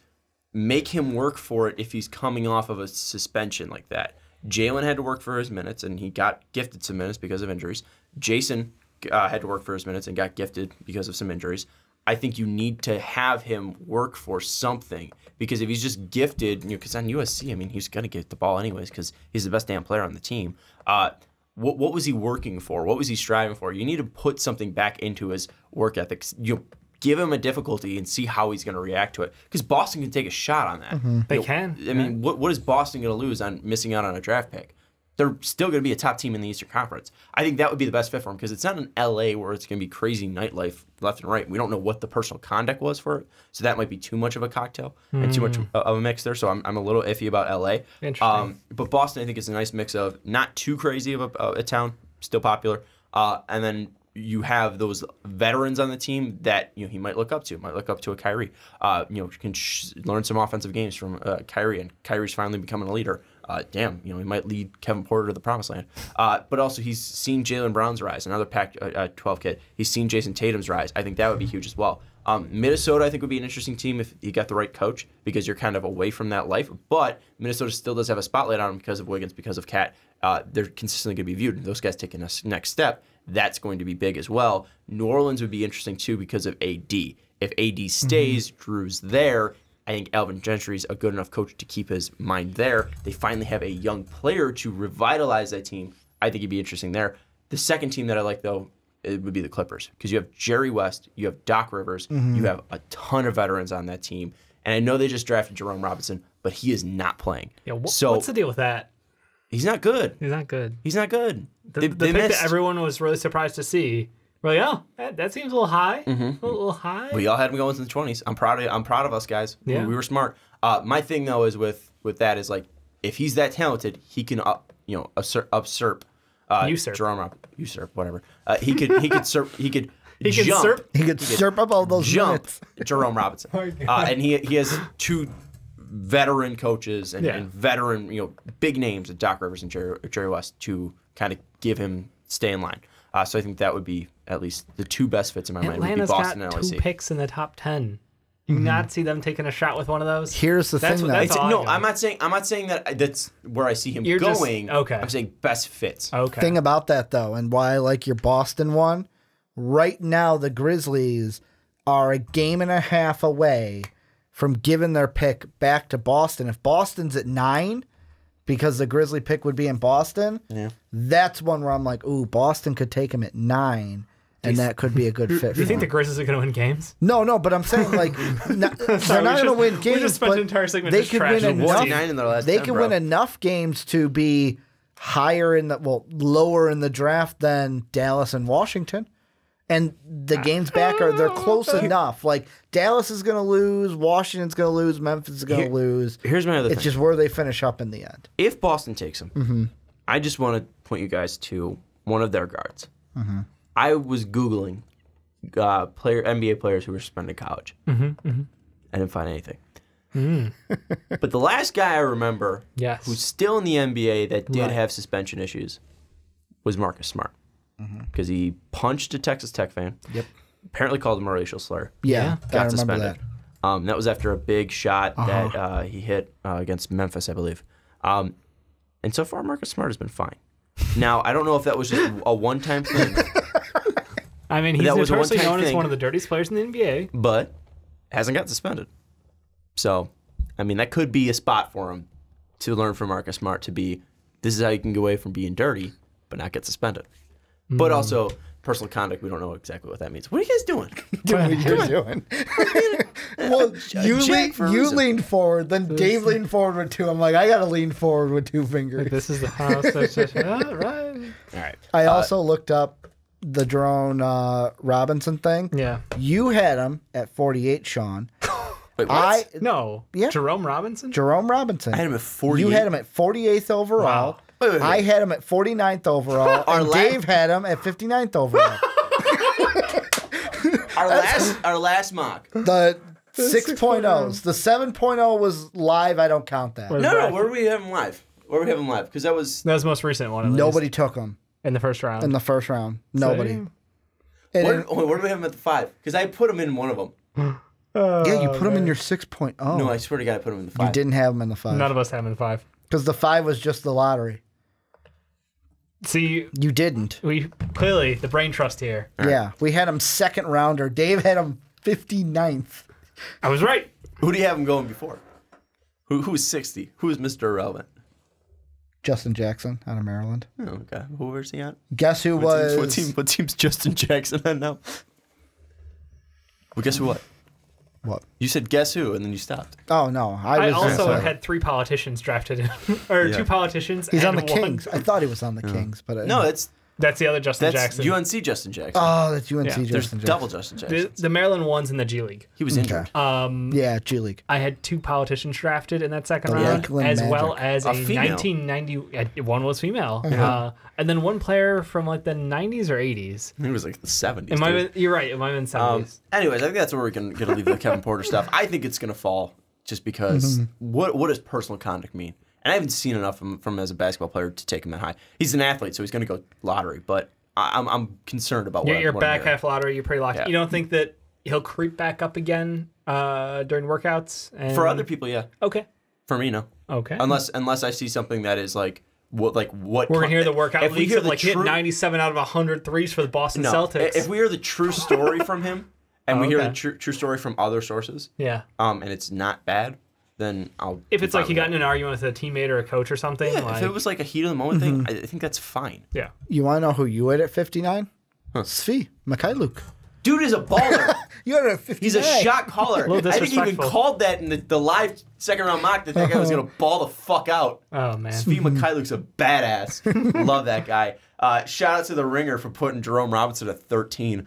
make him work for it if he's coming off of a suspension like that. Jaylen had to work for his minutes, and he got gifted some minutes because of injuries. Jason had to work for his minutes and got gifted because of some injuries. I think you need to have him work for something because if he's just gifted, because on USC, I mean, he's going to get the ball anyways because he's the best damn player on the team. What was he working for? What was he striving for? You need to put something back into his work ethics. Give him a difficulty and see how he's going to react to it because Boston can take a shot on that. They can. I mean, what is Boston going to lose on missing out on a draft pick? They're still going to be a top team in the Eastern Conference. I think that would be the best fit for him because it's not in LA where it's going to be crazy nightlife left and right. We don't know what the personal conduct was for it, so that might be too much of a cocktail and too much of a mix there. So I'm a little iffy about LA. Interesting. But Boston, I think, is a nice mix of not too crazy of a town, still popular, and then you have those veterans on the team that he might look up to. Might look up to a Kyrie. Can learn some offensive games from Kyrie, and Kyrie's finally becoming a leader. He might lead Kevin Porter to the promised land. But also, he's seen Jaylen Brown's rise, another Pac-12 kid. He's seen Jason Tatum's rise. I think that would be huge as well. Minnesota, I think, would be an interesting team if you got the right coach because you're kind of away from that life. But Minnesota still does have a spotlight on them because of Wiggins, because of Cat. They're consistently going to be viewed. And those guys taking a next step, that's going to be big as well. New Orleans would be interesting, too, because of AD. If AD stays, Drew's there. I think Alvin Gentry is a good enough coach to keep his mind there. They finally have a young player to revitalize that team. I think it'd be interesting there. The second team that I like, though, it would be the Clippers because you have Jerry West, you have Doc Rivers, you have a ton of veterans on that team. And I know they just drafted Jerome Robinson, but he is not playing. Yeah, what's the deal with that? He's not good. He's not good. He's not good. The pick that everyone was really surprised to see. We're like, oh, that seems a little high. A little high. We all had him going in the 20s. I'm proud of us guys. Yeah. We were smart. My thing though is with that is like if he's that talented, he can usurp whatever. He could surp up all those minutes. Jerome Robinson. And he has two veteran coaches and veteran big names, Doc Rivers and Jerry West, to kind of give him stay in line. So I think that would be at least the two best fits in my mind would be Boston and LAC. Atlanta's got 2 picks in the top 10. You not see them taking a shot with one of those? Here's the thing. I'm not saying that's where I see him going. Okay. I'm saying best fits. Okay. Thing about that though, and why I like your Boston one, right now the Grizzlies are a game and a half away from giving their pick back to Boston. If Boston's at 9, because the Grizzly pick would be in Boston, that's one where I'm like, ooh, Boston could take him at 9, and that could be a good fit. Do you think the Grizzlies are going to win games? No, but I'm saying like they're not going to win games. We just spent but an entire segment they just could win trashing this enough. team. 49 in their last They 10, could bro. win enough games to be higher in the lower in the draft than Dallas and Washington. And the games back they're close enough. Like Dallas is going to lose, Washington's going to lose, Memphis is going to lose. Here's my other It's thing. just where they finish up in the end. If Boston takes him, I just want to point you guys to one of their guards. I was Googling NBA players who were suspended college. I didn't find anything. But the last guy I remember Yes. who's still in the NBA that did Right. have suspension issues was Marcus Smart. Because he punched a Texas Tech fan. Yep. Apparently called him a racial slur. Yeah, I Got remember suspended. that. That was after a big shot that he hit against Memphis, I believe. And so far, Marcus Smart has been fine. Now, I don't know if that was just a one-time thing, I mean, he's That was a notoriously one-time known as thing. one of the dirtiest players in the NBA. but hasn't got suspended. So, I mean, that could be a spot for him to learn from Marcus Smart to be, this is how you can get away from being dirty, but not get suspended. But also, personal conduct, we don't know exactly what that means. What are you guys doing? Doing what you're doing. Well, Jake for a you reason. leaned forward, then Dave leaned forward with 2. I'm like, I got to lean forward with 2 fingers. This is the house. That's just, right. All right. I also looked up the Jerome Robinson thing. Yeah. You had him at 48, Sean. Wait, what? No. Yeah. Jerome Robinson? Jerome Robinson. I had him at 48. You had him at 48th overall. Wow. Wait. I had him at 49th overall. and Dave had him at 59th overall. Our last mock. The 6.0s. The 7.0 was live. I don't count that. Where's No, that? where do we have him live? Where do we have him live? Because that was... That was the most recent one. At least, Nobody took him in the first round. in the first round. Nobody. Same. And Where do we have him at the 5? Because I put him in one of them. yeah, you put him in your 6.0. No, I swear to God, I put him in the 5. You didn't have him in the 5. None of us have him in 5. Because the 5 was just the lottery. See, You didn't. we clearly the brain trust here. Yeah, we had him second rounder. Dave had him 59th. I was right. Who do you have him going before? Who's 60? Who's Mr. Irrelevant? Justin Jackson out of Maryland. Oh, okay. Where's he at? Guess who was? What team's Justin Jackson on now? Well, guess who what? What? You said guess who, and then you stopped. Oh no, I was also sorry. had 3 politicians drafted in, or Yeah. 2 politicians. He's on and the one. Kings. I thought he was on the Kings, but No, that's That's the other Justin Jackson. UNC Justin Jackson. oh, that's UNC. Yeah. Justin There's Jackson. double Justin Jackson. the Maryland one's in the G League. He was injured. Yeah, G League. I had 2 politicians drafted in that second The round, Lakeland as Magic. well as A a female. 1990. One was female, Uh-huh. and then one player from like the 90s or 80s. He was like the 70s. It might dude. have been, you're right. It might have been 70s. Anyways, I think that's where we're gonna leave the Kevin Porter stuff. I think it's gonna fall just because what does personal conduct mean? And I haven't seen enough from him as a basketball player to take him that high. He's an athlete, so he's gonna go lottery. But I'm concerned about what Your what I'm back hearing. half lottery, you're pretty locked. Yeah. You don't think that he'll creep back up again during workouts? And... For other people, yeah. Okay. For me, no. Okay. Unless I see something that is like what We're gonna hear the workout if we leaks hear of the like hit true- 97 out of 100 threes for the Boston No, Celtics. if we hear the true story from him, and we hear the Okay. true story from other sources, yeah. and it's not bad, then I'll. If be it's like fine he with got in that. an argument with a teammate or a coach or something, Yeah, like, if it was like a heat of the moment thing, I think that's fine. yeah. You want to know who you had at 59? Svi Mikhailuk. Dude is a baller. You had it at 59. He's a shot caller. little I think he even disrespectful. called that in the live second round mock that guy was going to ball the fuck out. Oh man. Svi Mikhailuk's a badass. Love that guy. Shout out to the Ringer for putting Jerome Robinson at 13 in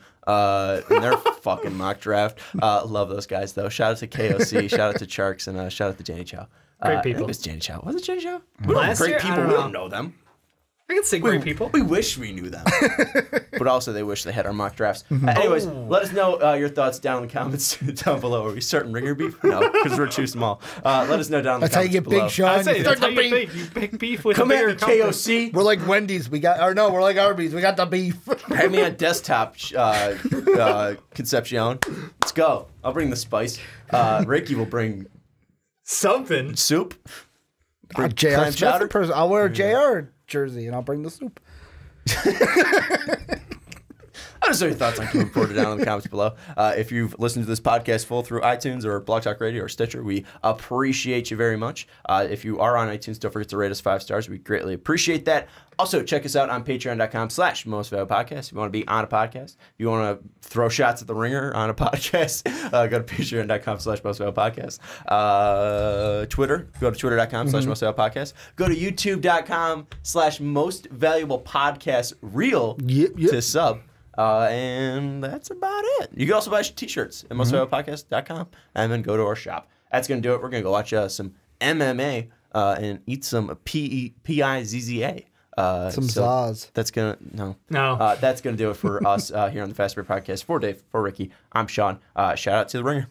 their fucking mock draft. Love those guys, though. Shout out to KOC. Shout out to Charks. And shout out to Danny Chow. Great I people. think it was Danny Chow. Was it Danny Chow? We don't Last great year, I people. don't We know. don't know them. I can say great people. We wish we knew them. But also, they wish they had our mock drafts. Anyways, let us know your thoughts down in the comments down below. Are we starting Ringer beef? No, because we're too small. Let us know down in the That's how you comments get below. big, Sean. I'd say You that's start how the you beef. think. You pick beef with Come a at bigger me, company. KOC. We're like Wendy's. We're like Arby's. We got the beef. Have me on desktop, Concepcion. Let's go. I'll bring the spice. Ricky will bring Something. soup. Bring JR clam Smith chowder. in person. I'll wear a JR jersey and I'll bring the soup. Let us know your thoughts on Kevin Porter down in the comments below. If you've listened to this podcast full through iTunes or Blog Talk Radio or Stitcher, we appreciate you very much. If you are on iTunes, don't forget to rate us 5 stars. We greatly appreciate that. Also, check us out on patreon.com/mostvaluablepodcast. If you want to be on a podcast, if you want to throw shots at the ringer on a podcast, go to patreon.com/mostvaluablepodcast. Twitter, go to twitter.com/mostvaluablepodcast. Go to youtube.com/mostvaluablepodcast reel to sub. And that's about it. You can also buy t-shirts at mostvaluablepodcast.com and then go to our shop. That's going to do it. We're going to go watch some MMA and eat some Pizza. Some Zaz. That's gonna that's gonna do it for us here on the Fast Break Podcast. For Dave, for Ricky, I'm Sean. Shout out to the ringer.